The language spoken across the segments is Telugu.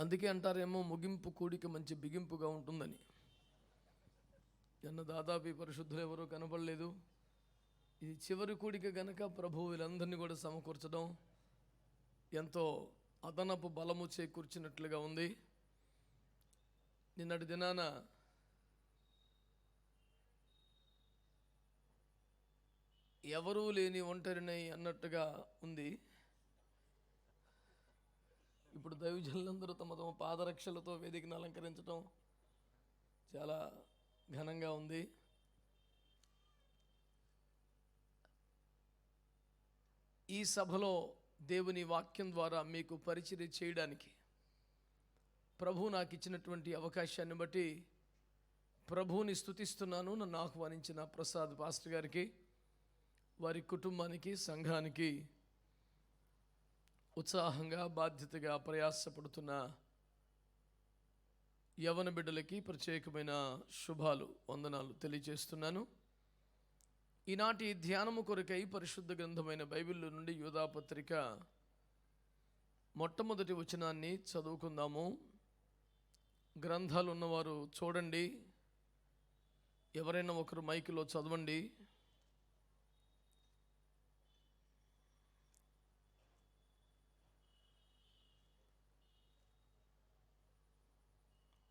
అందుకే అంటారేమో ముగింపు కూడిక మంచి బిగింపుగా ఉంటుందని. దాదాపు ఈ పరిశుద్ధులు ఎవరో కనపడలేదు. ఇది చివరి కూడిక గనక ప్రభువు వీళ్ళందరినీ కూడా సమకూర్చడం ఎంతో అదనపు బలము చేకూర్చినట్లుగా ఉంది. నిన్నటి దినాన ఎవరూ లేని ఒంటరినై అన్నట్టుగా ఉంది. ఇప్పుడు దైవజనులందరూ తమ తమ పాదరక్షలతో వేదికను అలంకరించడం చాలా ఘనంగా ఉంది. ఈ సభలో దేవుని వాక్యం ద్వారా మీకు పరిచర్య చేయడానికి ప్రభువు నాకు ఇచ్చినటువంటి అవకాశాన్ని బట్టి ప్రభువుని స్తుతిస్తున్నాను. నన్ను ఆహ్వానించిన ప్రసాద్ పాస్టర్ గారికి, వారి కుటుంబానికి, సంఘానికి, ఉత్సాహంగా బాధ్యతగా ప్రయాసపడుతున్న యవన బిడ్డలకి ప్రత్యేకమైన శుభాలు, వందనాలు తెలియజేస్తున్నాను. ఈనాటి ధ్యానము కొరకై పరిశుద్ధ గ్రంథమైన బైబిల్ నుండి యూదాపత్రిక మొట్టమొదటి వచనాన్ని చదువుకుందాము. గ్రంథాలు ఉన్నవారు చూడండి, ఎవరైనా ఒకరు మైకులో చదవండి.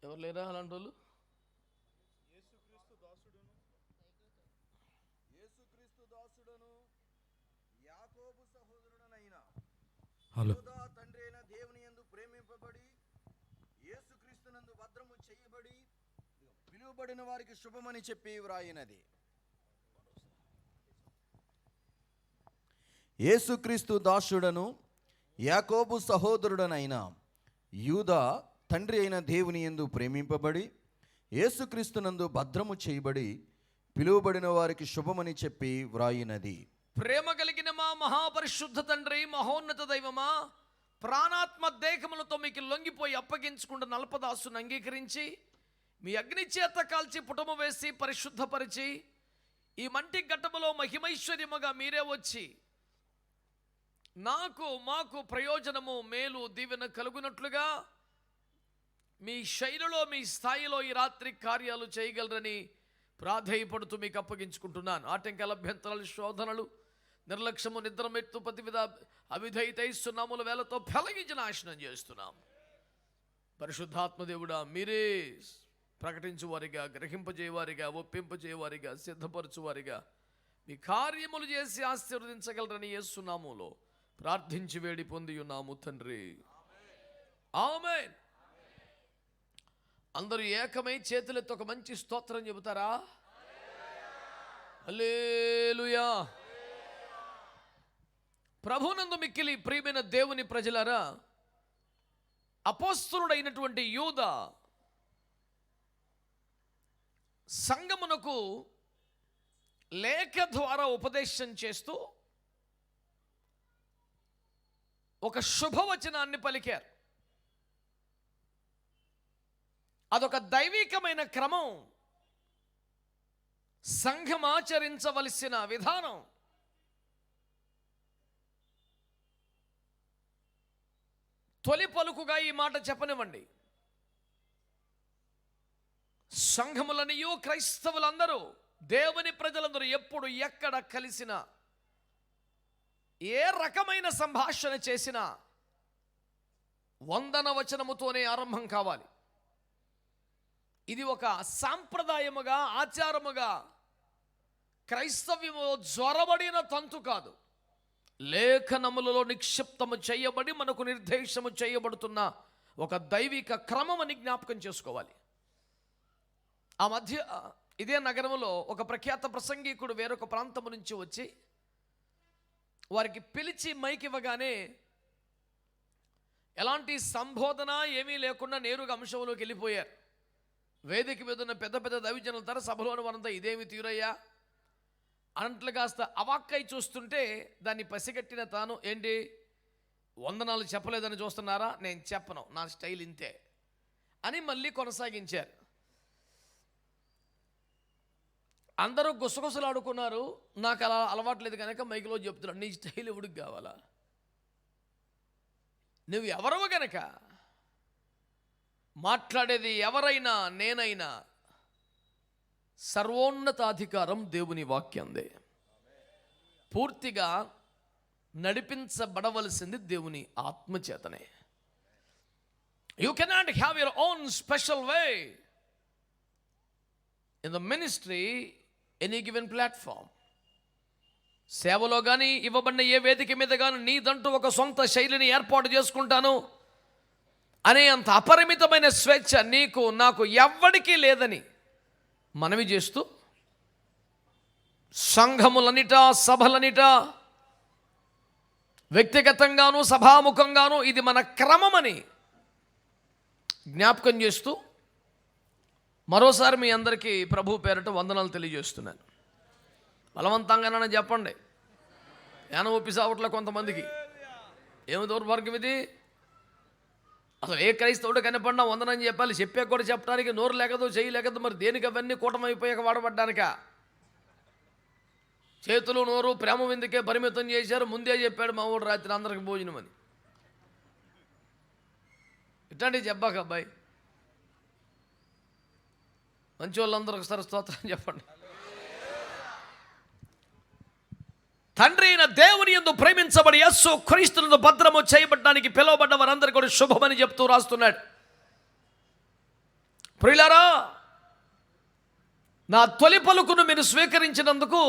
ఎవరు లేరా అలాంటి వాళ్ళు? యేసుక్రీస్తు దాసుడును యాకోబు సహోదరుడనైన యూదా తండ్రి అయిన దేవుని యందు ప్రేమింపబడి యేసుక్రీస్తునందు భద్రము చేయబడి పిలువబడిన వారికి శుభమని చెప్పి వ్రాయినది. యేసుక్రీస్తు దాసుడను యాకోబు సహోదరుడనైన యూదా తండ్రి అయిన దేవుని యందు ప్రేమింపబడి యేసుక్రీస్తునందు భద్రము చేయబడి పిలువబడిన వారికి శుభమని చెప్పి వ్రాయినది. ప్రేమ కలిగిన మా మహాపరిశుద్ధ తండ్రి, మహోన్నత దైవమా, ప్రాణాత్మ దేహములతో మీకు లొంగిపోయి అప్పగించుకుంటున్న అల్పదాసును అంగీకరించి మీ అగ్ని చేత కాల్చి పుటము వేసి పరిశుద్ధపరిచి ఈ మంటి ఘట్టములో మహిమైశ్వర్యముగా మీరే వచ్చి నాకు మాకు ప్రయోజనము, మేలు, దీవెన కలుగునట్లుగా మీ శైలిలో, మీ స్థాయిలో ఈ రాత్రి కార్యాలు చేయగలరని ప్రాధేయపడుతూ మీకు అప్పగించుకుంటున్నాను. ఆటంకాల, అభ్యంతరాలు, శోధనలు, నిర్లక్ష్యము, నిద్రమెత్తు, ప్రతివిధ అవిధేయతైస్తున్నాముల వేళతో ఫలగించి నాశనం చేస్తున్నాం. పరిశుద్ధాత్మదేవుడా, మీరే ప్రకటించువారిగా, గ్రహింపజేయవారిగా, ఒప్పింపజేయవారిగా, సిద్ధపరచువారిగా మీ కార్యములు చేసి ఆశీర్వదించగలరని యేసునామములో ప్రార్థించి వేడి పొంది ఉన్నాము తండ్రి. ఆమేన్. అందరూ ఏకమై చేతులెత్తి ఒక మంచి స్తోత్రం చెబుతారా? హల్లెలూయా. ప్రభునందు మిక్కిలి ప్రియమైన దేవుని ప్రజలారా, అపోస్తలుడైనటువంటి యూదా సంఘమునకు లేఖ ద్వారా ఉపదేశం చేస్తూ ఒక శుభవచనాన్ని పలికారు. అదొక దైవికమైన క్రమం, సంఘం ఆచరించవలసిన విధానం. తొలి పలుకుగా ఈ మాట చెప్పనివ్వండి. సంఘములనియు క్రైస్తవులందరూ, దేవుని ప్రజలందరూ ఎప్పుడు ఎక్కడ కలిసినా, ఏ రకమైన సంభాషణ చేసినా వందన వచనముతోనే ఆరంభం కావాలి. ఇది ఒక సాంప్రదాయముగా, ఆచారముగా, క్రైస్తవ్యము జ్వరబడిన తంతు కాదు. లేఖనములలో నిక్షిప్తము చేయబడి మనకు నిర్దేశము చేయబడుతున్న ఒక దైవిక క్రమమని జ్ఞాపకం చేసుకోవాలి. ఆ మధ్య ఇదే నగరంలో ఒక ప్రఖ్యాత ప్రసంగికుడు వేరొక ప్రాంతము నుంచి వచ్చి వారికి పిలిచి మైక్ ఇవ్వగానే ఎలాంటి సంబోధన ఏమీ లేకుండా నేరుగా అంశంలోకి వెళ్ళిపోయారు. వేదిక మీద ఉన్న పెద్ద పెద్ద దైవజనుల తర సభలోని వారంతా ఇదేమి తీరయ్యా అన్నట్లు కాస్త అవాక్కై చూస్తుంటే దాన్ని పసిగట్టిన తాను, ఏంటి వందనాలు చెప్పలేదని చూస్తున్నారా? నేను చెప్పను, నా స్టైల్ ఇంతే అని మళ్ళీ కొనసాగించారు. అందరూ గుసగుసలాడుకున్నారు. నాకు అలా అలవాట్లేదు కనుక మైకులో చెప్తున్నాను, నీ స్టైల్ ఎవడికి కావాలా? నువ్వు ఎవరవు గనక మాట్లాడేది ఎవరైనా నేనైనా సర్వోన్నతాధికారం దేవుని వాక్యందే. పూర్తిగా నడిపించబడవలసింది దేవుని ఆత్మచేతనే. You cannot have your own special way in the ministry, any given platform. సేవలో కానీ ఇవ్వబడిన ఏ వేదిక మీద కానీ నీదంటూ ఒక సొంత శైలిని ఏర్పాటు చేసుకుంటాను అనే అంత అపరిమితమైన స్వేచ్ఛ నీకు నాకు ఎవ్వడికీ లేదని మనవి చేస్తూ, సంఘములనిట సభలనిట వ్యక్తిగతంగాను సభాముఖంగాను ఇది మన క్రమమని జ్ఞాపకం చేస్తూ మరోసారి మీ అందరికీ ప్రభు పేరట వందనాలు తెలియజేస్తున్నాను. బలవంతంగానైనా చెప్పండి. ఏన ఒప్పి సావట్ల కొంతమందికి ఏమి దౌర్భాగ్యం ఇది. అసలు ఏ క్రైస్తవుడు కనపడినా వందనని చెప్పాలి, చెప్పే కూడా చెప్పడానికి నోరు లేకదు చెయ్యి లేకదు. మరి దేనికి అవన్నీ కూటమైపోయాక వాడబడ్డానిక? చేతులు నోరు ప్రేమ విందుకే పరిమితం చేశారు. ముందే చెప్పాడు మా ఊడు రాత్రి అందరికి భోజనం అని. ఇట్లాంటివి చెప్పాక అబ్బాయి, మంచి వాళ్ళందరూ ఒకసారి స్తోత్రం చెప్పండి. తండ్రి అయిన దేవుని యందు ప్రేమించబడి యేసు క్రీస్తునందు భద్రము చేయబడడానికి పిలువబడ్డ వారందరికీ కూడా శుభమని చెప్తూ రాస్తున్నాడు. ప్రియులారా, నా తొలి పలుకును మీరు స్వీకరించినందుకు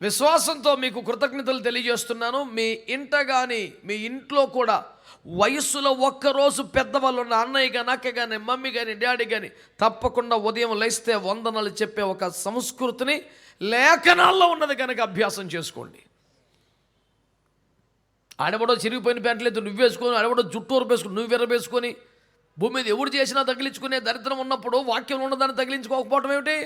విశ్వాసంతో మీకు కృతజ్ఞతలు తెలియజేస్తున్నాను. మీ ఇంట కానీ మీ ఇంట్లో కూడా వయస్సులో ఒక్కరోజు పెద్దవాళ్ళు ఉన్న అన్నయ్య కానీ అక్క కానీ మమ్మీ కానీ డాడీ కానీ తప్పకుండా ఉదయం లేస్తే వందనాలు చెప్పే ఒక సంస్కృతిని లేఖనాల్లో ఉన్నది కనుక అభ్యాసం చేసుకోండి. ఆడబడో చిరిగిపోయిన ప్యాంట్లేదు నువ్వు వేసుకొని, ఆడబడో జుట్టూరు వేసుకుని నువ్వు విర్రవేసుకొని భూమి మీద ఎవడు చేసినా తగిలించుకునే దరిద్రం ఉన్నప్పుడు వాక్యం ఉన్నదాన్ని తగిలించుకోకపోవటం ఏమిటి?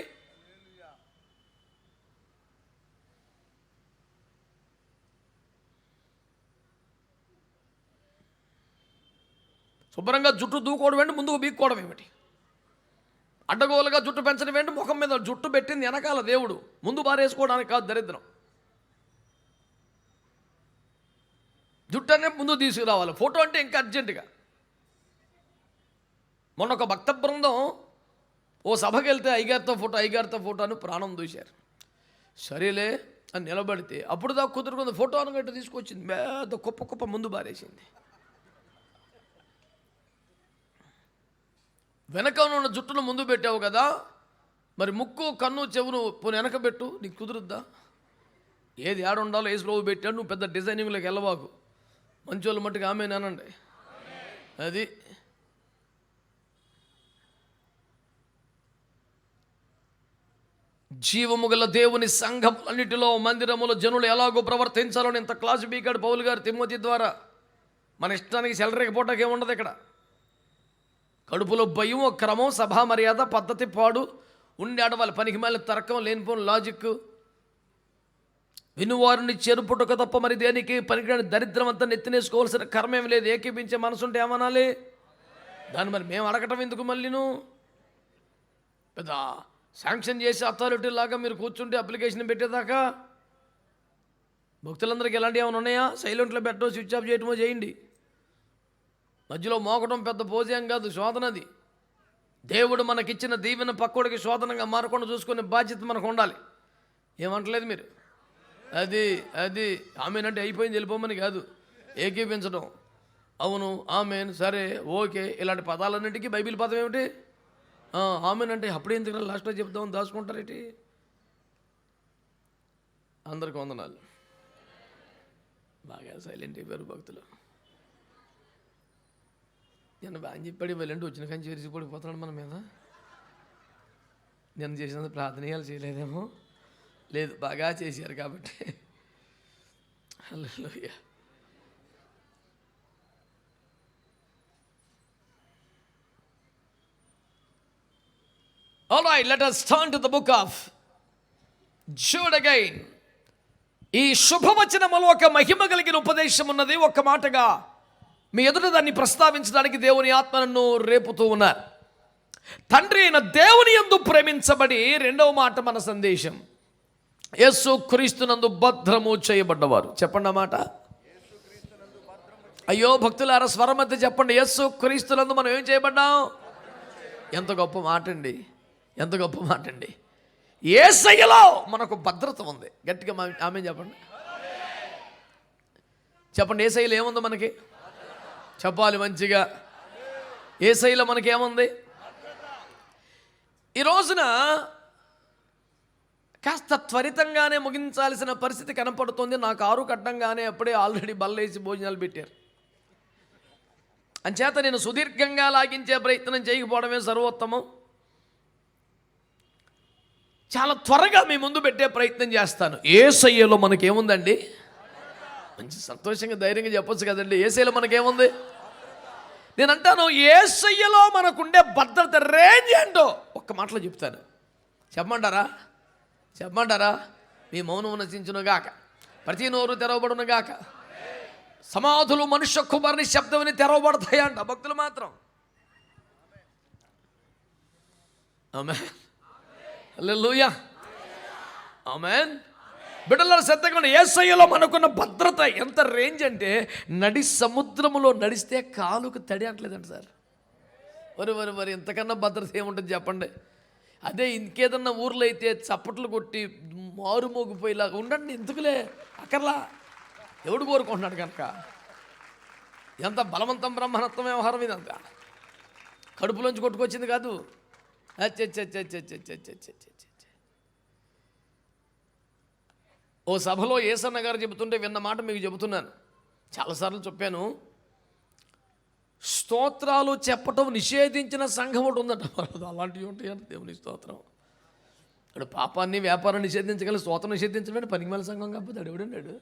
శుభ్రంగా జుట్టు దూకోవడం ఏంటి, ముందుకు బీక్కోవడం ఏమిటి? అడ్డగోలుగా జుట్టు పెంచడం ఏంటి? ముఖం మీద జుట్టు పెట్టింది వెనకాల దేవుడు, ముందు బారేసుకోవడానికి కాదు దరిద్రం. జుట్టు అనే ముందు తీసుకురావాలి, ఫోటో అంటే ఇంకా అర్జెంటుగా. మొన్న ఒక భక్త బృందం ఓ సభకి వెళ్తే అయ్యగారితో ఫోటో అని ప్రాణం దూశారు. సరేలే అని నిలబడితే అప్పుడు దాకా కుదురుకుంది, ఫోటో అనుగట్టు తీసుకొచ్చింది, పెద్ద కుప్ప ముందు బారేసింది. వెనక ఉన్న జుట్టును ముందు పెట్టావు కదా, మరి ముక్కు కన్ను చెవును పోనీ వెనక పెట్టు, నీకు కుదురుద్దా? ఏది ఆడ ఉండాలో ఏసు ప్రభు పెట్టాడు, నువ్వు పెద్ద డిజైనింగ్లోకి వెళ్ళవాకు. మంచోళ్ళు మట్టుకు ఆమెనానండి. అది జీవము గల దేవుని సంఘములన్నిటిలో మందిరములో జనులు ఎలాగో ప్రవర్తించాలని ఇంత క్లాసు బీకాడు పౌలు గారు తిమోతి ద్వారా. మన ఇష్టానికి సెలరేకపోవటానికి ఏముండదు ఇక్కడ. కడుపులో భయం, క్రమం, సభా మర్యాద, పద్ధతి పాడు ఉండి ఆడవాళ్ళ పనికి మళ్ళీ తర్కం, లేనిపోని లాజిక్, వినువారిని చెరుపుటకు తప్ప మరి దేనికి పనికిరాని దరిద్రం అంతా నెత్తినేసుకోవాల్సిన కర్మేం లేదు. ఏకీపించే మనసుంటే ఏమనాలి దాన్ని? మరి మేము అడగటం ఎందుకు? మళ్ళీను పెద్ద శాంక్షన్ చేసి అథారిటీ లాగా మీరు కూర్చుంటే అప్లికేషన్ పెట్టేదాకా భక్తులందరికీ ఎలాంటివి ఏమైనా ఉన్నాయా? సైలెంట్లో పెట్టడం, స్విచ్ ఆఫ్ చేయటమో చేయండి. మధ్యలో మోకటం పెద్ద పోజేం కాదు, శోధనది. దేవుడు మనకిచ్చిన దీవెన పక్కోడికి శోధనగా మారకుండా చూసుకునే బాధ్యత మనకు ఉండాలి. ఏమంటలేదు మీరు? అది ఆమెనంటే అయిపోయింది వెళ్ళిపోమని కాదు, ఏకీపించడం. అవును, ఆమెన్, సరే, ఓకే, ఇలాంటి పదాలన్నింటికీ బైబిల్ పదం ఏమిటి? ఆమెన్ అంటే అప్పుడే ఎందుకు లాస్ట్లో చెప్తామని దాచుకుంటారేంటి? అందరికి వందనాలు. బాగా సైలెంట్ అయిపోయారు భక్తులు. నేను బాగా చెప్పాడు, వెళ్ళండి వచ్చిన కానీ చేసి పడిపోతున్నాడు మన మీద. నేను చేసినందుకు ప్రార్థనీయాలు చేయలేదేమో, లేదు బాగా చేశారు కాబట్టి. హల్లెలూయా. All right, let us turn to the book of Jude again. ఈ శుభవచనములో ఒక మహిమ కలిగిన ఉపదేశం ఉన్నది. ఒక్క మాటగా మీ ఎదుట దాన్ని ప్రస్తావించడానికి దేవుని ఆత్మను రేపుతూ ఉన్నారు. తండ్రి అయిన దేవుని యందు ప్రేమించబడి, రెండవ మాట మన సందేశం, యేసు క్రీస్తునందు భద్రము చేయబడ్డవారు. చెప్పండి అన్నమాట. అయ్యో భక్తులారా, స్వరమధ్య చెప్పండి. యేసు క్రీస్తునందు మనం ఏం చేయబడ్డాం? ఎంత గొప్ప మాట అండి, ఎంత గొప్ప మాట అండి. యేసయ్యలో మనకు భద్రత ఉంది. గట్టిగా ఆమేన్ చెప్పండి. చెప్పండి, యేసయ్యలో ఏముంది మనకి? చెప్పాలి మంచిగా. యేసయ్యలో మనకి ఏముంది? ఈ రోజున కాస్త త్వరితంగానే ముగించాల్సిన పరిస్థితి కనపడుతుంది. నాకు 6 కట్టంగానే అప్పుడే ఆల్రెడీ బల్లేసి భోజనాలు పెట్టారు. అంచేత నేను సుదీర్ఘంగా లాగించే ప్రయత్నం చేయకపోవడమే సర్వోత్తమం. చాలా త్వరగా మీ ముందు పెట్టే ప్రయత్నం చేస్తాను. యేసయ్యలో మనకేముందండి? మంచి సంతోషంగా ధైర్యంగా చెప్పొచ్చు కదండి. యేసయ్యలో మనకేముంది? నేను అంటాను, యేసయ్యలో మనకుండే భద్రత రేంజ్ ఏంటో ఒక్క మాటలో చెప్తాను. చెప్పమంటారా? చెప్పమంటారా? మీ మౌనం నశించునుగాక, ప్రతి నోరు తెరవబడునుగాక, సమాధులు మనుష్య కుమారుని శబ్దమని తెరవబడతాయంట. భక్తులు మాత్రం ఆమేన్, హల్లెలూయా, ఆమేన్. బిడ్డలారా శ్రద్ధగా, యేసయ్యలో మనకున్న భద్రత ఎంత రేంజ్ అంటే, నడి సముద్రములో నడిస్తే కాలుకు తడి అంటలేదంట సార్. వరి ఇంతకన్నా భద్రత ఏముంటుంది చెప్పండి? అదే ఇంకేదన్నా ఊర్లో అయితే చప్పట్లు కొట్టి మారుమోగిపోయేలాగా ఉండండి. ఎందుకులే అక్కర్లా, ఎవడు కోరుకుంటున్నాడు కనుక. ఎంత బలవంతం బ్రహ్మణత్వం వ్యవహారం ఇదంతా. కడుపులోంచి కొట్టుకొచ్చింది కాదు. ఓ సభలో యేసన్న గారు చెబుతుంటే విన్న మాట మీకు చెబుతున్నాను. చాలాసార్లు చెప్పాను. స్తోత్రాలు చెప్పటం నిషేధించిన సంఘం ఒకటి ఉందట. అలాంటివి ఉంటాయంటే దేవుని స్తోత్రం. ఇప్పుడు పాపాన్ని వ్యాపారం నిషేధించగల స్తోత్రం నిషేధించడం పనికిమాల సంఘం కాకపోతే ఎవడన్నాడు?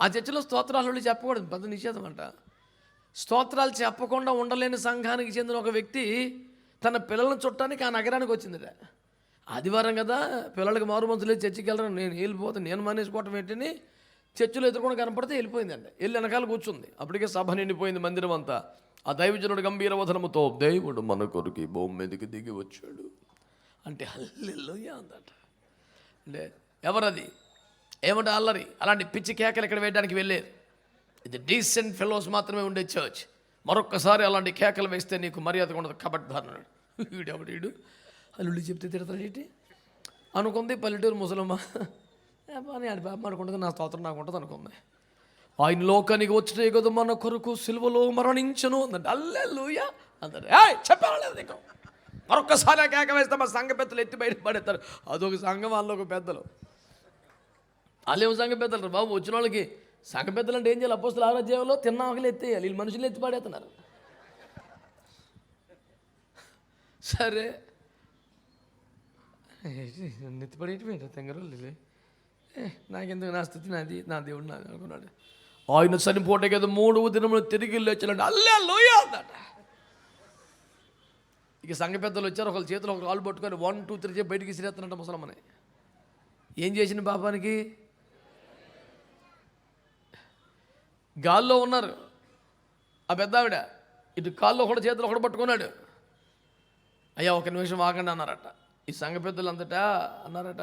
ఆ చర్చలో స్తోత్రాలు చెప్పకూడదు, పెద్ద నిషేధం అంట. స్తోత్రాలు చెప్పకుండా ఉండలేని సంఘానికి చెందిన ఒక వ్యక్తి తన పిల్లలను చుట్టానికి ఆ నగరానికి వచ్చిందట. ఆదివారం కదా, పిల్లలకి మారు మనసులేదు, చర్చికి వెళ్ళరు, నేను వెళ్ళిపోతాను, నేను మానేసుకోవటం ఏంటని చర్చిలో ఎదుర్కొని కనపడితే వెళ్ళిపోయిందండి. వెళ్ళి వెనకాల కూర్చుంది. అప్పటికే సభ నిండిపోయింది, మందిరం అంతా. ఆ దైవజనుడు గంభీర వదనముతో, దేవుడు మన కొరకు భూమి మీదకి దిగి వచ్చాడు అంటే హల్లెలూయా అందట. అంటే ఎవరది? ఏమంటే అల్లరి, అలాంటి పిచ్చి కేకలు ఇక్కడ వేయడానికి వెళ్ళేది. ఇది డీసెంట్ ఫెలోస్ మాత్రమే ఉండే చర్చ్. మరొక్కసారి అలాంటి కేకలు వేస్తే నీకు మర్యాద ఉండదు కాబట్టి అన్నాడు. వీడెవడు అల్లుళ్ళు చెప్తే తిడతాడు ఏంటి అనుకుంది పల్లెటూరు ముసలమ్మ. అని ఆడి పాప అనుకుంటుంది, నా స్తోత్రం నాకు ఉంటుంది అనుకుంది. ఆయన లోకానికి వచ్చితే కదా మన కొరకు సిలువలో మరణించను అందండి. హల్లెలూయా అంటాడు. చెప్పాలేదు నీకు. మరొక్కసారి కేక వేస్తే మా సంఘ పెద్దలు ఎత్తి బయట పడేస్తారు. అదొక సంఘం, వాళ్ళు ఒక పెద్దలు. వాళ్ళేమో సంఘ పెద్దలు బాబు. వచ్చిన వాళ్ళకి సంఘ పెద్దలు అంటే ఏం చేయాలి? అపోస్తలుల 6వ అధ్యాయంలో తిన్న ఆకలి ఎత్తేయాలి. వీళ్ళు మనుషులు ఎత్తి పడేస్తున్నారు. సరే నెత్తిపడేటి తెంగరోళ్ళు నాకెందుకు, నా స్థితి నాది, నా దేవుడు నాది అనుకున్నాడు. ఆయన చనిపోటే కదా 3వ దినములు తిరిగి లేచాలంటే హల్లెలూయా అన్నట. ఇక సంఘ పెద్దలు వచ్చారు. ఒకళ్ళ చేతిలో ఒక కాలు పట్టుకొని 1 2 3 చెప్పి బయటికి సిరేస్తున్నట్ట ముసలమ్మని. ఏం చేసిన పాపానికి? గాల్లో ఉన్నారు ఆ పెద్ద ఆవిడ, ఇటు కాల్లో ఒకటి చేతిలో ఒకటి పట్టుకున్నాడు. అయ్యా ఒక నిమిషం ఆగండి అన్నారట. ఈ సంఘ పెద్దలు అంతటా అన్నారట,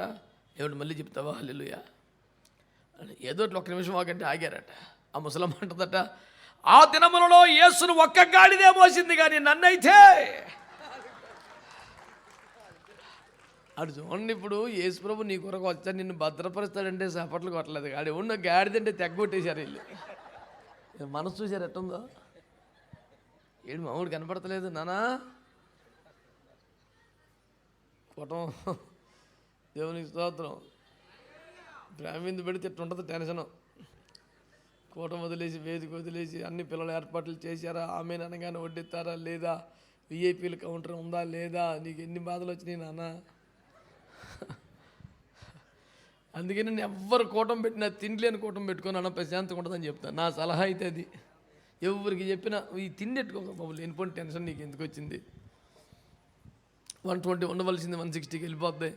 ఏమిటి మళ్ళీ చెప్తావా హల్లెలూయా? ఏదో ఒక నిమిషం ఆగంటే ఆగారట. ఆ ముసలమ్మ అంటుందట, ఆ దినములలో యేసును ఒక్క గాడిదే మోసింది కానీ నన్నైతే అటు చూడండి. ఇప్పుడు యేసు ప్రభు నీ కొరకు వచ్చా నిన్ను భద్రపరుస్తాడంటే సపట్లు కొట్టలేదు. గాడి ఉన్న గాడిదంటే తెగ్గొట్టేశారు వీళ్ళు. మనసు చూశారు ఎట్టుందో. ఏడు మామూడు కనపడతలేదు నానా కొట్టం. దేవునికి స్తోత్రం. ప్రేమ మీద పెడితే ఎట్టుంటుంది టెన్షను. కూటం వదిలేసి, వేదిక వదిలేసి, అన్ని పిల్లలు ఏర్పాట్లు చేశారా, ఆమె అనగానే వడ్డిస్తారా లేదా, విఐపీల కౌంటర్ ఉందా లేదా, నీకు ఎన్ని బాధలు వచ్చినాయి నాన్న. అందుకే నేను ఎవ్వరు కూటం పెట్టినా తిండిలేని కూటం పెట్టుకొని అన్న ప్రశాంతంగా ఉంటుందని చెప్తాను. నా సలహా అయితే అది. ఎవరికి చెప్పినా ఈ తిండి ఎట్టుకోక బాబు, లేనిపోయిన టెన్షన్ నీకు ఎందుకు వచ్చింది? 120 ఉండవలసింది 160కి వెళ్ళిపోద్ది,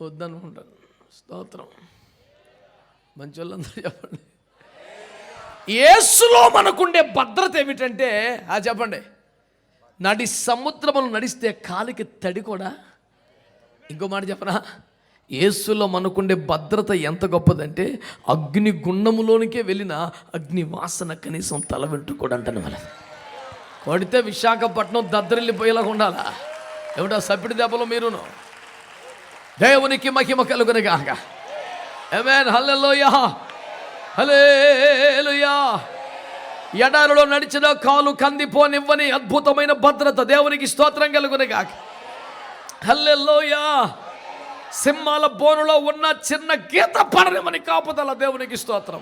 వద్దనుకుంటాను. స్తోత్రం. మంచి వాళ్ళందరూ చెప్పండి. యేసులో మనకుండే భద్రత ఏమిటంటే చెప్పండి, నడి సముద్రములు నడిస్తే కాలికి తడి కూడా. ఇంకో మాట చెప్పనా, యేసులో మనకుండే భద్రత ఎంత గొప్పదంటే అగ్ని గుండములోనికే వెళ్ళిన అగ్ని వాసన కనీసం తల వెంట్రుకోడు అంటాను వాళ్ళ కొడితే విశాఖపట్నం దద్దరిల్లిపోయేలాగా ఉండాలా ఏమిటా సపిడి దెబ్బలో మీరును. దేవునికి మహిమ కలుగునుగాక. ఆమేన్. హల్లెలూయా హల్లెలూయా. ఎడారిలో నడిచిన కాలు కందిపోనివ్వని అద్భుతమైన భద్రత దేవునికి స్తోత్రం కలుగునుగాక. హల్లెలూయా. సింహాల బోనులో ఉన్న చిన్న గీత పడనివ్వని కాపుదల దేవునికి స్తోత్రం.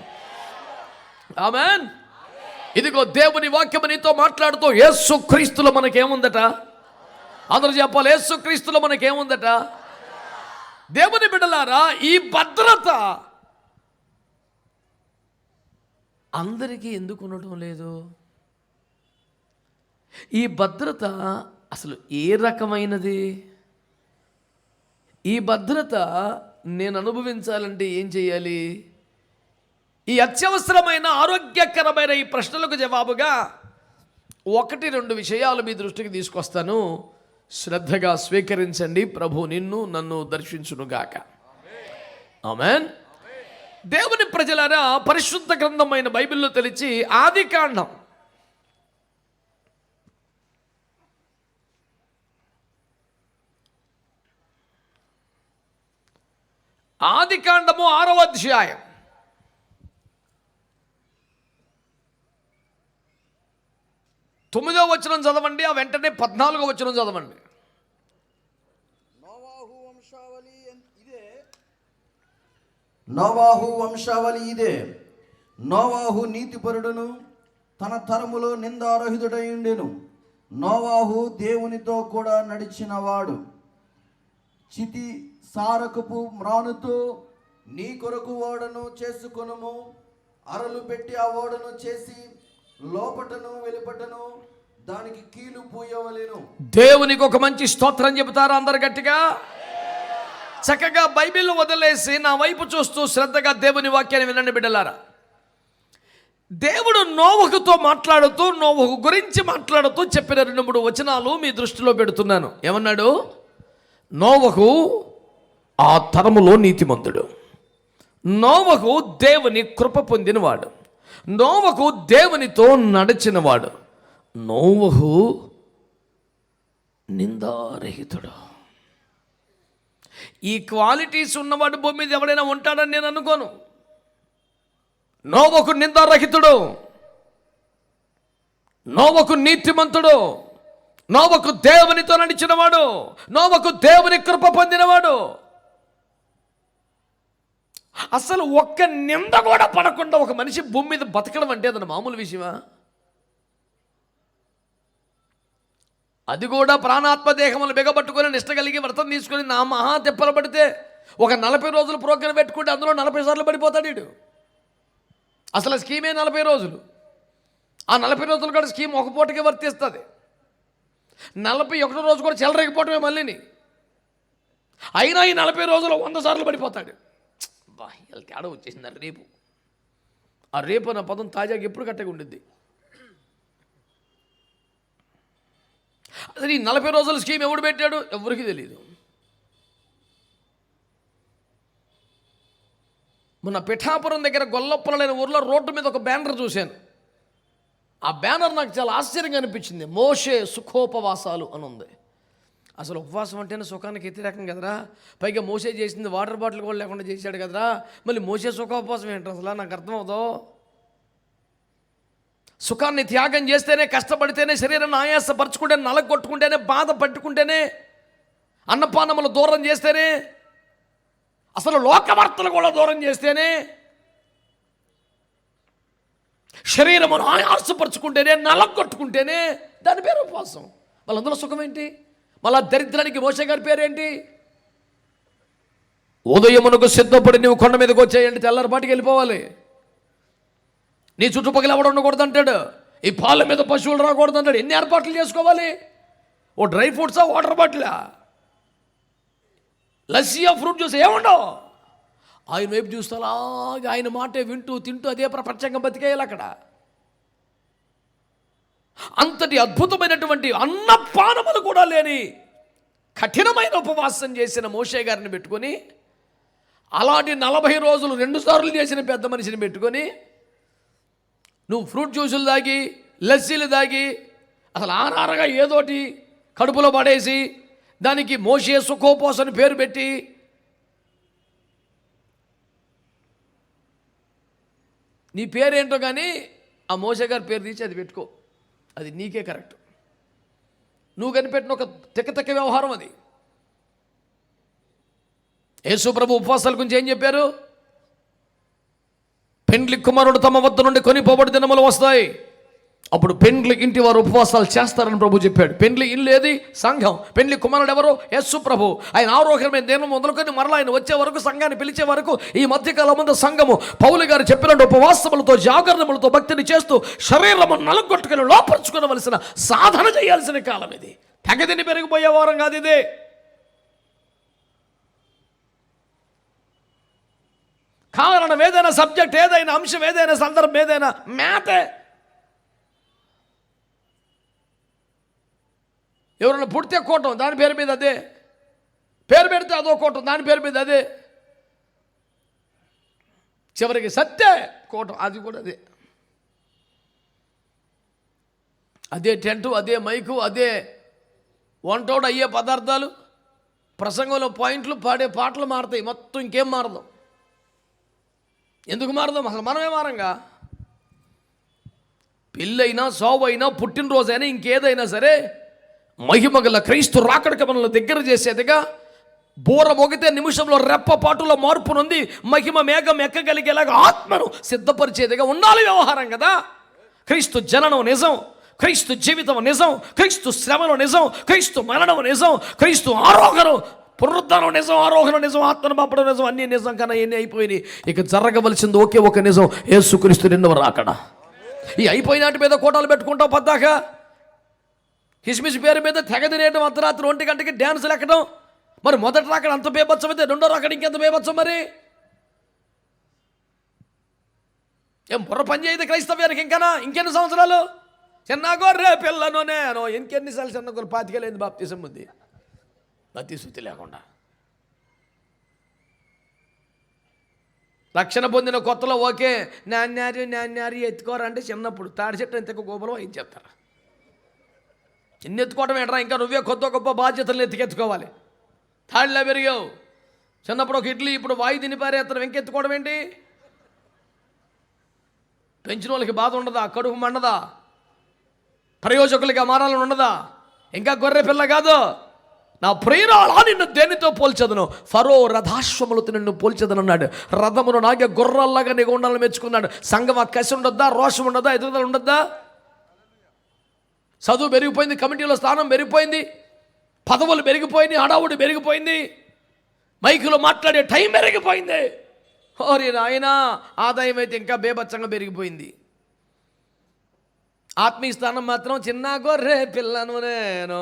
ఆమేన్. ఇదిగో దేవుని వాక్యం నీతో మాట్లాడుతూ యేసు క్రీస్తులో మనకేముందట? అందరూ చెప్పాలి, యేసు క్రీస్తులో మనకేముందట? దేవుని బిడ్డలారా, ఈ భద్రత అందరికీ ఎందుకు ఉండటం లేదు? ఈ భద్రత అసలు ఏ రకమైనది? ఈ భద్రత నేను అనుభవించాలంటే ఏం చేయాలి? ఈ అత్యవసరమైన ఆరోగ్యకరమైన ఈ ప్రశ్నలకు జవాబుగా 1-2 విషయాలు మీ దృష్టికి తీసుకొస్తాను. శ్రద్ధగా స్వీకరించండి. ప్రభు నిన్ను నన్ను దర్శించునుగాక. ఆమేన్. దేవుని ప్రజలారా, పరిశుద్ధ గ్రంథమైన బైబిల్లో తెలిసి ఆదికాండం 6వ అధ్యాయం 9వ వచనం చదవండి. ఆ వెంటనే 14వ వచనం చదవండి. నోవాహు వంశావళి ఇదే. నోవాహు నీతిపరుడును తన తరములో నిందారహితుడై ఉండెను. నోవాహు దేవునితో కూడా నడిచినవాడు. చితి సారకపు మ్రానుతో నీ కొరకు ఓడను చేసుకొనుము. అరలు పెట్టి ఆ ఓడను చేసి లోపటను వెలుపటను దానికి కీలు పూయవలెను. దేవునికి ఒక మంచి స్తోత్రం చెబుతారు అందరు గట్టిగా. చక్కగా బైబిల్ వదిలేసి నా వైపు చూస్తూ శ్రద్ధగా దేవుని వాక్యాన్ని వినండి బిడ్డలారా. దేవుడు నోవహుతో మాట్లాడుతూ, నోవహు గురించి మాట్లాడుతూ చెప్పిన 2-3 వచనాలు మీ దృష్టిలో పెడుతున్నాను. ఏమన్నాడు? నోవహు ఆ తరములో నీతిమంతుడు. నోవహు దేవుని కృప పొందినవాడు. నోవహు దేవునితో నడిచినవాడు. నోవహు నిందారహితుడు. ఈ క్వాలిటీస్ ఉన్నవాడు భూమి మీద ఎవడైనా ఉంటాడని నేను అనుకోను. నోవహు నిందారహితుడు, నోవహు నీతిమంతుడు, నోవహు దేవునితో నడిచినవాడు, నోవహు దేవుని కృప పొందినవాడు. అసలు ఒక్క నింద కూడా పడకుండా ఒక మనిషి భూమి మీద బతకడం అంటే అతను మామూలు విషయమా? అది కూడా ప్రాణాత్మ దేహములు బిగబట్టుకొని నిష్ట కలిగి వ్రతం తీసుకొని నా మహా తిప్పలు పడితే ఒక 40 రోజులు ప్రోగ్రాం పెట్టుకుంటే అందులో 40 సార్లు పడిపోతాడు వీడు. అసలు స్కీమే 40 రోజులు. ఆ 40 రోజులు కూడా స్కీమ్ ఒక పూటకే వర్తిస్తుంది. 41వ రోజు కూడా చెలరేకపోవటమే మళ్ళీని. అయినా ఈ 40 రోజులు 100 సార్లు పడిపోతాడు. బా, ఇలా తేడా వచ్చేసింది. రేపు ఆ రేపు అన్న పదం తాజాగా ఎప్పుడు కట్టగా ఉండిద్ది. అసలు ఈ 40 రోజుల స్కీమ్ ఎవడు పెట్టాడు? ఎవరికి తెలియదు. మొన్న పిఠాపురం దగ్గర గొల్లప్పలైన ఊర్లో రోడ్డు మీద ఒక బ్యానర్ చూశాను. ఆ బ్యానర్ నాకు చాలా ఆశ్చర్యంగా అనిపించింది. మోషే సుఖోపవాసాలు అని ఉంది. అసలు ఉపవాసం అంటేనే సుఖానికి వ్యతిరేకం కదరా. పైగా మోసే చేసింది వాటర్ బాటిల్ కూడా లేకుండా చేశాడు కదరా. మళ్ళీ మోసే సుఖోపవాసం ఏంటి అసలు? నాకు అర్థమవుదో. సుఖాన్ని త్యాగం చేస్తేనే, కష్టపడితేనే, శరీరాన్ని ఆయాసపరుచుకుంటేనే, నలగొట్టుకుంటేనే, బాధ పట్టుకుంటేనే, అన్నపానములు దూరం చేస్తేనే, అసలు లోకవార్తలు కూడా దూరం చేస్తేనే, శరీరమును ఆయాసపరుచుకుంటేనే, నలగొట్టుకుంటేనే దాని పేరు ఉపవాసం. వాళ్ళందరూ సుఖం ఏంటి? మళ్ళా దరిద్రానికి మోసే గారి పేరేంటి? ఉదయమునకు సిద్ధపడి నువ్వు కొండ మీదకి వచ్చేయండి, తెల్లారిపాటికి వెళ్ళిపోవాలి. నీ చుట్టుపక్కల ఎవడు ఉండకూడదు అంటాడు. ఈ పాల మీద పశువులు రాకూడదు అంటాడు. ఎన్ని ఏర్పాట్లు చేసుకోవాలి? ఓ డ్రై ఫ్రూట్సా, వాటర్ బాటిలా, లస్సీయా, ఫ్రూట్ జ్యూస్ ఏముండవు. ఆయన వైపు చూస్తే అలాగే ఆయన మాటే వింటూ తింటూ అదే ప్రపంచంగా బతికేయాలి అక్కడ. అంతటి అద్భుతమైనటువంటి అన్నపానములు కూడా లేని కఠినమైన ఉపవాసం చేసిన మోషే గారిని పెట్టుకొని అలాంటి 40 రోజులు 2 సార్లు చేసిన పెద్ద మనిషిని పెట్టుకొని నువ్వు ఫ్రూట్ జ్యూసులు తాగి లస్సీలు తాగి అసలు ఆనారగా ఏదోటి కడుపులో పడేసి దానికి మోషే సుఖోపోస్ అని పేరు పెట్టి నీ పేరేంటో కానీ ఆ మోషే గారి పేరు తీసి అది పెట్టుకో, అది నీకే కరెక్ట్. నువ్వు కనిపెట్టిన ఒక తెక్క వ్యవహారం అది. యేసు ప్రభు ఉపవాసాల గురించి ఏం చెప్పారు? పెండ్లి కుమారుడు తమ వద్ద నుండి కొనిపోబడి దినములు వస్తాయి, అప్పుడు పెండ్లి ఇంటి వారు ఉపవాసాలు చేస్తారని ప్రభు చెప్పాడు. పెండ్లి ఇల్లు ఏది? సంఘం. పెండ్లి కుమారుడు ఎవరు? యేసు ప్రభు. ఆయన ఆరోగ్యమైన దేని మొదలుకొని మరలా ఆయన వచ్చే వరకు, సంఘాన్ని పిలిచే వరకు ఈ మధ్యకాలం ముందు సంఘము పౌలు గారు చెప్పినట్టు ఉపవాసములతో జాగరణములతో భక్తిని చేస్తూ శరీరము నలుగొట్టుకుని లోపరుచుకోవలసిన సాధన చేయాల్సిన కాలం ఇది. తెగదిని పెరిగిపోయే వారం కాదు ఇదే. కారణం ఏదైనా, సబ్జెక్ట్ ఏదైనా, అంశం ఏదైనా, సందర్భం ఏదైనా మ్యాటే. ఎవరైనా పుడితే కోటం, దాని పేరు మీద అదే. పేరు పెడితే అదో కోటం, దాని పేరు మీద అదే. చివరికి సత్తే కోటం, అది కూడా అదే. అదే టెంటు, అదే మైకు, అదే వంటోడు అయ్యే పదార్థాలు, ప్రసంగంలో పాయింట్లు, పాడే పాటలు మారుతాయి, మొత్తం ఇంకేం మారదాం. ఎందుకు మారదాం? అసలు మనమే మారంగా. పెళ్ళైనా, సావైనా, పుట్టినరోజైనా, ఇంకేదైనా సరే మహిమగల క్రీస్తు రాకడక మనల్ని దగ్గర చేసేదిగా. బోర మోగితే నిమిషంలో రెప్పపాటులో మార్పు నొంది మహిమ మేఘం ఎక్కగలిగేలాగా ఆత్మను సిద్ధపరిచేదిగా ఉండాలి వ్యవహారం కదా. క్రీస్తు జననం నిజం, క్రీస్తు జీవితం నిజం, క్రీస్తు శ్రమను నిజం, క్రీస్తు మరణం నిజం, క్రీస్తు ఆరోహణం, పునరుద్ధానం నిజం, ఆరోహణం నిజం, ఆత్మను పంపడం నిజం, అన్నీ నిజం. కన్నా ఎన్ని అయిపోయినాయి. ఇక జరగవలసింది ఒకే ఒక నిజం, యేసుక్రీస్తు రెండవ రాకడ. ఈ అయిపోయినాటి మీద కోటాలు పెట్టుకుంటావు పద్దాక, కిస్మిస్ పేరు మీద తెగ తినేయడం, అర్ధరాత్రి 1 గంటకి డ్యాన్సులు ఎక్కడం. మరి మొదటి రాకడ అంత బేబత్సం అయితే రెండో రాకడ ఇంకెంత బేబత్సం. మరి ఏం బుర్ర పని చేయదు క్రైస్తవ్యానికి ఇంకనా? ఇంకెన్ని సంవత్సరాలు? చిన్న గొర్రె పిల్లను నేను, ఇంకెన్నిసార్లు చిన్న గొర్రె? 25 ఏళ్ళైంది బాప్తిసం ఉంది, అతి శుద్ధి లేకుండా. రక్షణ పొందిన కొత్తలో ఓకే, నాన్యారు ఎత్తుకోరంటే చిన్నప్పుడు తాడి చెట్టు ఎంతకు గోపలో ఏం చెప్తారు. చిన్న ఎత్తుకోవడం ఏంట్రా, ఇంకా నువ్వే కొత్త గొప్ప బాధ్యతలను ఎత్తుకోవాలి. తాడిలా పెరిగావు. చిన్నప్పుడు ఒక ఇడ్లీ, ఇప్పుడు వాయి తిని పారేత్తనం, ఇంకెత్తుకోవడం ఏంటి? పెంచిన వాళ్ళకి బాధ ఉండదా? కడుపు మండదా? ప్రయోజకులుగా మారాలని ఉండదా? ఇంకా గొర్రె పిల్ల కాదు. నా ప్రియురాలా నిన్ను దేనితో పోల్చదును? ఫరో రథాశ్వములతో నిన్ను పోల్చదను అన్నాడు. రథమును నాగే గుర్రాల్లాగా నీకు ఉండాలని మెచ్చుకున్నాడు. సంఘం ఆ కసి ఉండొద్దా? రోషం ఉండదా? ఎదుగుదల ఉండొద్దా? చదువు పెరిగిపోయింది, కమిటీలో స్థానం పెరిగిపోయింది, పదవులు పెరిగిపోయింది, హడావుడి పెరిగిపోయింది, మైకులో మాట్లాడే టైం పెరిగిపోయింది. ఓరి నాయనా, ఆదాయం అయితే ఇంకా బేబచ్చంగా పెరిగిపోయింది. ఆత్మీయ స్థానం మాత్రం చిన్న గొర్రె పిల్లను నేను.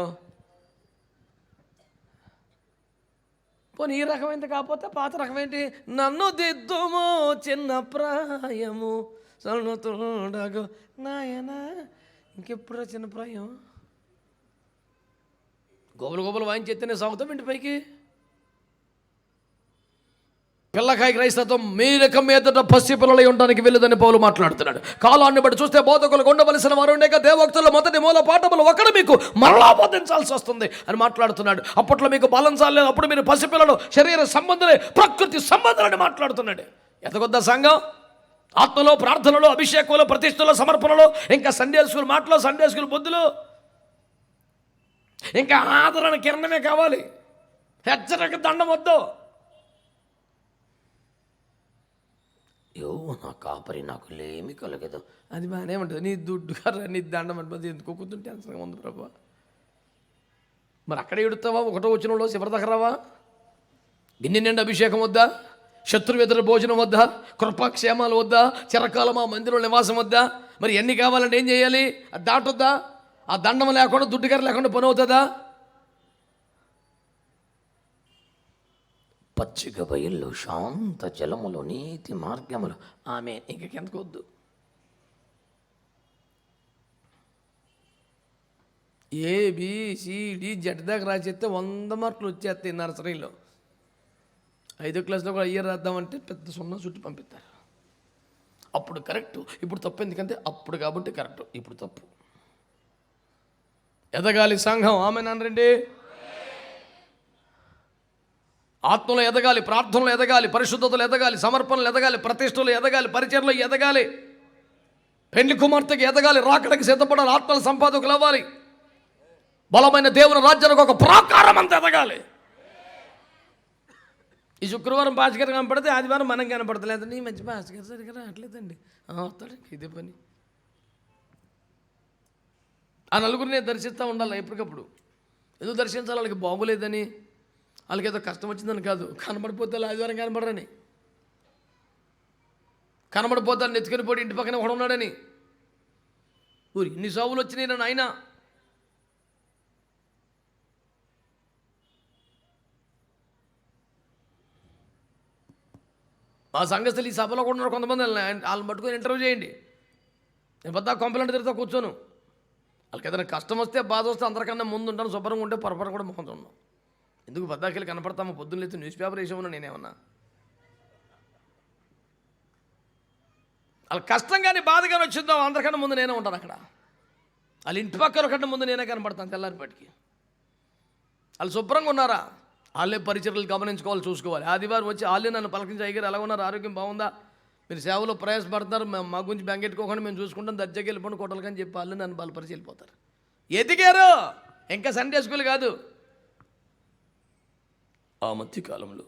పోనీ ఈ రకమైంది కాకపోతే పాత రకమేంటి? నన్ను దిద్దుము చిన్న ప్రాయము సన్నుతుండగు నాయనా. ఇంకెప్పుడు చిన్న ప్రాయం? గోబలు వాయించేస్తేనే సాగుతాం ఇంటి పైకి. పిల్లకాయ క్రైస్తత్వం మీరకం మీదట పసి పిల్లలై ఉండడానికి వెళ్ళదని పౌలు మాట్లాడుతున్నాడు. కాలాన్ని బట్టి చూస్తే బోధకులకు ఉండవలసిన వారు ఉండేక దేవోక్తుల మొదటి మూల పాఠములు ఒకడు మీకు మరలా బోధించాల్సి వస్తుంది అని మాట్లాడుతున్నాడు. అప్పట్లో మీకు బలం చాలేదు, అప్పుడు మీరు పసిపిల్లలు, శరీర సంబంధులే, ప్రకృతి సంబంధాలని మాట్లాడుతున్నాడు. ఎతకొద్దా సంఘం? ఆత్మలో, ప్రార్థనలో, అభిషేకంలో, ప్రతిష్టలో, సమర్పణలో, ఇంకా సండే స్కూల్ మాటలో, సండే స్కూల్ బుద్ధులు, ఇంకా ఆదరణ కిరణమే కావాలి. హెచ్చరిక దండం వద్దు. నా కాపరి నాకు లేమి కలగదు, అది బాగానే ఉంటుంది. నీ దుడ్డు కర్ర, నీ దండం అనిపోతే ఎందుకు కూర్చుంటే టెన్షన్గా ఉంది ప్రభు. మరి అక్కడే ఎడుతావా? ఒకటో వచ్చినలో చివరి దగ్గర రావా? గిన్నె నిండా అభిషేకం వద్దా? శత్రువెదురు భోజనం వద్దా? కృపాక్షేమాలు వద్దా? చిరకాలమా మందిరం నివాసం వద్దా? మరి ఎన్ని కావాలంటే ఏం చేయాలి? అది దాటొద్దా? ఆ దండం లేకుండా, దుడ్డుగారు లేకుండా పని అవుతుందా? పచ్చిక బయళ్ళు, శాంత జలములు, నీతి మార్గములు, ఆమె ఇంకెందుకొద్దు. ABCD జడ్ దాకా రాసేస్తే 100 మార్కులు వచ్చేస్తాయి నర్సరీలో. 5వ క్లాస్లో కూడా ఇయర్ రాద్దామంటే పెద్ద సున్నా చుట్టి పంపిస్తారు. అప్పుడు కరెక్టు, ఇప్పుడు తప్పు. ఎందుకంటే అప్పుడు కాబట్టి కరెక్టు, ఇప్పుడు తప్పు. ఎదగాలి సంఘం. ఆమె నాన్నరండి. ఆత్మలో ఎదగాలి, ప్రార్థనలో ఎదగాలి, పరిశుద్ధతలు ఎదగాలి, సమర్పణలు ఎదగాలి, ప్రతిష్టలు ఎదగాలి, పరిచర్లో ఎదగాలి, పెళ్లి కుమార్తెకి ఎదగాలి, రాకడకి సిద్ధపడాలి, ఆత్మల సంపాదకులు అవ్వాలి, బలమైన దేవుని రాజ్యానికి ఒక ప్రాకారం అంతా ఎదగాలి. ఈ శుక్రవారం భాస్కర్ కనపడితే ఆదివారం మనం కనపడతలేదండి. ఈ మంచి భాస్కర్ సరిగ్గా రావట్లేదండి. వస్తాడు, ఇదే పని. ఆ నలుగురిని దర్శిస్తూ ఉండాలి ఎప్పటికప్పుడు. ఎందుకు దర్శించాలి? వాళ్ళకి బాగోలేదని, వాళ్ళకి ఏదో కష్టం వచ్చిందని కాదు. కనబడిపోతే ఆదివారం కనబడరని, కనబడిపోతాను నెత్తుకొని పోటీ ఇంటి పక్కన ఒకడు ఉన్నాడని. ఊరి ఇన్ని సావులు వచ్చినాయి నన్ను ఆయన. మా సంఘస్థులు ఈ సభలో కూడా ఉన్నారు కొంతమంది. వాళ్ళని పట్టుకొని ఇంటర్వ్యూ చేయండి. నేను పెద్ద కంప్లైంట్ తిరుగుతా కూర్చోను. వాళ్ళకి ఏదైనా కష్టం వస్తే, బాధ వస్తే అందరికన్నా ముందు ఉంటాను. శుభ్రంగా ఉంటే పొరపాటు కూడా ముఖం ఉన్నాం. ఎందుకు పద్దాకెళ్ళి కనపడతాము? పొద్దున్న లేచి న్యూస్ పేపర్ వేసేమన్నా నేనేమన్నా? వాళ్ళ కష్టం కానీ బాధ కానీ వచ్చిందాం అందరికన్నా ముందు నేనే ఉంటాను అక్కడ. వాళ్ళ ఇంటి పక్కల కన్నా ముందు నేనే కనపడతాను తెల్లారిపాటికి. వాళ్ళు శుభ్రంగా ఉన్నారా? వాళ్ళే పరిచర్లు గమనించుకోవాలి, చూసుకోవాలి. ఆదివారం వచ్చి వాళ్ళే నన్ను పలకరించి, అయ్యారు ఎలా ఉన్నారు, ఆరోగ్యం బాగుందా, మీరు సేవలో ప్రయాసపడుతున్నారు, మా గురించి బెంగెట్టుకోకుండా మేము చూసుకుంటాం, దర్జాకి వెళ్ళిపోండి కొట్టలు కానీ చెప్పి వాళ్ళు నన్ను బలపరిచి వెళ్ళిపోతారు. ఎదిగారు, ఇంకా సండే స్కూల్ కాదు. ఆ మధ్య కాలంలో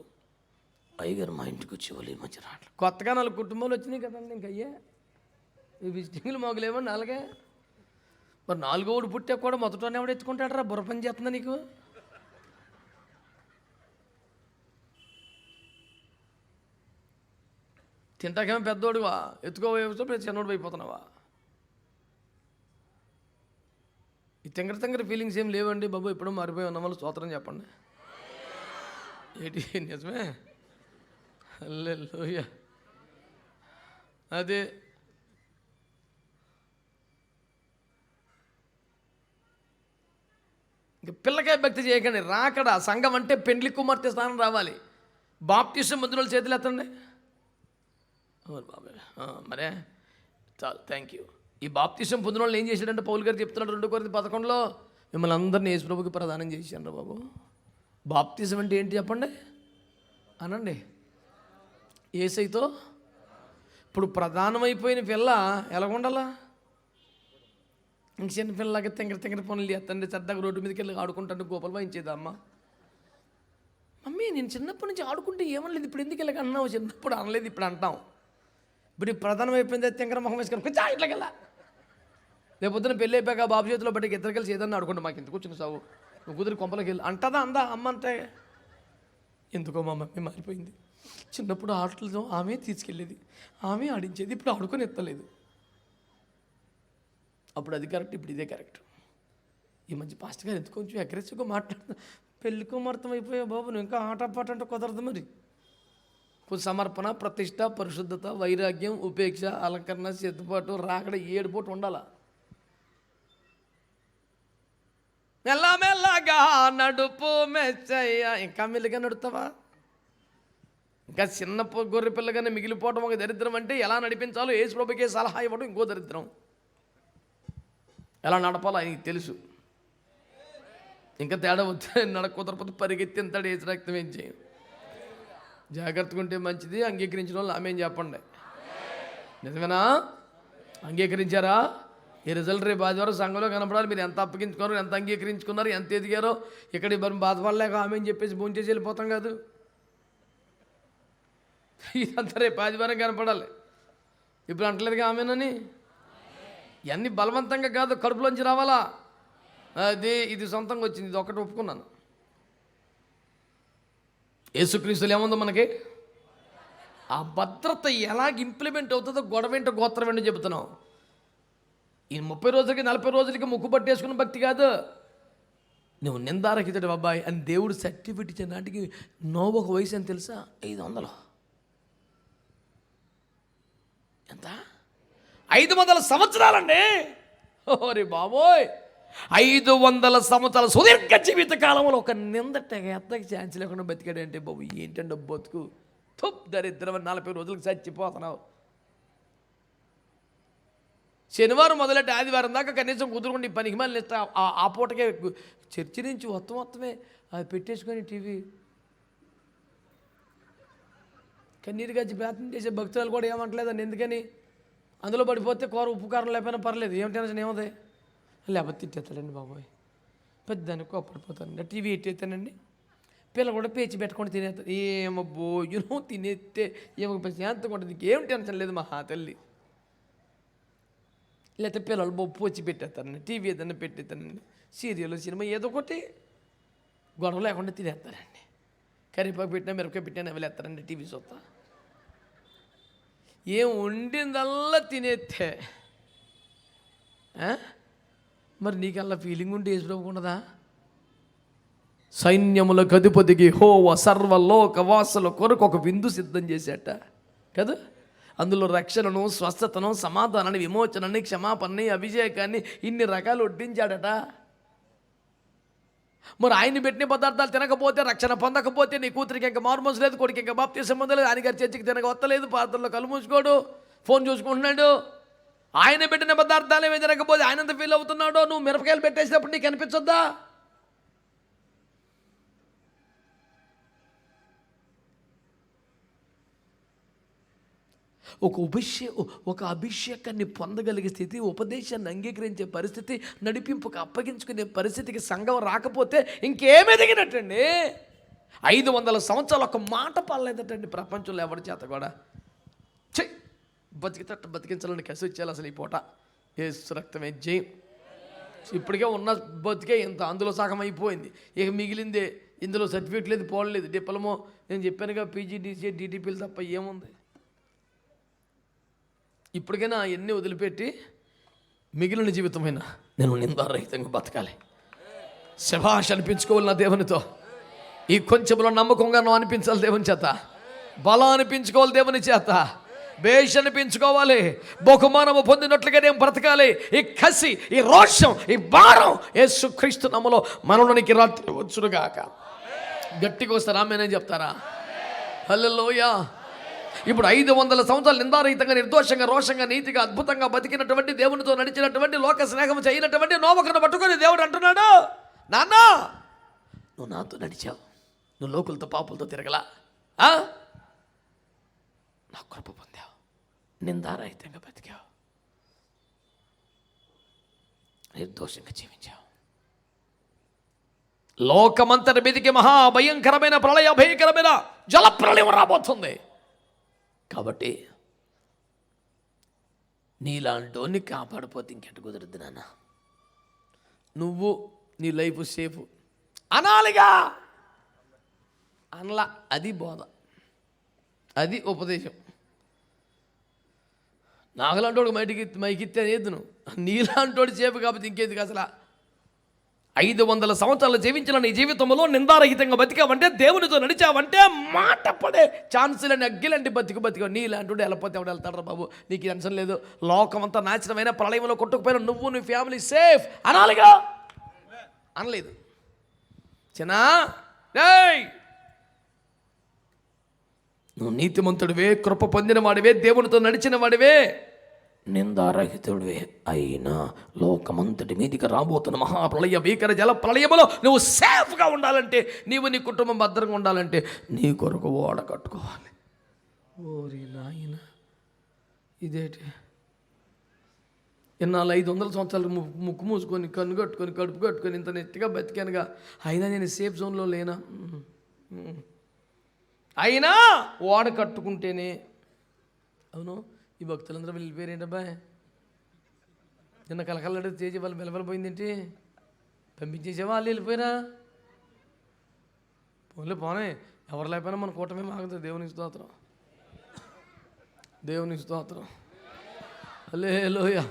అయ్యగారు మా ఇంటికి వచ్చేవాళ్ళు. ఈ మధ్య రావట్లేదు. కొత్తగా 4 కుటుంబాలు వచ్చినాయి కదండి. ఇంక అయ్యే ఈ విజిటింగ్లు మొగలేమో అలాగే. మరి 4వ పుట్టే కూడా మొదటనే ఎవడు ఎత్తుకుంటాడరా? బుర్ర పని చేస్తుందా నీకు? తింటాకేమో పెద్దోడువా, ఎత్తుకోవే చిన్నోడు అయిపోతున్నావా? ఈ తింగర ఫీలింగ్స్ ఏం లేవండి బాబు. ఎప్పుడో మారిపోయి ఉన్న వాళ్ళు స్తోత్రం చెప్పండి. ఏంటి నిజమే? హల్లెలూయా. అదే ఇంక పిల్లకాయ భక్తి చేయకండి. రాకడా సంఘం అంటే పెండ్లి కుమార్తె స్థానం రావాలి. బాప్టిజం మందుల చేతులు ఎత్తండి. బాబాయ్ మరే చాలు, థ్యాంక్ యూ. ఈ బాప్తిజం పొందిన వాళ్ళు ఏం చేశాడంటే పౌలు గారు చెప్తున్నాడు 2 కొరింథీ 11లో, మిమ్మల్ని అందరినీ యేసు ప్రభువుకి ప్రదానం చేశాను బాబు. బాప్తిజం అంటే ఏంటి చెప్పండి అనండి. యేసయ్యతో ఇప్పుడు ప్రధానమైపోయిన పిల్ల ఎలాగుండాలా? ఇంక చిన్న పిల్లలాగా తింగర పనులు చేస్తండి, సరదాగా రోడ్డు మీదకి వెళ్ళి ఆడుకుంటాను, గోపాలు వాయించేదా అమ్మ. మమ్మీ నేను చిన్నప్పటి నుంచి ఆడుకుంటే ఏమనలేదు, ఇప్పుడు ఎందుకు వెళ్ళక అన్నావు? చిన్నప్పుడు అనలేదు, ఇప్పుడు అంటాం. ఇప్పుడు ప్రధానం అయిపోయింది, తింగర మొహం వేసుకొని కొంచెం ఇట్లకెళ్ళా. రేపొద్దున పెళ్ళి అయిపోయాక బాబు చేతిలో బట్టి ఇద్దరు కలిసి ఏదన్నా ఆడుకుంటా, మాకు ఎందుకు వచ్చిన సాగు, నువ్వు కుదిరి కొంపలకి వెళ్ళి అంటదా అందా అమ్మ. అంటే ఎందుకో మా మమ్మీ మారిపోయింది. చిన్నప్పుడు ఆటలతో ఆమె తీసుకెళ్ళేది, ఆమె ఆడించేది, ఇప్పుడు ఆడుకొని ఎత్తలేదు. అప్పుడు అది కరెక్ట్, ఇప్పుడు ఇదే కరెక్ట్. ఈ మధ్య పాస్టర్ గారు ఎందుకు కొంచెం అగ్రెసివ్గా మాట్లాడుతున్నా. పెళ్లి కుమార్తెం అయిపోయా బాబు, నువ్వు ఇంకా ఆట పాట అంటే కుదరదు. మరి కొంచెం సమర్పణ, ప్రతిష్ట, పరిశుద్ధత, వైరాగ్యం, ఉపేక్ష, అలంకరణ, సిద్ధపాటు, రాకడ 7 పూట ఉండాలా. మెల్లమెల్లగా నడుపు మెచ్చయ్య. ఇంకా మెల్లిగా నడుస్తావా? ఇంకా చిన్న గొర్రె పిల్లగానే మిగిలిపోవడం ఒక దరిద్రం. అంటే ఎలా నడిపించాలో యేసు ప్రభువుకే సలహా ఇవ్వడం ఇంకో దరిద్రం. ఎలా నడపాలో ఆయనకి తెలుసు. ఇంకా తేడా వస్తే కుదరపోతే పరిగెత్తి ఎంతాడు యేసు రక్తం ఏం చేయం. జాగ్రత్తగా ఉంటే మంచిది. అంగీకరించిన వాళ్ళు ఆమె చెప్పండి. నిజమేనా? అంగీకరించారా? ఈ రిజల్ట్ రేపు ఆదివారం సంఘంలో కనపడాలి. మీరు ఎంత అప్పగించుకున్నారు, ఎంత అంగీకరించుకున్నారు, ఎంత ఎదిగారో. ఇక్కడ బాధపడలేక ఆమె అని చెప్పేసి భోంచేసి వెళ్ళిపోతాం కాదు. ఇదంతా రేపు ఆదివారం కనపడాలి. ఇప్పుడు అంటలేదుగా ఆమెనని. ఇవన్నీ బలవంతంగా కాదు, కడుపులోంచి రావాలా. అది ఇది సొంతంగా వచ్చింది. ఇది ఒకటి ఒప్పుకున్నాను. యేసుక్రీస్తులు ఏముందో మనకి ఆ భద్రత ఎలాగ ఇంప్లిమెంట్ అవుతుందో గొడవేంటో గోత్రం ఏంటో చెబుతున్నాం. ఈ 30 రోజులకి 40 రోజులకి ముక్కు పట్టేసుకున్న భక్తి కాదు. నువ్వు నిందారహితుడు అబ్బాయి అని దేవుడు సర్టిఫికెట్ ఇచ్చే నాటికి నోవొక వయసు అని తెలుసా? 500. ఎంత? 500 సంవత్సరాలండి. ఓరే బాబోయ్, 500 సంవత్సరాల సుదీర్ఘ జీవిత కాలంలో ఒక నిందట ఎత్తకి ఛాన్స్ లేకుండా బతికాడంటే బాబు ఏంటంటే బతుకు దరిద్రం 40 రోజులకు చచ్చిపోతున్నావు. శనివారం మొదలెట్టి ఆదివారం దాకా కనీసం కుదురుకుంటే ఈ పనికి మళ్ళీ ఇస్తా ఆ పూటకే చర్చి నుంచి మొత్తమే అది పెట్టేసుకొని టీవీ కన్నీరు గచ్చి ప్రార్థన చేసే భక్తులు కూడా ఏమంటలేదండి. ఎందుకని అందులో పడిపోతే కూర ఉప్పు కారం లేకపోయినా పర్లేదు, ఏం టెన్షన్ ఏమవుతుంది, లేకపోతే తిట్టేస్తాడండి బాబోయ్, పెద్దానికి కోపడిపోతానండి. టీవీ ఎట్టేస్తానండి, పిల్లలు కూడా పేచి పెట్టుకొని తినేస్తారు. ఏమో భోజనం తినేస్తే ఏమో శాంతంగా ఉంటుంది, ఏం టెన్షన్ లేదు మా తల్లి. లేకపోతే పిల్లలు బొప్పు వచ్చి పెట్టేస్తారండి, టీవీ ఏదైనా పెట్టేస్తానండి, సీరియల్ సినిమా ఏదో ఒకటి గొడవ లేకుండా తినేస్తారండి. కరివేపాకు పెట్టినా మిరపకాయ పెట్టినా వెళ్ళేస్తారండి టీవీ చూస్తా. ఏం వండిందల్లా తినేస్తే మరి నీకల్లా ఫీలింగ్ ఉంటే యేసుప్రభుకు ఉండదా? సైన్యములకు అధిపతికి యెహోవా సర్వలోక వాసుల కొరకు ఒక విందు సిద్ధం చేశాట కదా. అందులో రక్షణను, స్వస్థతను, సమాధానాన్ని, విమోచనాన్ని, క్షమాపణని, అభిషేకాన్ని ఇన్ని రకాలు వడ్డించాడట. మరి ఆయన పెట్టిన పదార్థాలు తినకపోతే, రక్షణ పొందకపోతే, నీ కూతురికి ఇంకా మారుమోసు లేదు, కొడుకు ఇంకా బాప్తిసం పొందలేదు, ఆయన గారి చర్చికి తినక వస్తలేదు, పాత్రలో కళ్ళు మూసుకోడు, ఫోన్ చూసుకుంటున్నాడు. ఆయన పెట్టిన పదార్థాలు ఏమీ తినకపోతే ఆయన ఎంత ఫీల్ అవుతున్నాడో నువ్వు మిరపకాయలు పెట్టేసినప్పుడు నీకు అనిపించొద్దా? ఒక అభిషేకాన్ని పొందగలిగే స్థితి, ఉపదేశాన్ని అంగీకరించే పరిస్థితి, నడిపింపుకు అప్పగించుకునే పరిస్థితికి సంఘం రాకపోతే ఇంకేమీ ఎదిగినట్టండి. 500 సంవత్సరాలు ఒక మాట పర్లేదటండి ప్రపంచంలో ఎవరి చేత కూడా. బతికితట్టు బతికించాలని కసి వచ్చేయాలి అసలు ఈ పూట. యేసు రక్తమే జయం. ఇప్పటికే ఉన్న బతికే ఇంత, అందులో సగం అయిపోయింది, ఇక మిగిలిందే. ఇందులో సర్టిఫికేట్ లేదు, పోలేదు, డిప్లొమో నేను చెప్పానుగా, పీజీడీసీ డీటీపీలు తప్ప ఏముంది. ఇప్పటికైనా అవన్నీ వదిలిపెట్టి మిగిలిన జీవితమైనా నేను నిందారహితంగా బతకాలి, శభాష్ అనిపించుకోవాలి నా దేవునితో. ఈ కొంచెంలో నమ్మకంగా నువ్వు అనిపించాలి దేవుని చేత, బలం అనిపించుకోవాలి దేవుని చేత, బేష్ అనిపించుకోవాలి, బహుమానము పొందినట్లుగా నేను బ్రతకాలి. ఈ కసి, ఈ రోషం, ఈ భారం యేసుక్రీస్తు నామములో మనలోనికి రాత్రి వచ్చునుగాక. గట్టిగా వస్తారా? ఆమేన్ చెప్తారా? హల్లెలూయా. ఇప్పుడు 500 సంవత్సరాలు నిందారహితంగా, నిర్దోషంగా, రోషంగా, నీతిగా, అద్భుతంగా బతికినటువంటి, దేవునితో నడిచినటువంటి, లోక స్నేహం చేయనటువంటి నోవకును పట్టుకొని దేవుడు అంటున్నాడు, నాన్న నువ్వు నాతో నడిచావు, నువ్వు లోకులతో పాపులతో తిరగలా, నా కృప పొందావు, నిందారహితంగా బతికావు, నిర్దోషంగా జీవించావు. లోకమంతటి మీదికి మహాభయంకరమైన ప్రళయ, భయంకరమైన జల ప్రళయం రాబోతుంది. కాబట్టి నీలాంటోని కాపాడిపోతే ఇంకెట కుదరద్దు నాన్న. నువ్వు నీ లైఫ్ సేఫ్ అనాలిగా అనలా. అది బోధ, అది ఉపదేశం. నాకులాంటోడు మైకిస్తే అనేది నువ్వు, నీలాంటోడు సేఫ్ కాబట్టి ఇంకేది అసలు. 500 సంవత్సరాలు జీవించిన నీ జీవితంలో నిందారహితంగా బతికావంటే, దేవునితో నడిచావంటే, మాట పడే ఛాన్సులని అగ్గిలంటి బతికావు. నీలాంటి వెళ్ళపోతే ఎవడు వెళ్తాడు బాబు, నీకు టెన్షన్ లేదు, లోకమంతా నాశనమైన ప్రళయంలో కొట్టుకుపోయిన నువ్వు నీ ఫ్యామిలీ సేఫ్ అనాలిగా. అనలేదు. చిన్నా నువ్వు నీతిమంతుడివే, కృప పొందిన వాడివే, దేవునితో నడిచిన వాడివే, నిందారహితుడివే అయినా లోకమంతటి మీదికి రాబోతున్న మహాప్రళయ, భీకర జల ప్రళయములో నువ్వు సేఫ్గా ఉండాలంటే, నీవు నీ కుటుంబం భద్రంగా ఉండాలంటే నీ కొరకు ఓడ కట్టుకోవాలి. ఓరి నాయన, ఇదేంటి ఇన్నాళ్ళు 500 సంవత్సరాలు ముక్కు మూసుకొని, కన్ను కట్టుకొని, కడుపు కట్టుకొని ఇంత నెట్టిగా బతికానుగా, అయినా నేను సేఫ్ జోన్లో లేనా? అయినా ఓడ కట్టుకుంటేనే. అవును, ఈ భక్తులందరూ వెళ్ళిపోయారేంటబ్బా? నిన్న కలకల్లాడే తేజ వాళ్ళు వెలవెలిపోయిందేంటి? పంపించేసేవా? వాళ్ళు వెళ్ళిపోయారా? పోనే, ఎవరు లేకపోయినా మన కూటమే ఆగుతుంది. దేవునికి స్తోత్రం, దేవునికి స్తోత్రం. హల్లెలూయా,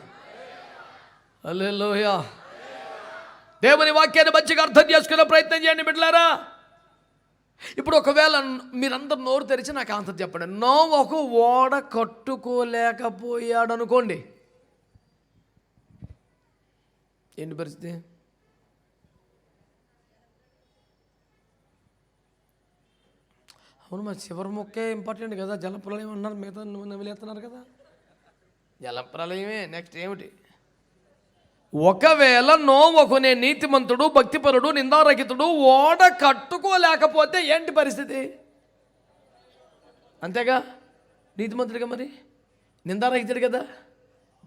హల్లెలూయా. దేవుని వాక్యాన్ని మంచిగా అర్థం చేసుకునే ప్రయత్నం చేయండి బిడ్డలారా. ఇప్పుడు ఒకవేళ మీరందరూ నోరు తెరిచి నాకు ఆన్సర్ చెప్పండి. నోవహు ఓడ కట్టుకోలేకపోయాడు అనుకోండి, ఏంటి పరిస్థితి? అవును, మా చివరి మొక్కే ఇంపార్టెంట్ కదా. జలప్రలయం అన్నారు, మిగతా నవ్వులేస్తున్నారు కదా. జలప్రలయమే నెక్స్ట్ ఏమిటి? ఒకవేళ నోవహునే నీతిమంతుడు, భక్తిపరుడు, నిందారహితుడు ఓడ కట్టుకోలేకపోతే ఏంటి పరిస్థితి? అంతేగా, నీతిమంతుడిగా, మరి నిందారహితుడు కదా,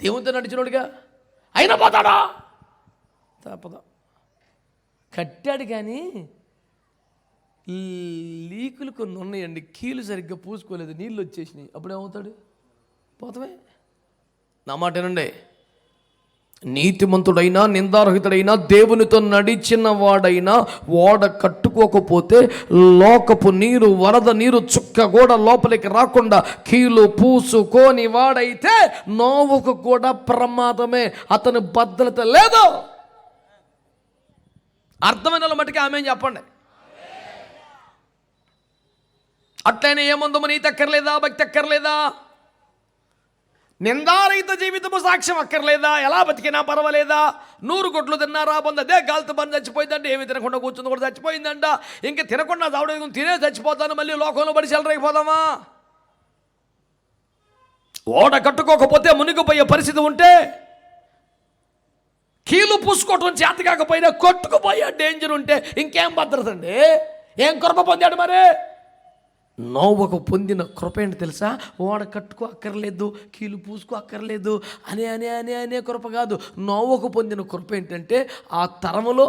దేవునితో నడిచినోడుగా, అయినా పోతాడా? తప్పదా. కట్టాడు కానీ లీకులు కొన్ని ఉన్నాయండి, కీలు సరిగ్గా పూసుకోలేదు, నీళ్ళు వచ్చేసినాయి, అప్పుడు ఏమవుతాడు? పోతామే. నా మాటేనండి, నీతిమంతుడైనా నిందారహితుడైనా దేవునితో నడిచిన వాడైనా ఓడ కట్టుకోకపోతే లోకపు నీరు, వరద నీరు చుక్క కూడా లోపలికి రాకుండా కీలు పూసుకోని వాడైతే నోవహుకు కూడా ప్రమాదమే. అతని భద్రత లేదు. అర్థమైన వాళ్ళ మటుకు ఆమె చెప్పండి. అట్లయినా ఏముందో, నీతి అక్కర్లేదా? భక్తి అక్కర్లేదా? నిందారహిత జీవితము సాక్ష్యం అక్కర్లేదా? ఎలా బతికినా పర్వాలేదా? 100 కొట్లు తిన్నారా, అదే గాలితో పని చచ్చిపోయిందంట, ఏమి తినకుండా కూర్చుంది కూడా చచ్చిపోయిందంట, ఇంకా తినకుండా చావడం, తినే చచ్చిపోతాను, మళ్ళీ లోకంలో పడి చెలరైపోదామా? ఓడ కట్టుకోకపోతే మునిగిపోయే పరిస్థితి ఉంటే, కీలు పూసుకోవటం చేత కాకపోయినా కొట్టుకుపోయే డేంజర్ ఉంటే ఇంకేం భద్రత అండి? ఏం కృప పొందాడు మరి? నోవహు పొందిన కృప ఏంటి తెలుసా? ఓడ కట్టుకో అక్కర్లేదు, కీలు పూసుకో అక్కర్లేదు అనే కృప కాదు. నోవహు పొందిన కృప ఏంటంటే, ఆ తరములో,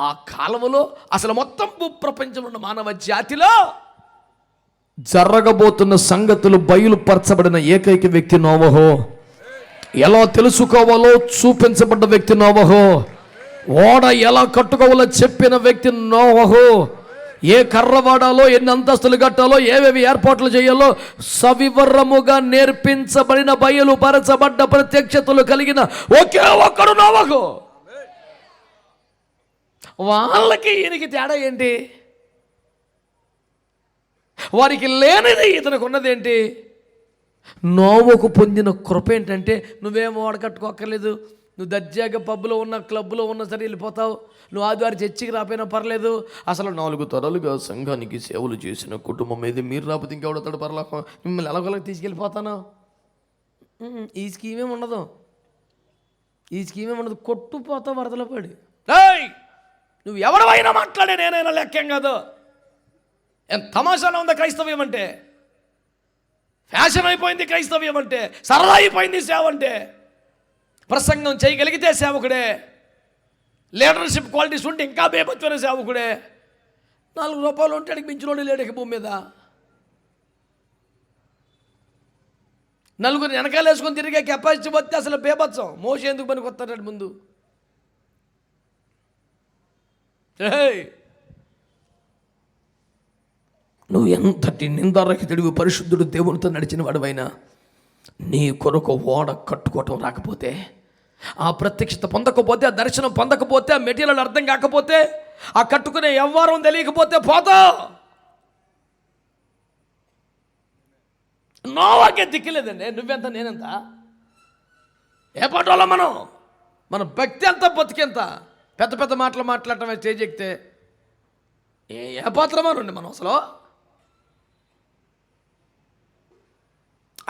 ఆ కాలములో, అసలు మొత్తం భూప్రపంచంలో ఉన్న మానవ జాతిలో జరగబోతున్న సంగతులు బయలుపరచబడిన ఏకైక వ్యక్తి నోవహు. ఎలా తెలుసుకోవాలో చూపించబడ్డ వ్యక్తి నోవహు. ఓడ ఎలా కట్టుకోవాలో చెప్పిన వ్యక్తి నోవహు. ఏ కర్ర వాడాలో, ఎన్ని అంతస్తులు కట్టాలో, ఏవేవి ఏర్పాట్లు చేయాలో సవివరముగా నేర్పించబడిన, బయలుపరచబడ్డ ప్రత్యక్షతలు కలిగిన ఒకే ఒక్కడు నోవహు. వాళ్ళకి ఈయనకి తేడా ఏంటి? వారికి లేనిది ఇతనికి ఉన్నదేంటి? నోవహు పొందిన కృప ఏంటంటే, నువ్వేమో ఓడ కట్టుకోక్కర్లేదు, నువ్వు దర్జాగా పబ్బులో ఉన్న, క్లబ్లో ఉన్న సరే వెళ్ళిపోతావు, నువ్వు ఆదివారం చర్చికి రాపోయినా పర్లేదు, అసలు 4 తరాలుగా సంఘానికి సేవలు చేసిన కుటుంబం ఏది, మీరు రాకపోతే ఇంకెవడతాడు పర్లోకం, మిమ్మల్ని ఎలాగోలాగా తీసుకెళ్ళిపోతాను. ఈ స్కీమేం ఉండదు, ఈ స్కీమేం ఉండదు. కొట్టుపోతావు వరదలో పడి. నువ్వు ఎవడవైనా మాట్లాడే, నేనైనా లెక్కేం కాదు. ఎంత తమాషాలో ఉందా క్రైస్తవ్యం అంటే? ఫ్యాషన్ అయిపోయింది క్రైస్తవ్యం అంటే, సరదా అయిపోయింది సేవ అంటే. ప్రసంగం చేయగలిగితే సేవకుడే, లీడర్షిప్ క్వాలిటీస్ ఉంటే ఇంకా బేబత్వమైన సేవకుడే. 4 రూపాయలు ఉంటే అడిగి మించినోడు లేడు భూమి మీద. నలుగురు వెనకాల వేసుకొని తిరిగే కెపాసిటీ వస్తే అసలు బేబత్సం. మోసే ఎందుకు పనికి వస్తాడు ముందు? నువ్వు ఎంతటి నిందారహితుడివి, పరిశుద్ధుడు, దేవునితో నడిచిన వాడివైనా నీ కొరకు ఓడ కట్టుకోవటం రాకపోతే, ఆ ప్రత్యక్షత పొందకపోతే, ఆ దర్శనం పొందకపోతే, ఆ మెటీరియల్ అర్థం కాకపోతే, ఆ కట్టుకునే వ్యవహారం తెలియకపోతే పోతావు. నోవాకే దిక్కులేదండి. నువ్వెంత, నేనెంత? ఏ పాటలో మన భక్తి ఎంత, బతికెంత? పెద్ద పెద్ద మాటలు మాట్లాడటమే స్టేజ్ ఎక్కితే ఏ పాత్రమానండి మనం అసలు?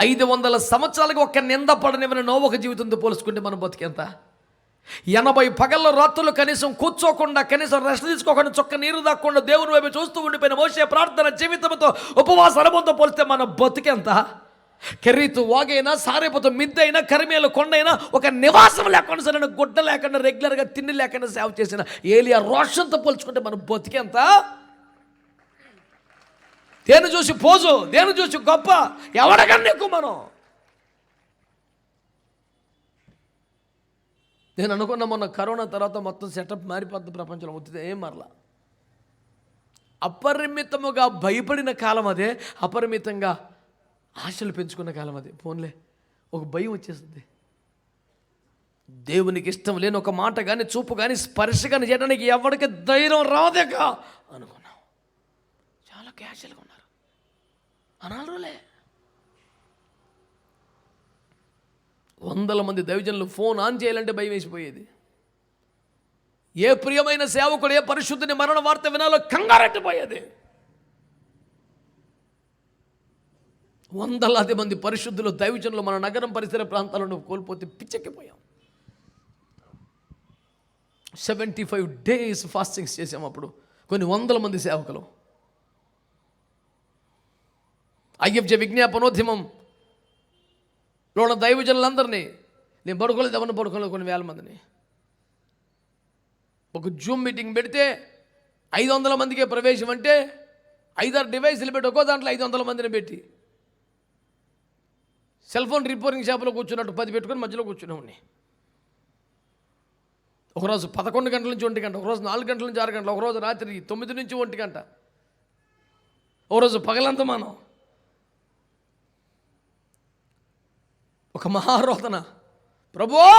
500 సంవత్సరాలుగా ఒక్క నింద పడనివ్వని నోవహు జీవితంతో పోల్చుకుంటే మనం బతికెంత? 80 పగళ్ళ రాత్రులు కనీసం కూర్చోకుండా, కనీసం రెస్ట్ తీసుకోకుండా, చొక్క నీరు దాక్కుండా దేవుని వైపు చూస్తూ ఉండిపోయిన మోషే ప్రార్థన జీవితంతో, ఉపవాస అనుభవంతో పోలిస్తే మన బతికెంత? కెరీతు వాగైనా, సారేపోతు మిద్దైనా, కరిమేలు కొండైనా ఒక నివాసం లేకుండా, సరైన గుడ్డ లేకుండా, రెగ్యులర్గా తిండి లేకుండా సేవ చేసిన ఏలియా రోషంతో పోల్చుకుంటే మనం బతికెంత? దేని చూసి పోజు, దేని చూసి గొప్ప, ఎవడకన్నా ఎక్కువ మనం. నేను అనుకున్నా మొన్న కరోనా తర్వాత మొత్తం సెటప్ మారిపోద్ది ప్రపంచంలో. వచ్చింది ఏం మరలా. అపరిమితముగా భయపడిన కాలం అదే, అపరిమితంగా ఆశలు పెంచుకున్న కాలం అదే. ఫోన్లే ఒక భయం వచ్చేస్తుంది. దేవునికి ఇష్టం లేని ఒక మాట కానీ, చూపు కానీ, స్పర్శ కానీ చేయడానికి ఎవరికి ధైర్యం రాదేక అనుకున్నాం. చాలా క్యాషువల్గా ఉన్నారు. అనాలే 100 మంది దైవజనులు ఫోన్ ఆన్ చేయాలంటే భయం వేసిపోయేది. ఏ ప్రియమైన సేవకుడు, ఏ పరిశుద్ధుని మరణ వార్త వినాలో కంగారెట్టిపోయేది. వందలాది మంది పరిశుద్ధులు దైవజనులు మన నగరం పరిసర ప్రాంతాలను కోల్పోతే పిచ్చెక్కిపోయాం. 75 days ఫాస్టింగ్స్ చేసాం. అప్పుడు కొన్ని వందల మంది సేవకులు. ఐఎఫ్జే విజ్ఞాపనోద్యమంలో ఉన్న దైవజనులందరినీ, నేను పడుకోలేదు, ఎవరిని పడుకోలేదు, కొన్ని వేల మందిని. ఒక జూమ్ మీటింగ్ పెడితే 500 మందికే ప్రవేశం అంటే 5-6 డివైసులు పెట్టి ఒక్కో దాంట్లో 500 మందిని పెట్టి సెల్ ఫోన్ రిపేరింగ్ షాపులో కూర్చున్నట్టు 10 పెట్టుకొని మధ్యలో కూర్చునేవాడిని. ఒకరోజు 11 గంటల నుంచి 1 గంట, ఒకరోజు 4 గంటల నుంచి 6 గంటలు, ఒకరోజు రాత్రి 9 నుంచి 1 గంట, ఒకరోజు పగలంతా మనం. ఒక మహారోదన, ప్రభువా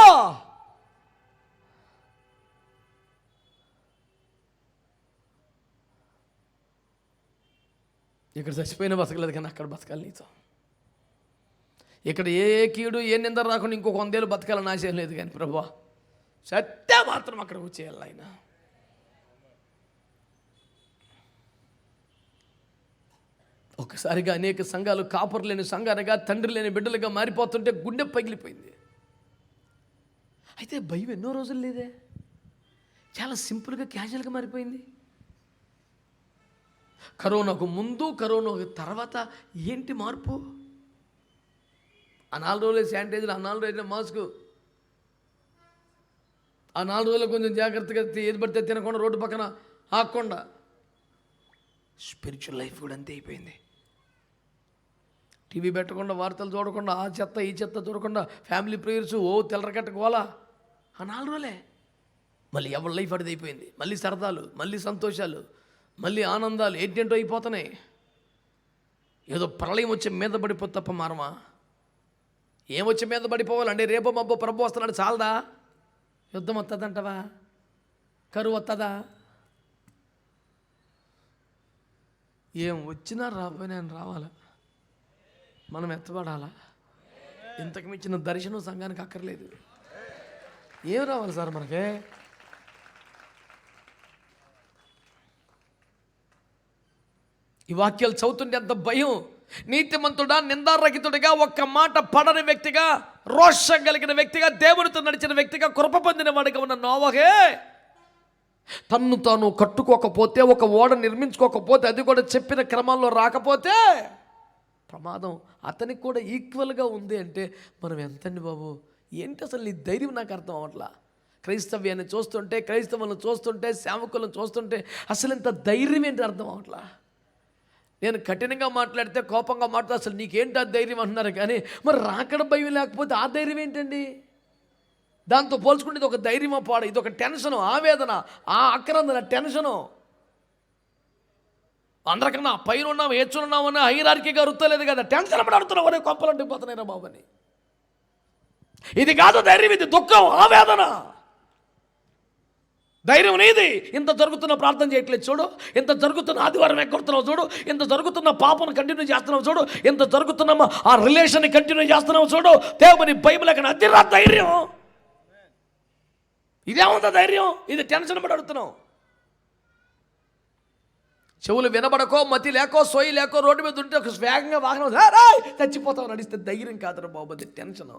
ఇక్కడ చచ్చిపోయిన బతకలేదు కానీ అక్కడ బతకాలి నీతో. ఇక్కడ ఏ కీడు ఏ నింద రాకుండా ఇంకో 100 ఏళ్ళు బతకాలని ఆశయం లేదు కానీ ప్రభువా సత్య మాత్రం అక్కడ వచ్చేయాలి ఆయన. ఒకసారిగా అనేక సంఘాలు కాపరు లేని సంఘాలుగా, తండ్రి లేని బిడ్డలుగా మారిపోతుంటే గుండె పగిలిపోయింది. అయితే భయం ఎన్నో రోజులు లేదే, చాలా సింపుల్గా క్యాజువల్గా మారిపోయింది. కరోనాకు ముందు, కరోనాకు తర్వాత ఏంటి మార్పు? ఆ 4 రోజులు శానిటైజర్, ఆ 4 రోజులు మాస్కు, ఆ 4 రోజులు కొంచెం జాగ్రత్తగా ఏది పడితే తినకుండా, రోడ్డు పక్కన ఆకుండా. స్పిరిచువల్ లైఫ్ కూడా అంతే అయిపోయింది. టీవీ పెట్టకుండా, వార్తలు చూడకుండా, ఆ చెత్త ఈ చెత్త చూడకుండా, ఫ్యామిలీ ప్రేయర్స్, తెల్లరకట్టుకోవాలా. ఆ 4 రోజులే మళ్ళీ ఎవరి లైఫ్ అడిది అయిపోయింది. మళ్ళీ సరదాలు, మళ్ళీ సంతోషాలు, మళ్ళీ ఆనందాలు ఏంటంటో అయిపోతున్నాయి. ఏదో ప్రళయం వచ్చి మీద పడిపో తప్ప మారమా? ఏమొచ్చి మీద పడిపోవాలండి? రేపో మబ్బో ప్రభు వస్తున్నాడు చాలదా? యుద్ధం వస్తుందంటవా? కరువు వస్తుందా? ఏం వచ్చినా రాబోయే రావాలా, మనం ఎత్తబడాలా. ఇంతకు మించిన దర్శనం సంఘానికి అక్కర్లేదు. ఏం రావాలి సార్ మనకి? ఈ వాక్యాలు చదువుతుంటే ఎంత భయం. నీతిమంతుడా, నిందారహితుడిగా, ఒక్క మాట పడని వ్యక్తిగా, రోషం కలిగిన వ్యక్తిగా, దేవునితో నడిచిన వ్యక్తిగా, కృప పొందిన వాడిగా ఉన్న నోవహే తన్ను తాను కట్టుకోకపోతే, ఒక ఓడ నిర్మించుకోకపోతే, అది కూడా చెప్పిన క్రమంలో రాకపోతే ప్రమాదం అతనికి కూడా ఈక్వల్గా ఉంది. అంటే మనం ఎంతండి బాబు? ఏంటి అసలు నీ ధైర్యం? నాకు అర్థం అవ్వట్లా. క్రైస్తవ్యాన్ని చూస్తుంటే, క్రైస్తవులను చూస్తుంటే, సేవకులను చూస్తుంటే అసలు ఇంత ధైర్యం ఏంటి అర్థం అవ్వట్లా. నేను కఠినంగా మాట్లాడితే, కోపంగా మాట్లాడితే అసలు నీకేంటి ఆ ధైర్యం అంటున్నారు కానీ, మరి రాకడ భయం లేకపోతే ఆ ధైర్యం ఏంటండి? దాంతో పోల్చుకుంటే ఇది ఒక ధైర్యమా పాడ? ఇది ఒక టెన్షను, ఆవేదన, ఆ ఆక్రందన, టెన్షను. అందరికన్నా పైన ఉన్నాం, హెచ్చున్నామని హైరార్కీగా రుత్తలేదు కదా, టెన్షన్ పడి అడుగుతున్నావు, ఒరే కొంపలంటే పోతున్నాయిరా బాబని. ఇది కాదు ధైర్యం, ఇది దుఃఖం, ఆవేదన. ధైర్యం నీది. ఇంత జరుగుతున్న ప్రార్థన చేయట్లేదు చూడు, ఇంత జరుగుతున్న ఆదివారం ఎక్కడుతున్నావు చూడు, ఇంత జరుగుతున్న పాపను కంటిన్యూ చేస్తున్నావు చూడు, ఇంత జరుగుతున్న ఆ రిలేషన్ని కంటిన్యూ చేస్తున్నావు చూడు. దేవుని బైబిల్ ఎక్కడ అదిరా ధైర్యం? ఇదేముందా ధైర్యం? ఇది టెన్షన్ పడి అడుగుతున్నావు. చెవులు వినబడకో, మతి లేకో, సోయి లేకో, రోడ్డు మీద ఉంటే ఒక వేగంగా వాహనం చచ్చిపోతావు నడిస్తే ధైర్యం కాదురా బాబు, అది టెన్షన్.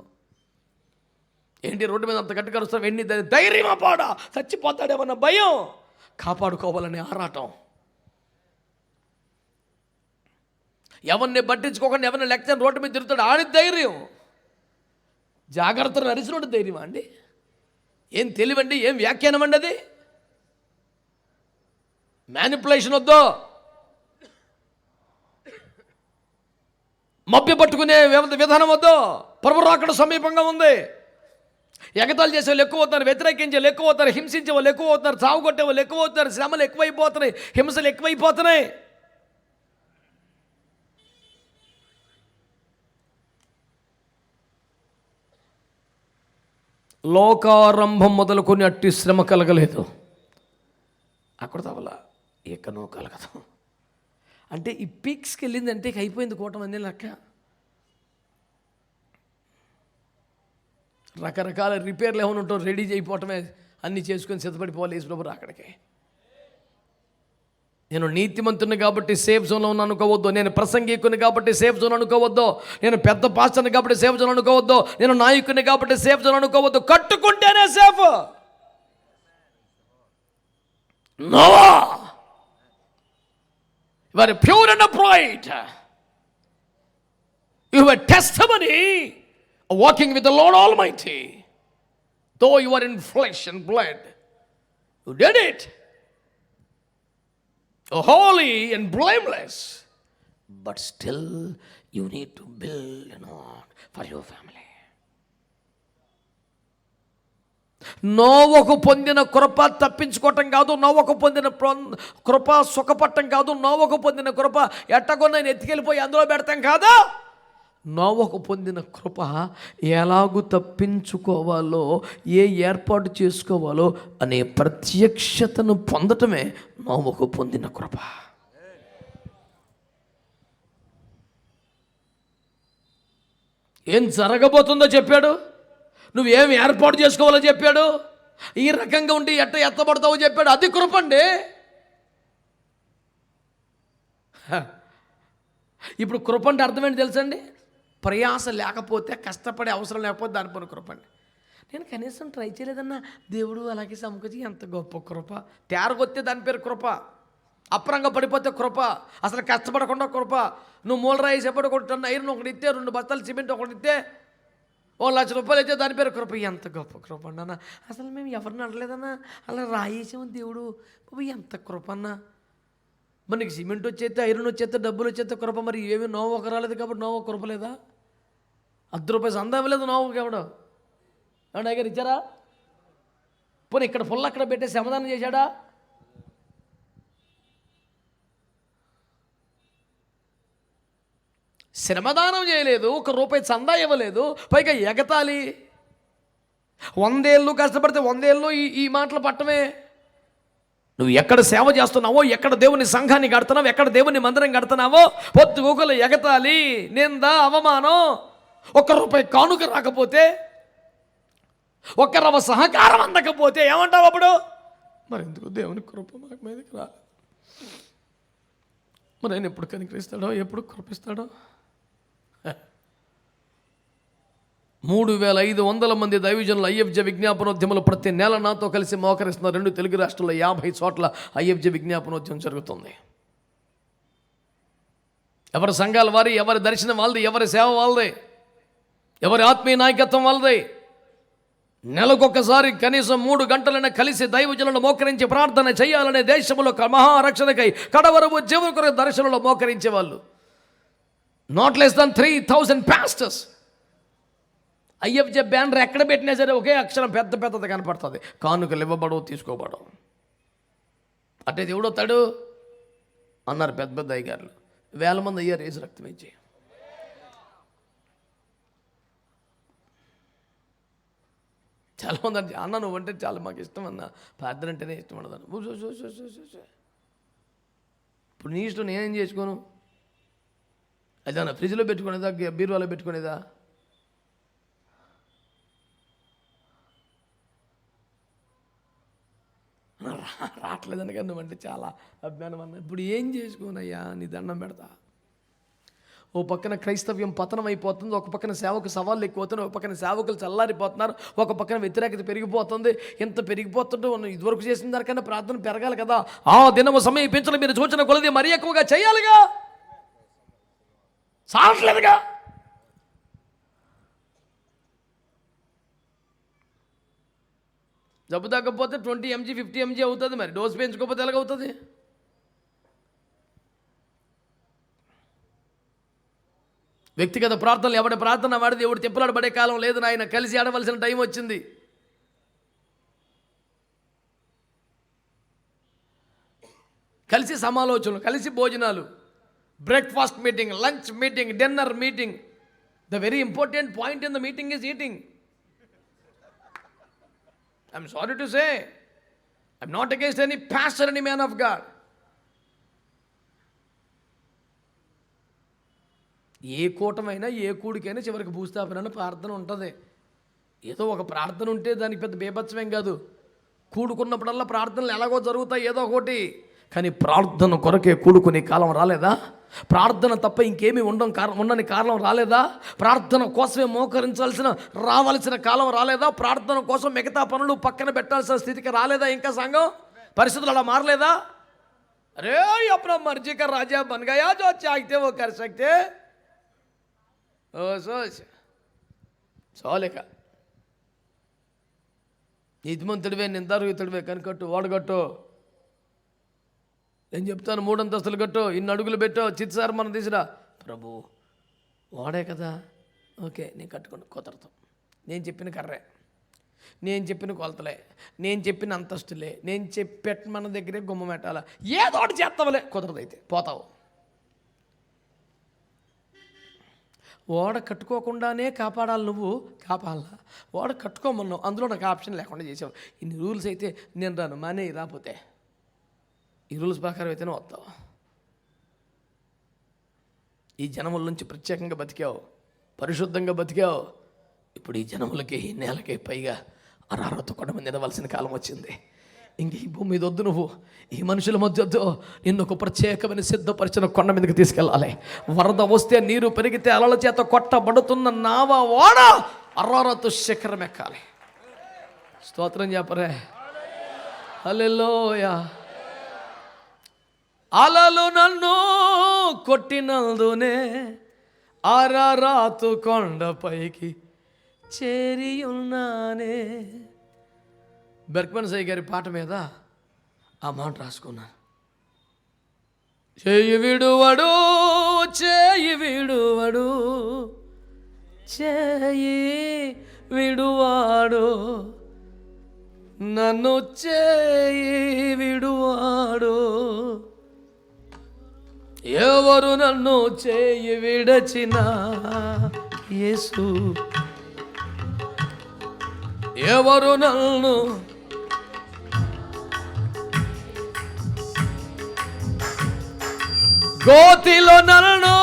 ఏంటి రోడ్డు మీద అంత గట్టిగా వస్తాం? ఎన్ని ధైర్యమా పాడా? చచ్చిపోతాడేమన్న భయం, కాపాడుకోవాలనే ఆరాటం. ఎవరిని పట్టించుకోకుండా, ఎవరిని లెక్క రోడ్డు మీద తిరుగుతాడు, ఆడి ధైర్యం. జాగ్రత్తలు నడిచినోడు ధైర్యమా అండి? ఏం తెలివండి, ఏం వ్యాఖ్యానం అండి అది? మ్యానిపులేషన్ వద్దు, మభ్య పట్టుకునే విధానం వద్దు. ప్రభు రాకడ సమీపంగా ఉంది. ఎగతాలు చేసే వాళ్ళు ఎక్కువ అవుతున్నారు, వ్యతిరేకించే వాళ్ళు ఎక్కువ అవుతారు, హింసించే వాళ్ళు ఎక్కువ అవుతున్నారు, చావు కొట్టే వాళ్ళు ఎక్కువ అవుతారు, శ్రమలు ఎక్కువైపోతున్నాయి, హింసలు ఎక్కువైపోతున్నాయి. లోకారంభం మొదలుకొని అట్టి శ్రమ కలగలేదు, అక్కడ తవల ఎక్కనో కలగదు. అంటే ఈ పీక్స్కి వెళ్ళిందంటే అయిపోయింది కూటమి అన్నీ లెక్క. రకరకాల రిపేర్లు ఏమైనా ఉంటావు, రెడీ చేయకపోవటమే, అన్నీ చేసుకొని సిద్ధపడిపోవాలి యేసు ప్రభు అక్కడికి. నేను నీతిమంతుని కాబట్టి సేఫ్ జోన్లో ఉన్నాను అనుకోవద్దు. నేను ప్రసంగికుని కాబట్టి సేఫ్ జోన్ అనుకోవద్దు. నేను పెద్ద పాస్టర్ని కాబట్టి సేఫ్ జోన్ అనుకోవద్దు. నేను నాయకుని కాబట్టి సేఫ్ జోన్ అనుకోవద్దు. కట్టుకుంటేనే safe. Noah, you are pure and upright. You have a testimony of walking with the Lord Almighty. Though you are in flesh and blood, you did it. You're holy and blameless. But still, you need to build an ark for your family. నోవకు పొందిన కృప తప్పించుకోవటం కాదు. నోవకు పొందిన కృప సుఖపట్టం కాదు. నోవకు పొందిన కృప ఎట్టగొన్న నేను ఎత్తుకెళ్ళిపోయి అందులో పెడతాం కాదు. నోవకు పొందిన కృప ఎలాగూ తప్పించుకోవాలో, ఏ ఏర్పాటు చేసుకోవాలో అనే ప్రత్యక్షతను పొందటమే నోవకు పొందిన కృప. ఏం జరగబోతుందో చెప్పాడు. నువ్వేం ఏర్పాటు చేసుకోవాలో చెప్పాడు. ఈ రకంగా ఉండి ఎత్తబడతావో చెప్పాడు. అది కృపండి. ఇప్పుడు కృప అంటే అర్థమేంటి తెలుసండి? ప్రయాస లేకపోతే, కష్టపడే అవసరం లేకపోతే దాని పని కృప అండి. నేను కనీసం ట్రై చేయలేదన్నా, దేవుడు అలాగే సమకూర్చి ఎంత గొప్ప కృప. తేరగొత్తే దాని పేరు కృప. అప్రంగా పడిపోతే కృప. అసలు కష్టపడకుండా కృప. నువ్వు మూలరాయి చెప్పడు ఒకటి టన్ను ఐరన్ ఒకటి ఇస్తే, 2 బస్తాలు సిమెంట్ ఒకటి ఇస్తే, 1,00,000 రూపాయలు అయితే దాని పేరు కృప. ఎంత గొప్ప కృప అన్న. అసలు మేము ఎవరిని అనలేదన్నా, అలా రాయేసాము దేవుడు. బాబు ఎంత కృప అన్నా. మరి నీకు సిమెంట్ వచ్చేస్తే, ఐరన్ వచ్చేస్తే, డబ్బులు వచ్చేస్తే కృప. మరి ఏమి నోవకు రాలేదు కాబట్టి నోవ కృప లేదా? ₹10 సందా ఇవ్వలేదు నోవకు ఎవడు. ఏమన్నా దగ్గర ఇచ్చారా? పోనీ ఇక్కడ ఫుల్ అక్కడ పెట్టే సమాధానం చేశాడా? శ్రమదానం చేయలేదు, ₹1 చందా ఇవ్వలేదు, పైగా ఎగతాళి. 100 ఏళ్ళు కష్టపడితే 100 ఏళ్ళు ఈ మాటలు పట్టమే. నువ్వు ఎక్కడ సేవ చేస్తున్నావో, ఎక్కడ దేవుని సంఘాన్ని కడుతున్నావో, ఎక్కడ దేవుని మందిరం కడుతున్నావో, పొద్దుగూకలు ఎగతాళి, నింద, అవమానం. ₹1 కానుక రాకపోతే, 1 రవ సహకారం అందకపోతే ఏమంటావు అప్పుడు? మరి ఎందుకు దేవుని కృప మాకు మీదకి రా? మరి ఆయన ఎప్పుడు కనికరిస్తాడో, ఎప్పుడు కృపిస్తాడో? 3,500 మంది దైవజనులు IFJ విజ్ఞాపనోద్యమంలో ప్రతి నెల నాతో కలిసి మోకరిస్తున్న 2 తెలుగు రాష్ట్రాల్లో 50 చోట్ల IFJ విజ్ఞాపనోద్యమం జరుగుతుంది. ఎవరి సంఘాల వారి, ఎవరి దర్శనం వాళ్ళది, ఎవరి సేవ వాళ్ళదే, ఎవరి ఆత్మీయ నాయకత్వం వాళ్ళదే. నెలకొకసారి కనీసం 3 గంటలైనా కలిసి దైవజనులను మోకరించి ప్రార్థన చేయాలనే దేశంలో మహారక్షణకై కడవరవు జీవన కొరకు దర్శనంలో మోకరించే వాళ్ళు not less than 3,000 pastors. IFJ banner ఎక్కడ పెట్టినా సరే ఒకే అక్షరం పెద్దది కనపడుతుంది: కానుకలు ఇవ్వబడవు, తీసుకోబడవు. అంటే దేవుడు వస్తాడు అన్నారు పెద్ద అయ్యగారులు. 1000 మంది అయ్యారు యేసు రక్తం ఇచ్చి. చాలామంది అంటే, అన్న నువ్వు అంటే చాలా మాకు ఇష్టం అన్న, ప్రార్థన అంటేనే ఇష్టం ఉండదు. ఇప్పుడు నీ ఇష్టం, నేనేం చేసుకోను. అదన్నా ఫ్రిడ్జ్లో పెట్టుకునేదా, బీరువాలో పెట్టుకునేదా? రావట్లేదని కానీ నువ్వంటే చాలా అభిమానం అన్న. ఇప్పుడు ఏం చేసుకోనయ్యా, నీ దండం పెడతా. ఓ పక్కన క్రైస్తవ్యం పతనం అయిపోతుంది, ఒక పక్కన సేవకు సవాళ్ళు ఎక్కువవుతున్నాయి, ఒక పక్కన సేవకులు చల్లారిపోతున్నారు, ఒక పక్కన వ్యతిరేకత పెరిగిపోతుంది. ఎంత పెరిగిపోతుంటే ఇదివరకు చేసిన దానికన్నా ప్రార్థన పెరగాలి కదా. ఆ దినము సమీపించడం మీరు చూచిన కొలది మరీ ఎక్కువగా చేయాలిగా, చాలట్లేదుగా. జబ్బు తగ్గకపోతే 20 mg 50 mg అవుతుంది. మరి డోస్ పెంచుకోకపోతే ఎలాగవుతుంది? వ్యక్తిగత ప్రార్థనలు ఎవడి ప్రార్థన వాడిది, ఎవడు తిప్పలాడు పడే కాలం లేదు నాయన. కలిసి ఆడవలసిన టైం వచ్చింది. కలిసి సమాలోచనలు, కలిసి భోజనాలు, breakfast meeting, lunch meeting, dinner meeting. The very important point in the meeting is eating. I'm sorry to say, I'm not against any pastor, any man of God. ఏ కూటమైనా, ఏ కూడికైనా చివరికి భూస్థాపన ప్రార్థన ఉంటుంది. ఏదో ఒక ప్రార్థన ఉంటే దానికి పెద్ద బేభత్సమేం కాదు. కూడుకున్నప్పుడల్లా ప్రార్థనలు ఎలాగో జరుగుతాయి, ఏదో ఒకటి. కానీ ప్రార్థన కొరకే కూడుకునే కాలం రాలేదా? ప్రార్థన తప్ప ఇంకేమీ ఉండని కాలం రాలేదా? ప్రార్థన కోసమే రావాల్సిన కాలం రాలేదా? ప్రార్థన కోసం మిగతా పనులు పక్కన పెట్టాల్సిన స్థితికి రాలేదా? ఇంకా సంఘం పరిస్థితులు అలా మారలేదా? అరే అప్పుడు మర్జీ కా రాజా బన్ గయా జో చాహతే వో కర్ సక్తే ఓ సోచ్ చాలేక నీతిమంతుడివే, నిందారహితుడివే, కనికట్టు, ఓడగట్టు, నేను చెప్తాను 3 అంతస్తులు కట్టు, ఇన్ని అడుగులు పెట్టు, చిత్సారి మనం తీసిరా. ప్రభు వాడే కదా, ఓకే నేను కట్టుకోండి, కుదరదు. నేను చెప్పిన కర్రే, నేను చెప్పిన కొలతలే, నేను చెప్పిన అంతస్తులే, నేను మన దగ్గరే గుమ్మ పెట్టాలా, ఏదో ఒకటి చేస్తావులే, కుదరదు, అయితే పోతావు. ఓడ కట్టుకోకుండానే కాపాడాలి, నువ్వు కాపాడాలా? ఓడ కట్టుకోమన్నావు, అందులో నాకు ఆప్షన్ లేకుండా చేసావు. ఇన్ని రూల్స్ అయితే నేను రాను, మానే రాకపోతే ఈ రూల్స్ ప్రకారం అయితేనే వస్తావు. ఈ జనముల నుంచి ప్రత్యేకంగా బతికావు, పరిశుద్ధంగా బతికావు. ఇప్పుడు ఈ జనములకి, ఈ నేలకి పైగా అరారతో కొండ మీద నిలవలసిన కాలం వచ్చింది. ఇంక ఈ భూమి మీద వద్దు, నువ్వు ఈ మనుషుల మధ్య వద్దు, నిన్ను ఒక ప్రత్యేకమైన సిద్ధపరిచిన కొండ మీదకి తీసుకెళ్ళాలి. వరద వస్తే, నీరు పెరిగితే అలల చేత కొట్టబడుతున్న నావ ఓడ అరారతో శిఖరం ఎక్కాలి. స్తోత్రం చెప్పరే, హల్లెలూయా. అలలు నన్ను కొట్టినందునే అరారాతు కొండపైకి చేరి ఉన్నానే. బెర్క్మన్ సై గారి పాట మీద ఆ మాట రాసుకున్నాను. చేయి విడువడు, చేయి విడువడు, చేయి విడువాడు, నన్ను చేయి విడువాడు. ఎవరు నన్ను చేయి విడచిన యేసు, ఎవరు నన్ను గోతిలో నన్ను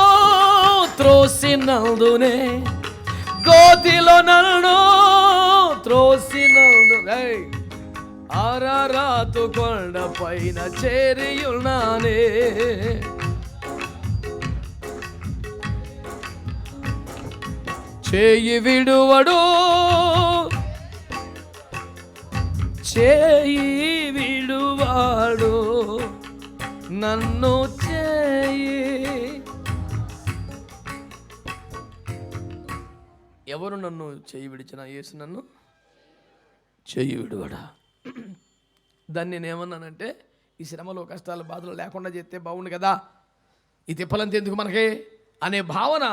త్రోసినందునే, గోతిలో నన్ను త్రోసినందునే అరారాతు కొండ పైన చేరియున్నానే. చేయి విడువడు, చేయి విడువాడు, నన్ను చేయి. ఎవరు నన్ను చేయి విడిచిన? యేసు నన్ను చేయి విడువడా. దాన్ని నేను ఏమన్నానంటే, ఈ శ్రమలు, కష్టాలు, బాధలు లేకుండా చేస్తే బాగుండు కదా, ఈ తిప్పలంతా ఎందుకు మనకి అనే భావన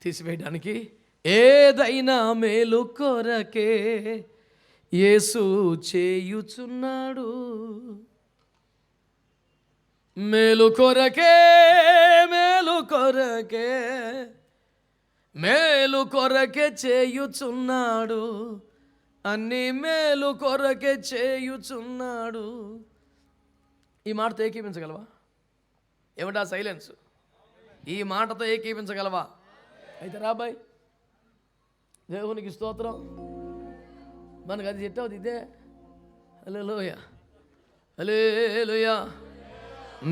తీసివేయడానికి, ఏదైనా మేలు కొరకే యేసు చేయుచున్నాడు. మేలు కొరకే, మేలు కొరకే, మేలు కొరకే చేయుచున్నాడు, అన్ని మేలు కొరకే చేయుచున్నాడు. ఈ మాటతో ఏకీపించగలవా? ఏమిటా సైలెన్స్? ఈ మాటతో ఏకీపించగలవా? అయితే రాబాయ్, దేవునికి స్తోత్రం. మనకు అది సెట్ అవుతుంది, ఇదే. హల్లెలూయా, హల్లెలూయా.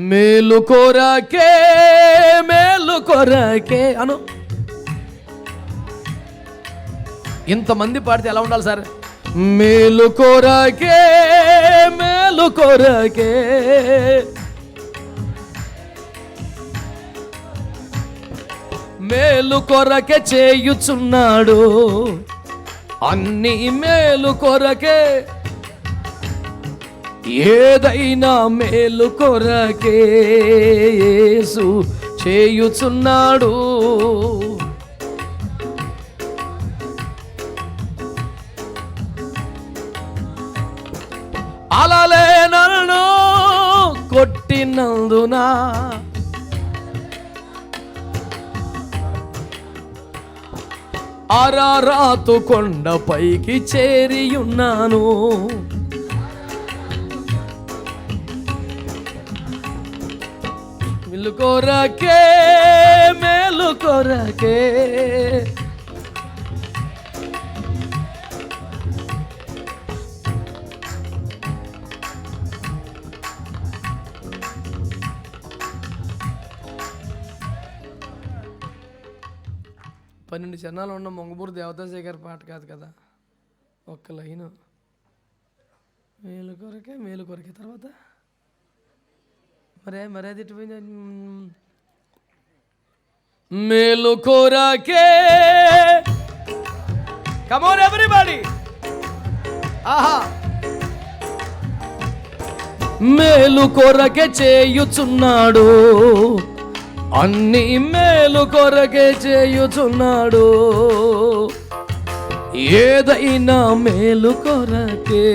మేలు కొరకే, మేలు కొరకే అను. ఇంతమంది పాడితే ఎలా ఉండాలి సార్? మేలు కొరకే, మేలు కొరకే, మేలు కొరకే చేయుచున్నాడు, అన్ని మేలు కొరకే, ఏదైనా మేలు కొరకే యేసు చేయుచున్నాడు. అలలే నన్ను కొట్టినందున అరారాతు కొండపైకి చేరియున్నాను. మేలు కొరకే, మేలు కొరకే, 12 చరణాలు ఉన్న మొంగబూరు దేవదాసయ్య గారి పాట కాదు కదా, ఒక్క లైను. మేలు కొరకే తర్వాత మరే అది ఇటుపోయింది. మేలు కొరకే, కమ్ ఆన్ ఎవ్రీబడీ, ఆహా. మేలు కొరకే చేయుచున్నాడు, అన్ని మేలు కొరకే చేయుచున్నాడు, ఏదైనా మేలు కొరకే.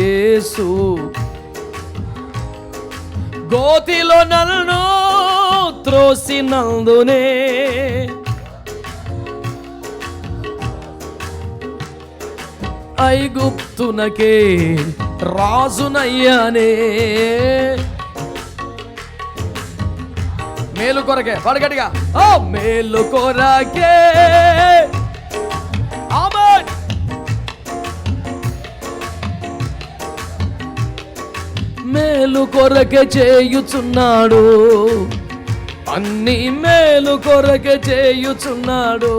యేసు గోతిలో నన్ను త్రోసినందునే, ఐగుప్తునకే రాజునయ్యానే. మేలు కొరకే, పడగట్టిగా, ఓ మేలు కొరకే, ఆమేన్. మేలు కొరకే చేయుచున్నాడు, అన్ని మేలు కొరకే చేయుచున్నాడు.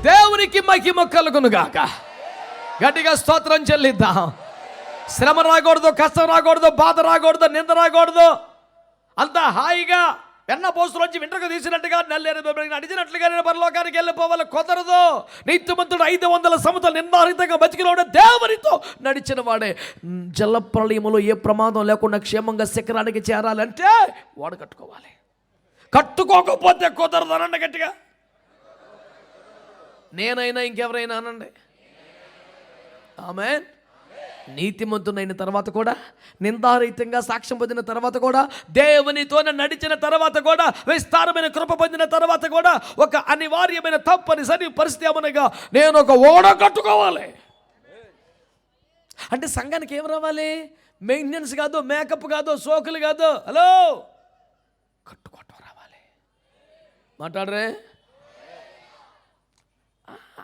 దేవునికి మహిమ కలుగును గాక. గట్టిగా స్తోత్రం చెల్లిద్దాం. శ్రమ రాకూడదు, కష్టం రాకూడదు, బాధ రాకూడదు, నింద రాకూడదు. అంతా హాయిగా వెన్న పోస్తులోంచి వెంట్రుక తీసినట్టుగా నల్లేరు నడిచినట్లుగా నేను పరలోకానికి వెళ్ళిపోవాలి కుదరదు. నీతిమంతుడు 500 సంవత్సరాలు నిందారహితంగా బతికిలో దేవునితో నడిచిన వాడే జలప్రళయములో ఏ ప్రమాదం లేకుండా క్షేమంగా శిఖరానికి చేరాలంటే వాడు కట్టుకోవాలి. కట్టుకోకపోతే కుదరదు అనండి గట్టిగా. నేనైనా ఇంకెవరైనా అనండి. ఆమేన్. నీతిమంతునైన తర్వాత కూడా, నిందారహితంగా సాక్ష్యం పొందిన తర్వాత కూడా, దేవునితోనే నడిచిన తర్వాత కూడా, విస్తారమైన కృప పొందిన తర్వాత కూడా, ఒక అనివార్యమైన తప్పనిసరి పరిస్థితి ఏమనగా నేను ఒక ఓడ కట్టుకోవాలి. అంటే సంఘానికి ఏం రావాలి? మెయింటెనెన్స్ కాదు, మేకప్ కాదు, సోకులు కాదు. హలో, కట్టుకోవటం రావాలి. మాట్లాడరే,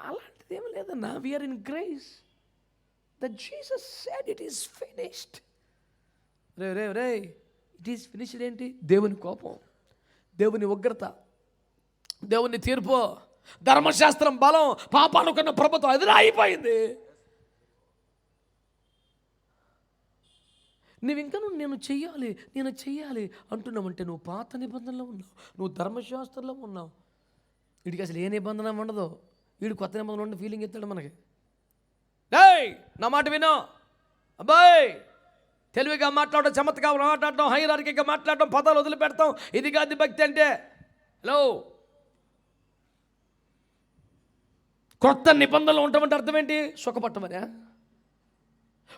అలాంటిది ఏమి లేదన్నా. We are in grace. That Jesus said it is finished. రే ఇట్ ఈస్ ఫినిష్డ్ ఏంటి? దేవుని కోపం, దేవుని ఉగ్రత, దేవుని తీర్పు, ధర్మశాస్త్రం బలం, పాపానుకున్న ప్రభుత్వం అది అయిపోయింది. నువ్వు ఇంకా నేను చెయ్యాలి అంటున్నావంటే నువ్వు పాత నిబంధనలో ఉన్నావు, నువ్వు ధర్మశాస్త్రంలో ఉన్నావు. వీడికి అసలు ఏ నిబంధన ఉండదు. వీడు కొత్త నిబంధనలు ఉండే ఫీలింగ్ ఎత్తాడు మనకి. నా మాట విను అబ్బాయి. తెలివిగా మాట్లాడడం, చమత్కారం మాట్లాడడం, హైరార్కీగా మాట్లాడడం, పదాలు వదిలిపెడతాం. ఇది కాదు భక్తి అంటే. హలో, కొత్త నిబంధనలు ఉంటామంటే అర్థం ఏంటి? సుఖపట్టమనే.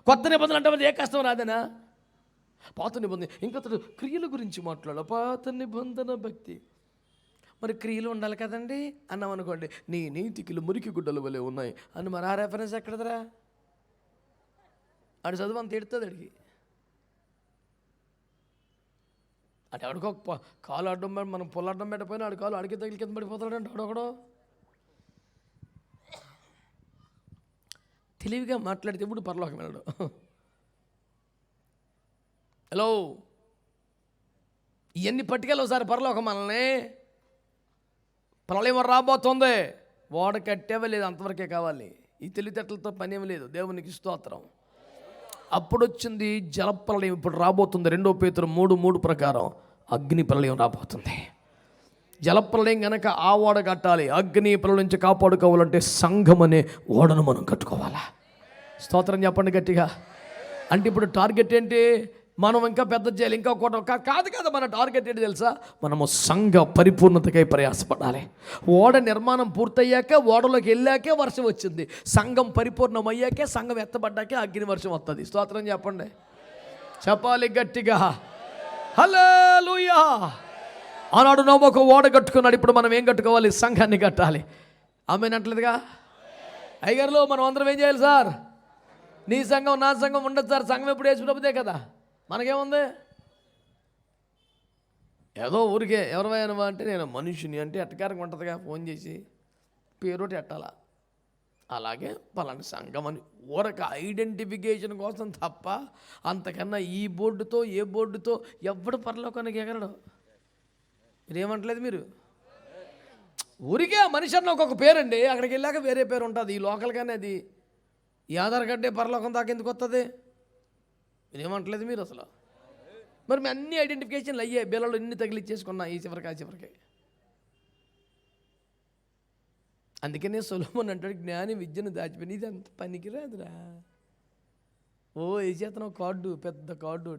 కొత్త నిబంధనలు అంటే ఏ కష్టం రాదేనా? పాత నిబంధన ఇంకా క్రియల గురించి మాట్లాడాలి. పాత నిబంధన భక్తి. మరి క్రియలు ఉండాలి కదండి అన్నాం అనుకోండి, నీ నీతికిలు మురికి గుడ్డలు వలె ఉన్నాయి అని. మరి ఆ రెఫరెన్స్ ఎక్కడదరా? ఆడు చదువు అంత ఎడుతుంది అడిగి. అంటే ఆడికో కాలు అడ్డం మనం పొల్లడ్డం పెట్టపోయినా ఆడు కాలు అడిగి తగిలి కింద పడిపోతాడంటే ఆడొకడో. తెలివిగా మాట్లాడితే ఇప్పుడు పరలోకం వెళ్ళడు. హలో, ఇవన్నీ పట్టుకెళ్ళి ఒకసారి పరలోకం మనల్ని. ప్రళయం రాబోతుంది, ఓడ కట్టేవే లేదు, అంతవరకే కావాలి. ఈ తెలివితేటలతో పనేమి లేదు. దేవునికి స్తోత్రం. అప్పుడు వచ్చింది జలప్రళయం. ఇప్పుడు రాబోతుంది 2 పేతురు 3:3 ప్రకారం అగ్ని ప్రళయం రాబోతుంది. జలప్రళయం కనుక ఆ ఓడ కట్టాలి. అగ్ని ప్రళయం నుంచి కాపాడుకోవాలంటే సంఘం అనే ఓడను మనం కట్టుకోవాలా? స్తోత్రం చెప్పండి గట్టిగా. అంటే ఇప్పుడు టార్గెట్ ఏంటి? మనం ఇంకా పెద్ద చేయాలి, ఇంకా కాదు కదా. మన టార్గెట్ ఏంటి తెలుసా? మనము సంఘ పరిపూర్ణతకై ప్రయాసపడాలి. ఓడ నిర్మాణం పూర్తయ్యాక, ఓడలోకి వెళ్ళాకే వర్షం వచ్చింది. సంఘం పరిపూర్ణం అయ్యాకే, సంఘం ఎత్తబడ్డాకే అగ్ని వర్షం వస్తుంది. స్తోత్రం చెప్పండి, చెప్పాలి గట్టిగా. హల్లెలూయా. ఆనాడు నోబోకు ఓడ కట్టుకున్నాడు. ఇప్పుడు మనం ఏం కట్టుకోవాలి? సంఘాన్ని కట్టాలి. ఆమెనంటలేదుగా. అయ్యగారులో మనం అందరం ఏం చేయాలి సార్? నీ సంఘం నా సంఘం ఉండదు సార్. సంఘం ఎప్పుడు వేసినప్పుడే కదా. మనకేముంది? ఏదో ఊరికే ఎవరివైనా అంటే నేను మనుషుని అంటే ఎట్టకారంగా ఉంటుందిగా. ఫోన్ చేసి పేరోటి ఎట్టాలా, అలాగే పలానా సంఘం అని ఊరక ఐడెంటిఫికేషన్ కోసం తప్ప అంతకన్నా ఈ బోర్డుతో ఏ బోర్డుతో ఎవడు పరలోకానికి ఎగరడు. మీరేమంటలేదు? మీరు ఊరికే ఆ మనిషి అన్న ఒక్కొక్క పేరండి, అక్కడికి వెళ్ళాక వేరే పేరు ఉంటుంది. ఈ లోకల్ కానీ అది ఈ ఆధార్ కార్డే పరలోకం దాకా ఎందుకు వస్తుంది? మీరేమంటలేదు మీరు అసలు. మరి మీ అన్ని ఐడెంటిఫికేషన్లు అయ్యాయి, బిల్లలు ఇన్ని తగిలిచ్చేసుకున్నా ఈ చివరికి ఆ చివరికి. అందుకనే సొలొమోను అంటాడు, జ్ఞాని విద్యను దాచిపోయి ఇది అంత పనికిరాదురా. ఓ ఏ చేతనం కార్డు, పెద్ద కార్డు.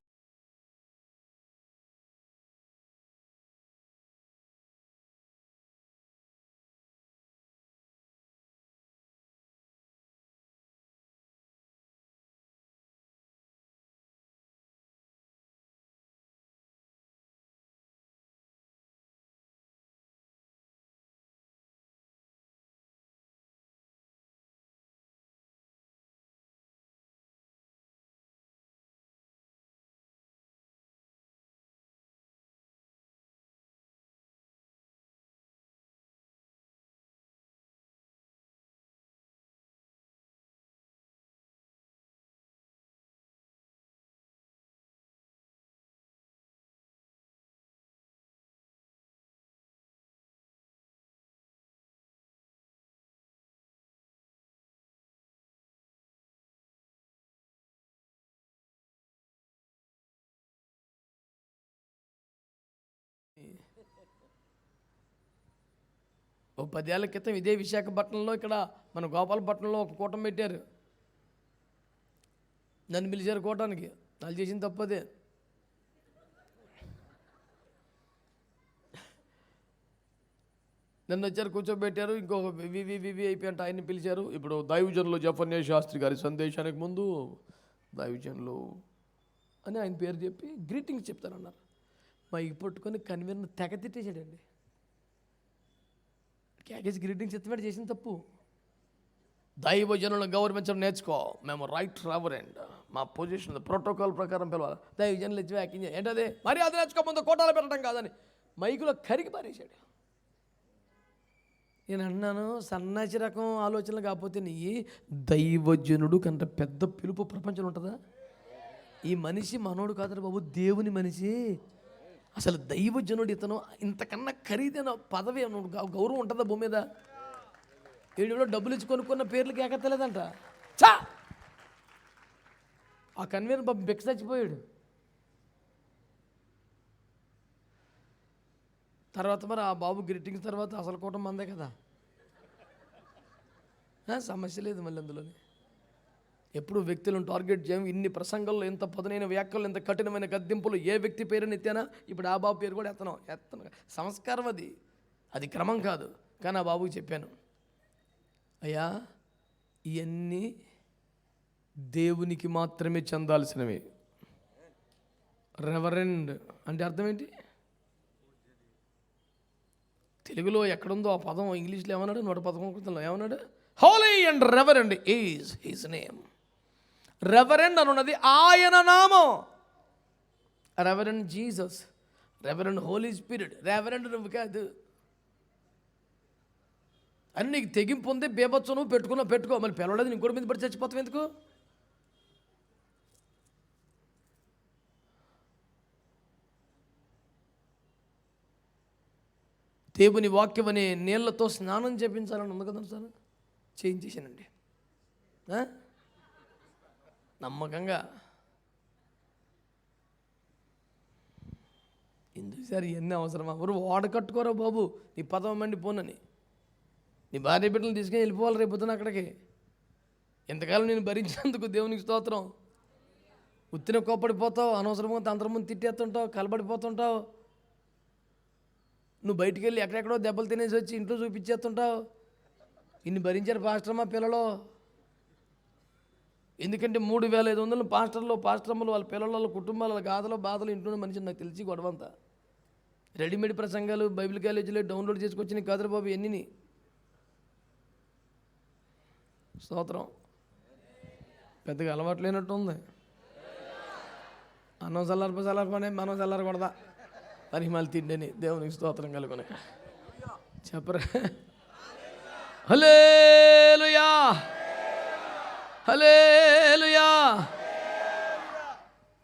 ఓ 10 ఏళ్ల క్రితం ఇదే విశాఖపట్నంలో, ఇక్కడ మన గోపాలపట్నంలో ఒక కూటమి పెట్టారు. నన్ను పిలిచారు కూటానికి. వాళ్ళు చేసిన తప్పదే. నన్ను వచ్చారు, కూర్చోబెట్టారు. ఇంకొక వివి అయిపోయి అంటే ఆయన్ని పిలిచారు. ఇప్పుడు దైవజనులు జఫన్య శాస్త్రి గారి సందేశానికి ముందు దైవజనులు అని ఆయన పేరు చెప్పి గ్రీటింగ్స్ చెప్తారన్నారు. మైకి పట్టుకొని కన్వీనర్ తెగ తిట్టేసాడండి. క్యాకేజ్ గ్రీటింగ్స్ ఎత్తిమేట చేసిన తప్పు. దైవజనులను గౌరవించడం నేర్చుకో. మేము రైట్ రెవరెండ్, మా పొజిషన్ ప్రోటోకాల్ ప్రకారం పిలవాలి. దైవజనులు ఇచ్చి వ్యాఖ్యం ఏంటది, మరి అది నేర్చుకోకపోతే కోటాలు పెట్టడం కాదని మైకులో కరిగి పారేశాడు. నేను అన్నాను, సన్నాసి రకం ఆలోచనలు కాకపోతే నీ దైవజనుడు కంటే పెద్ద పిలుపు ప్రపంచంలో ఉంటుందా? ఈ మనిషి మనోడు కాదు బాబు, దేవుని మనిషి. అసలు దైవజనుడు ఇతను. ఇంతకన్నా ఖరీదైన పదవి గౌరవం ఉంటుందా భూమి మీద? వీడిలో డబ్బులు ఇచ్చి కొనుక్కున్న పేర్లకి ఏకత్తలేదంట. చా ఆ కన్వీనర్ బాబు బెక్స్ చచ్చిపోయాడు. తర్వాత మరి ఆ బాబు గ్రీటింగ్స్ తర్వాత అసలు కూటం మందే కదా, సమస్య లేదు మళ్ళీ అందులోని. ఎప్పుడు వ్యక్తులను టార్గెట్ చేయం. ఇన్ని ప్రసంగాల్లో ఎంత పదునైన వ్యాఖ్యలు, ఎంత కఠినమైన గద్దింపులు ఏ వ్యక్తి పేరుని ఎత్తానా, ఇప్పుడు ఆ బాబు పేరు కూడా ఎత్తను. సంస్కారం అది క్రమం కాదు. కానీ ఆ బాబుకి చెప్పాను, అయ్యా ఇవన్నీ దేవునికి మాత్రమే చెందాల్సినవి. రెవరెండ్ అంటే అర్థం ఏంటి? తెలుగులో ఎక్కడుందో ఆ పదం ఇంగ్లీష్లో ఏమన్నాడు? 111 ఏమన్నాడు? Holy and reverend is his name. Reverend అని ఉన్నది ఆయన నామం. Reverend Jesus, reverend holy spirit. Reverend నువ్వు కాదు. అని నీకు తెగింపు ఉంది, బేబచ్చు నువ్వు పెట్టుకో. మళ్ళీ పిలవలేదు ఇంకోటి మీద పడి చచ్చిపోతావు ఎందుకు? దేవుని వాక్యం అనే నీళ్లతో స్నానం చేయించాలని ఉంది కదా సార్, చేయించేసానండి నమ్మకంగా. ఎందుకు సార్ ఇవన్నీ అవసరమా? ఎవరు వాడ కట్టుకోరా బాబు, నీ పదవ మండి పోనని. నీ భార్య బిడ్డలు తీసుకొని వెళ్ళిపోవాలి రేపొద్దున అక్కడికి. ఎంతకాలం నేను భరించినందుకు దేవునికి స్తోత్రం. ఉత్తిన కోప్పడిపోతావు, అనవసరంగా తంత్రం ముందు తిట్టేస్తుంటావు, కలబడిపోతుంటావు. నువ్వు బయటికి వెళ్ళి ఎక్కడెక్కడో దెబ్బలు తినేసి వచ్చి ఇంట్లో చూపించేస్తుంటావు. ఇన్ని భరించారు పాస్టర్ మా పిల్లలు. ఎందుకంటే 3500 పాస్టర్లు వాళ్ళ పిల్లల, వాళ్ళ కుటుంబాల, వాళ్ళ గాథలు బాధలు ఇంట్లోనే మనిషి నాకు తెలిసి గొడవంతా. రెడీమేడ్ ప్రసంగాలు బైబిల్ కాలేజీలో డౌన్లోడ్ చేసుకొచ్చి నీ కాదురు బాబు ఎన్ని. స్తోత్రం. పెద్దగా అలవాటు లేనట్టు ఉంది. అన్నం చల్లారిపోనే మనం చల్లారకూడదా అని మళ్ళీ తిండని దేవునికి స్తోత్రం కలుగునే చెప్పరా. హల్లెలూయా, హల్లెలూయా.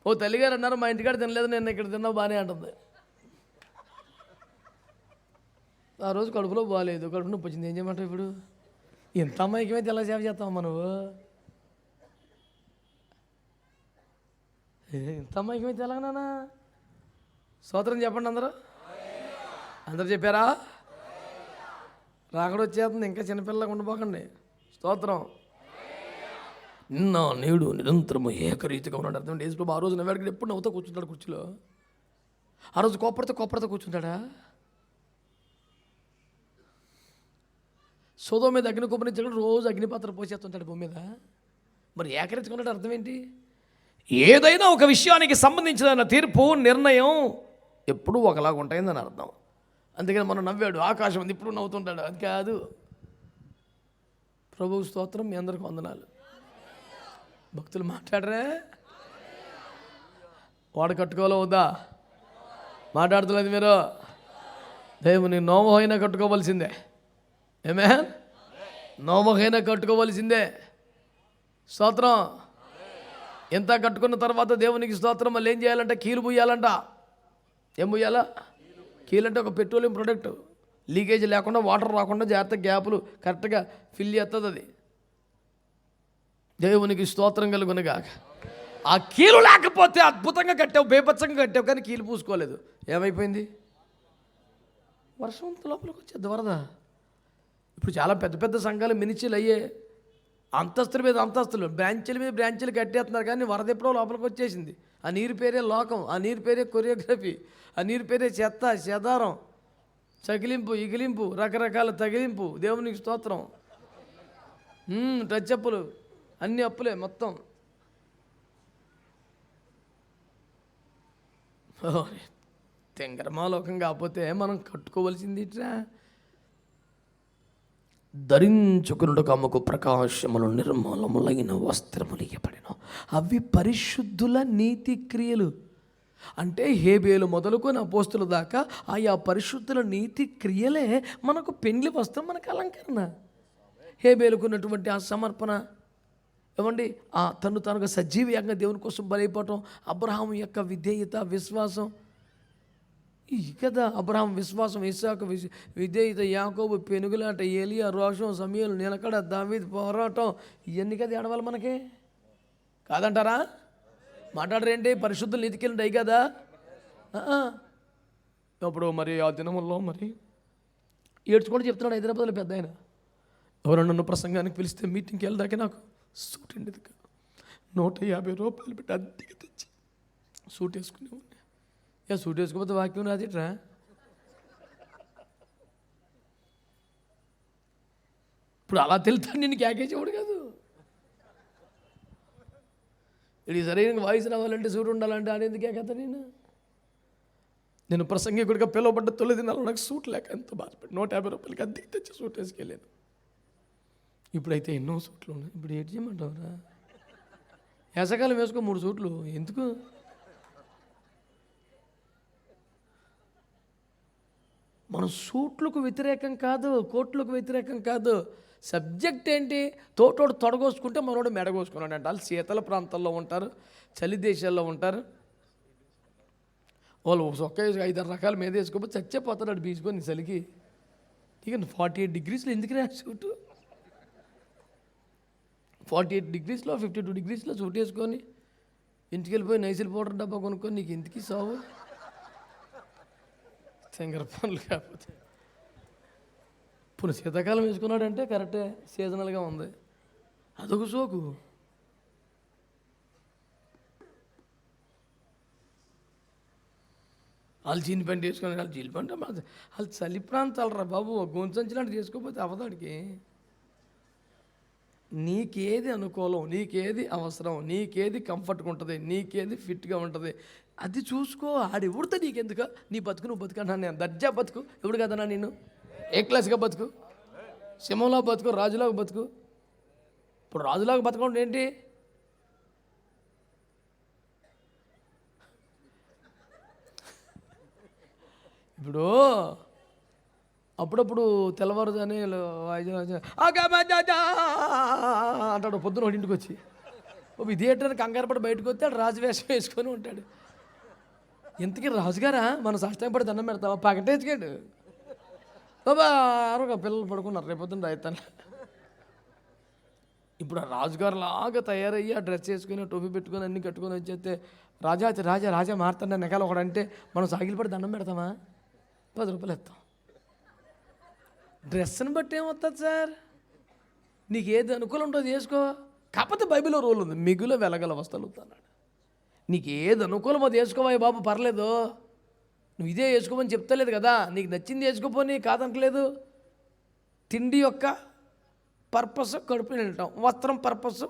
ఓ తల్లిగారు అన్నారు, మా ఇంటికాడ తినలేదు, నేను ఇక్కడ తిన్నావు బాగానే అంటుంది. ఆ రోజు కడుపులో బాగాలేదు, కడుపు నొప్పి వచ్చింది, ఏం చేయమంటావు ఇప్పుడు? ఎంత అమ్మాయికమైతే ఎలా సేవ చేస్తావమ్మా నువ్వు? ఇంత అమ్మాయికమైతే ఎలాగనా? స్తోత్రం చెప్పండి అందరూ. అందరు చెప్పారా? రాకడ వచ్చేస్తుంది, ఇంకా చిన్నపిల్లగా ఉండిపోకండి. స్తోత్రం. నిన్న నేడు నిరంతరము ఏకరీతిగా ఉన్నాడు. అర్థం యేసు ఆ రోజు నవ్వాడికి ఎప్పుడు నవ్వుతా కూర్చుంటాడు కుర్చీలో. ఆ రోజు కోపడితే కూర్చుంటాడా? సోదోమ మీద అగ్ని కుప్పరించాడు, రోజు అగ్నిపాత్ర పోసేస్తుంటాడు భూమి మీద. మరి ఏకరీతిగా ఉన్నాడు అర్థం ఏంటి? ఏదైనా ఒక విషయానికి సంబంధించిన తీర్పు నిర్ణయం ఎప్పుడూ ఒకలాగా ఉంటాయిందని అర్థం. అందుకని మనం నవ్వాడు, ఆకాశం ఉంది, ఇప్పుడు నవ్వుతుంటాడు. అది కాదు. ప్రభువు స్తోత్రం. మీ అందరికి వందనాలు. భక్తులు మాట్లాడరే? వాడు కట్టుకోవాలో వద్దా? మాట్లాడతలేదు మీరు. దేవుని నోమహైనా కట్టుకోవలసిందే. ఏమే నోమహైనా కట్టుకోవలసిందే. స్తోత్రం. ఎంత కట్టుకున్న తర్వాత దేవునికి స్తోత్రం. మళ్ళీ ఏం చేయాలంటే కీలు పూయాలంట. ఏం పూయాలా? కీలు అంటే ఒక పెట్రోలియం ప్రొడక్ట్, లీకేజ్ లేకుండా, వాటర్ రాకుండా జాగ్రత్త గ్యాపులు కరెక్ట్గా ఫిల్ చేస్తుంది అది. దేవునికి స్తోత్రం కలుగునుగా. ఆ కీలు లేకపోతే అద్భుతంగా కట్టావు, బేపచ్చంగా కట్టావు, కానీ కీలు పూసుకోలేదు. ఏమైపోయింది? వర్షం లోపలికి వచ్చేది, వరద. ఇప్పుడు చాలా పెద్ద పెద్ద సంఘాలు మినిచీలు అయ్యే, అంతస్తుల మీద అంతస్తులు, బ్రాంచీల మీద బ్రాంచీలు కట్టేస్తున్నారు, కానీ వరద ఎప్పుడో లోపలికి వచ్చేసింది. ఆ నీరు పేరే లోకం, ఆ నీరు పేరే కొరియోగ్రఫీ, ఆ నీరు పేరే చెత్త చెదారం, చకిలింపు ఇగిలింపు, రకరకాల తగిలింపు. దేవునికి స్తోత్రం. టచ్ అప్పులు, అన్ని అప్పులే మొత్తం. తెంగరమాలోకం కాకపోతే మనం కట్టుకోవలసింది ఇట్లా. ధరించుకున్నట్టుకు ఆమెకు ప్రకాశములు నిర్మలములైన వస్త్రములు ఇవ్వబడెను. అవి పరిశుద్ధుల నీతి క్రియలు. అంటే హేబేలు మొదలుకొని అపోస్తుల దాకా ఆయా పరిశుద్ధుల నీతి క్రియలే మనకు పెండ్లి వస్త్రం, మనకు అలంకరణ. హేబేలుకున్నటువంటి ఆ సమర్పణ, ఏమండి, ఆ తనకు సజీవంగా దేవుని కోసం బలైపోవటం, అబ్రహాం యొక్క విధేయత, విశ్వాసం. ఈ కదా అబ్రహాం విశ్వాసం, ఇస్సాకు విధేయత, యాకోబు పెనుగులాట, ఏలియా రోషం, సమయలు నిలకడ, దావీదు పోరాటం, ఇవన్నీ కదా ఏడవాలి మనకి. కాదంటారా? మాట్లాడరేంటి? పరిశుద్ధులు నీతికెళ్ళండి అయ్యి కదా. అప్పుడు మరి ఆ దినముల్లో మరి ఏడ్చుకుంటూ చెప్తున్నాడు హైదరాబాద్లో పెద్ద ఆయన. ఎవరన్నా నన్ను ప్రసంగానికి పిలిస్తే మీటింగ్కి వెళ్ళదాకే నాకు సూట్ ఉండేది కాదు. 150 రూపాయలు పెట్టి అద్దెకి తెచ్చి సూట్ వేసుకునే ఉండే. సూట్ వేసుకోకపోతే వాక్యం రాదిట్రా. ఇప్పుడు అలా తెలుతాను నేను క్యాకేసేవాడు కాదు. ఇది సరైన వాయిస్ రావాలంటే సూట్ ఉండాలంటే ఆడేందుకు కేకేస్తా నేను ప్రసంగికుడిగా పిలువబడ్డ 9 దినాలు నాకు సూట్ లేక ఎంత బాధపడి 150 రూపాయలకి అద్దెకి తెచ్చి సూట్ వేసుకెళ్ళాను. ఇప్పుడైతే ఎన్నో సూట్లు ఉన్నాయి. ఇప్పుడు ఏంటి చేయమంటావురా? వేసవకాలం వేసుకో 3 సూట్లు ఎందుకు? మనం సూట్లకు వ్యతిరేకం కాదు, కోట్లకు వ్యతిరేకం కాదు. సబ్జెక్ట్ ఏంటి? తోటోడు తొడగోసుకుంటే మనోడు మెడగోసుకున్నాడు అంటే. వాళ్ళు శీతల ప్రాంతాల్లో ఉంటారు, చలి దేశాల్లో ఉంటారు. వాళ్ళు ఒక్క 5-6 రకాల మీద వేసుకోకపోతే చచ్చిపోతాడు అటు బీచుకొని చలికి. ఇక 48 డిగ్రీస్లో ఎందుకు రా సూటు? 48 డిగ్రీస్లో 52 డిగ్రీస్లో సూట్ వేసుకొని ఇంటికి వెళ్ళిపోయి నైసిల్ పౌడర్ డబ్బా కొనుక్కొని నీకు ఎందుకు సావు? శంకర పనులు కాకపోతే. ఇప్పుడు శీతాకాలం వేసుకున్నాడంటే కరెక్టే, సీజనల్గా ఉంది. అదొక సోకు. వాళ్ళు జీన్ ప్యాంట్ వేసుకుని, వాళ్ళు జీన్ ప్యాంట్ వాళ్ళు చలి ప్రాంతాలు రా బాబు. గొంతు లాంటి చేసుకోకపోతే అవదాడికి. నీకేది అనుకూలం, నీకేది అవసరం, నీకేది కంఫర్ట్గా ఉంటుంది, నీకేది ఫిట్గా ఉంటుంది అది చూసుకో. ఆడు ఎవరితో నీకెందుకు? నీ బతుకు నువ్వు బతుకన్నా. నేను దర్జా బతుకు, ఎవడు కదన్నా నేను? ఏ క్లాస్గా బతుకు, సింహంలో బతుకు, రాజులాగా బతుకు. ఇప్పుడు రాజులాగా బతకడం ఏంటి? ఇప్పుడు అప్పుడప్పుడు తెల్లవారుజాని అంటాడు పొద్దున ఇంటికి వచ్చి. థియేటర్కి కంగారు పడి బయటకు వస్తే రాజువేషం వేసుకొని ఉంటాడు. ఇంతకీ రాజుగారా? మన సాష్టాంగపడి దండం పెడతావా? పగటేసుకాడు. బాబా ఆరుగా పిల్లలు పడుకున్నారు, రేపొద్దున రాయితాను. ఇప్పుడు ఆ రాజుగారు లాగా తయారయ్యి ఆ డ్రెస్ వేసుకొని టోపీ పెట్టుకొని అన్ని కట్టుకొని వచ్చేస్తే రాజా రాజా రాజా మారుతాడు వెనకాల ఒకడంటే మనం సాగిలిపడి దండం పెడతామా? 10 రూపాయలు ఇస్తాం. డ్రెస్ని బట్టి ఏమవుతుంది సార్? నీకు ఏది అనుకూలం ఉంటుందో చేసుకో. కాకపోతే బైబిల్లో రూల్ ఉంది, మిగులు వెలగల వస్తువులు అన్నాడు. నీకు ఏది అనుకూలమో చేసుకోవా బాబు, పర్లేదు. నువ్వు ఇదే వేసుకోమని చెప్తలేదు కదా, నీకు నచ్చింది వేసుకోపోని కాదనట్లేదు. తిండి యొక్క పర్పస్ కడుపు నిండటం, వస్త్రం పర్పస్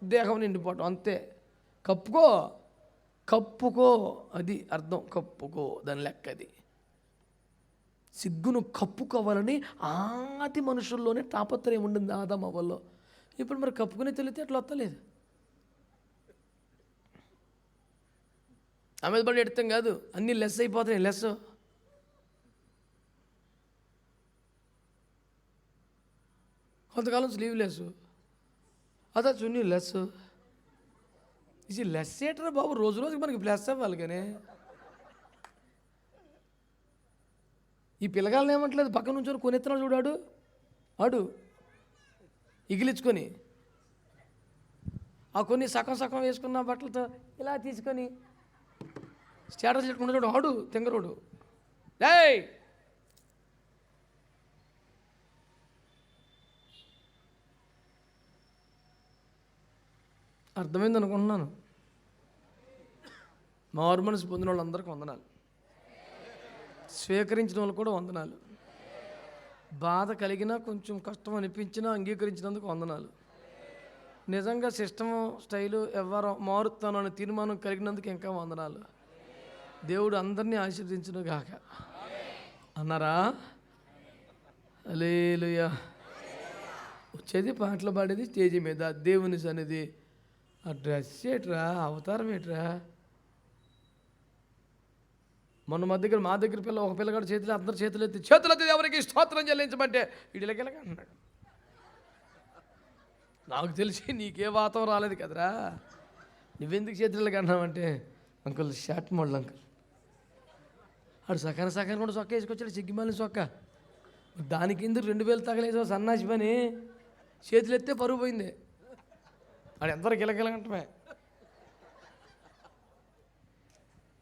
దేహం నిండిపోవటం, అంతే. కప్పుకో కప్పుకో, అది అర్థం. కప్పుకో దాని లెక్క అది. సిగ్గును కప్పుకోవాలని ఆది మనుషుల్లోనే తాపత్రయం ఉండింది ఆదాము అవ్వల్లో. ఇప్పుడు మరి కప్పుకునే తెలితే అట్లా వస్తలేదు. ఆమె పడి ఎడతాం కాదు, అన్నీ లెస్ అయిపోతాయి. లెస్ కొంతకాలం స్లీవ్ లెస్, అదా చున్నీ లెస్. ఇది లెస్ ఏటరా బాబు, రోజు రోజుకి మనకి ప్లస్ అవ్వాలి. కానీ ఈ పిల్లగాళ్ళని ఏమంటలేదు, పక్కన నుంచి కొనెత్తున్నాడు చూడాడు, ఆడు ఇగిలించుకొని ఆ కొన్ని సగం సగం వేసుకున్న బట్టలతో ఇలా తీసుకొని స్టేటస్ చెట్టుకుంటూ చూడు, ఆడు తెంగరోడు. డేయ్ అర్థమైంది అనుకుంటున్నాను. మారు మనసు పొందిన వాళ్ళందరికీ వందనాలు, స్వీకరించిన వాళ్ళు కూడా వందనాలు, బాధ కలిగినా కొంచెం కష్టం అనిపించినా అంగీకరించినందుకు వందనాలు. నిజంగా సిస్టము స్టైలు ఎవరు మారుతాను అనే తీర్మానం కలిగినందుకు ఇంకా వందనాలు. దేవుడు అందరినీ ఆశీర్వదించును గాక అన్నారా? హల్లెలూయా. వచ్చేది పాటలు పాడేది స్టేజి మీద, దేవుని సన్నిధి. ఆ డ్రెస్ ఏట్రా, అవతారం ఏట్రా? మొన్న మా దగ్గర ఒక పిల్లగాడు చేతులు, అందరు చేతులు ఎత్తి ఎవరికి స్తోత్రం చెల్లించమంటే ఇడిలకెళ్ళగా అన్నాడు. నాకు తెలిసి నీకే వాతం రాలేదు కదరా, నువ్వెందుకు చేతులకి అన్నావంటే, అంకుల్ షార్ట్ మోడల్ అంకుల్. ఆడు సకాన కూడా చొక్కా వేసుకొచ్చాడు, సిగ్గిమాలిన చొక్కా. దానికి ఎందుకు 2000 తగలేసో సన్నాసి పని. చేతులు ఎత్తే పరుగు పోయింది. ఆడు ఎందరూ గిలగిలంటమే.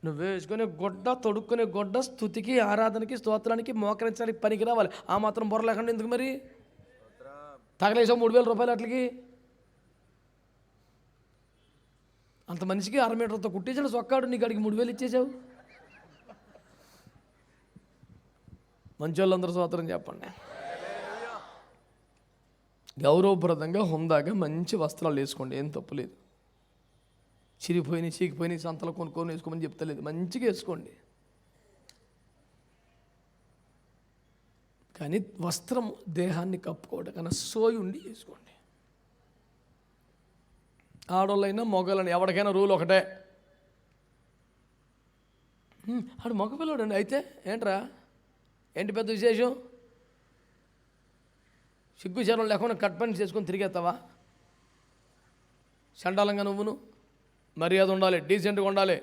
నువ్వు వేసుకునే గొడ్డ, తొడుక్కునే గొడ్డ స్తుతికి, ఆరాధనకి, స్తోత్రానికి, మోకరించడానికి పనికి రావాలి. ఆ మాత్రం బొర్ర లేకుండా ఎందుకు మరి తగలేసావు 3000 రూపాయలు అట్లకి? అంత మనిషికి 6 మీటర్తో కుట్టించాడు సొక్కాడు, నీకు అడిగి 3000 ఇచ్చేసావు. మంచి వాళ్ళందరూ స్తోత్రం చెప్పండి. గౌరవప్రదంగా, హుందాగా మంచి వస్త్రాలు వేసుకోండి, ఏం తప్పులేదు. చీకిపోయినాయి సంతలో కొనుక్కొని వేసుకోమని చెప్తలేదు, మంచిగా వేసుకోండి. కానీ వస్త్రం దేహాన్ని కప్పుకోవడం కన్నా సోయి ఉండి వేసుకోండి. ఆడవాళ్ళైనా మగవాళ్ళైనా ఎవరికైనా రూల్ ఒకటే. ఆడు మగపిల్లడు అండి, అయితే ఏంట్రా, ఏంటి పెద్ద విశేషం? సిగ్గు చీరలు లేకుండా కట్ పని చేసుకొని తిరిగేస్తావా? చండాలంగా నువ్వును. మర్యాద ఉండాలి, డీసెంట్గా ఉండాలి.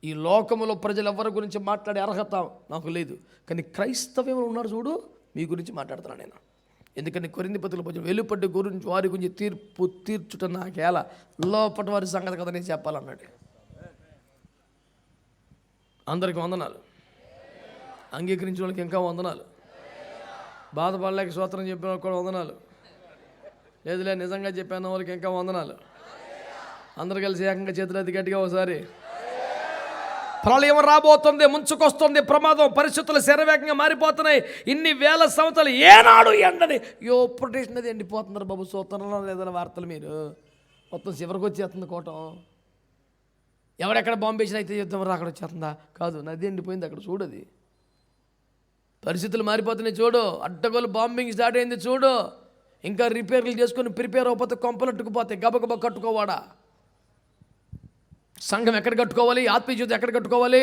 ఈ లోకములో ప్రజలు ఎవరి గురించి మాట్లాడే అర్హత నాకు లేదు. కానీ క్రైస్తవ్యంలో ఉన్నారు చూడు, మీ గురించి మాట్లాడుతున్నాను నేను. ఎందుకని కొరింథీ పత్రికలో కొంచెం వెలుపటి గురించి వారి గురించి తీర్పు తీర్చుట నాకేలా, లోపటి వారి సంగతి కదా నేను చెప్పాలన్నాడు. అందరికీ వందనాలు, అంగీకరించిన వాళ్ళకి ఇంకా వందనాలు, బాధపడలేక స్తోత్రం చెప్పిన వాళ్ళకి కూడా వందనాలు, లేదులే నిజంగా చెప్పిన వాళ్ళకి ఇంకా వందనాలు. అందరు కలిసి ఏకంగా చేతులు ఎత్తి గట్టిగా ఒకసారి. ప్రళయం రాబోతుంది, ముంచుకొస్తుంది, ప్రమాదం, పరిస్థితులు శరవేగంగా మారిపోతున్నాయి. ఇన్ని వేల సంవత్సరాలు ఏనాడు ఎండని ప్రొటెక్షన్ అది ఎండిపోతున్నారు బాబు. సూత్రంలో లేదన్న వార్తలు మీరు మొత్తం చివరికి వచ్చేస్తుంది కోటం. ఎవడెక్కడ బాంబు వేసినా అయితే యుద్ధం అక్కడ వచ్చేస్తుందా? కాదు, నది ఎండిపోయింది అక్కడ చూడది. పరిస్థితులు మారిపోతున్నాయి చూడు, అడ్డగోలు బాంబింగ్ స్టార్ట్ అయింది చూడు. ఇంకా రిపేర్లు చేసుకొని ప్రిపేర్ అయిపోతే కొంపలట్టుకుపోతాయి. గబగబా కట్టుకోవాడా? సంఘం ఎక్కడ కట్టుకోవాలి? ఆత్మీయత ఎక్కడ కట్టుకోవాలి?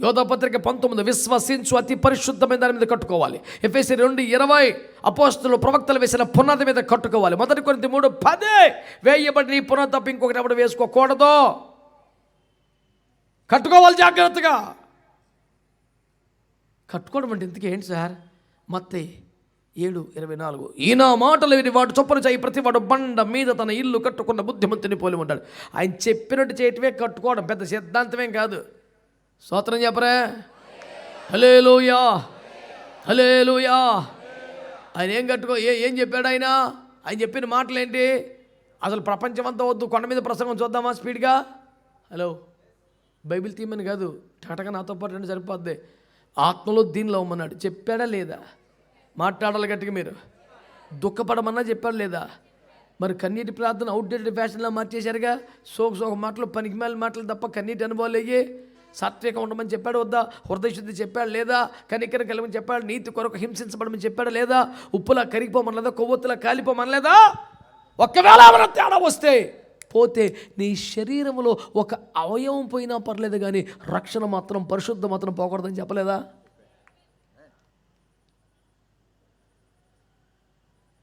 యోధపత్రిక 19 విశ్వసించు అతి పరిశుద్ధమైన దాని మీద కట్టుకోవాలి. ఎఫెసీ 2:20 అపోస్తలులు ప్రవక్తలు వేసిన పునాది మీద కట్టుకోవాలి. 1 కొరింథీ 3:10 వేయబడి నీ పునాది తప్ప ఇంకొకటి ఎవడు వేసుకోకూడదు. కట్టుకోవాలి జాగ్రత్తగా. కట్టుకోవడం అంటే ఇంతకీ ఏంటి సార్? మత్తయి 7:24 ఈయన మాటలు విని వాడు చొప్పున చేయి ప్రతి వాడు బండ మీద తన ఇల్లు కట్టుకున్న బుద్ధిమంతుని పోలి ఉంటాడు. ఆయన చెప్పినట్టు చేయటమే కట్టుకోవడం, పెద్ద సిద్ధాంతమేం కాదు. స్తోత్రం చెప్పరే. హల్లెలూయా, హల్లెలూయా. ఆయన ఏం ఏం చెప్పాడు ఆయన చెప్పిన మాటలు ఏంటి? అసలు ప్రపంచమంతా వద్దు, కొండ మీద ప్రసంగం చూద్దామా స్పీడ్గా? హలో, బైబిల్ తీయమని కాదు, టకటగా నాతో పాటు రండి సరిపోద్ది. ఆత్మలో దీనిలో ఉమ్మన్నాడు, చెప్పాడా లేదా? మాట్లాడాలి గట్టిగా. మీరు దుఃఖపడమన్నా చెప్పాడు లేదా? మరి కన్నీటి ప్రార్థన అవుట్డేటెడ్ ఫ్యాషన్లో మార్చేశారుగా. సోకు మాటలు, పనికిమాల మాటలు తప్ప కన్నీటి అనుభవాలు అయ్యి. సాత్వికంగా ఉండమని చెప్పాడు వద్దా? హృదయ శుద్ధి చెప్పాడు లేదా? కనికరం కలమని చెప్పాడు. నీతి కొరకు హింసించబడమని చెప్పాడు లేదా? ఉప్పులా కరిగిపోమనలేదా? కొవ్వొత్తులా కాలిపోమనలేదా? ఒకవేళ ఏమైనా తేడా వస్తే పోతే నీ శరీరంలో ఒక అవయవం పోయినా పర్లేదు, కానీ రక్షణ మాత్రం, పరిశుద్ధ మాత్రం పోకూడదని చెప్పలేదా?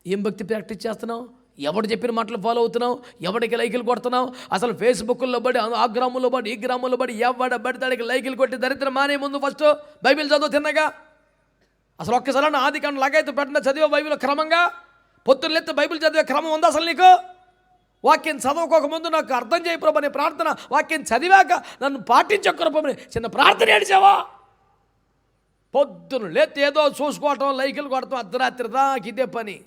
ఏం భక్తి ప్రాక్టీస్ చేస్తున్నావు? ఎవడు చెప్పిన మాటలు ఫాలో అవుతున్నావు? ఎవడికి లైకులు కొడుతున్నావు? అసలు ఫేస్బుక్లో పడి, ఆ గ్రామంలో పడి, ఈ గ్రామంలో పడి, ఎవడ పడితాడికి లైకులు కొట్టి దరిద్రం మానే ముందు ఫస్ట్ బైబిల్ చదువు తిన్నగా. అసలు ఒక్కసారి ఆది కాండం లాగైతే పెట్టిన చదివే బైబిల్ క్రమంగా పొద్దున్నెత్తి బైబిల్ చదివే క్రమం ఉందా అసలు నీకు? వాక్యం చదవకోకముందు నాకు అర్థం చేయ ప్రభు అనే ప్రార్థన, వాక్యం చదివాక నన్ను పాటించక ప్రభు అని చిన్న ప్రార్థన ఏడిచావా? పొద్దున లేతే ఏదో చూసుకోవటం, లైకులు కొడటం, అర్ధరాత్రి దాకా ఇదే పని.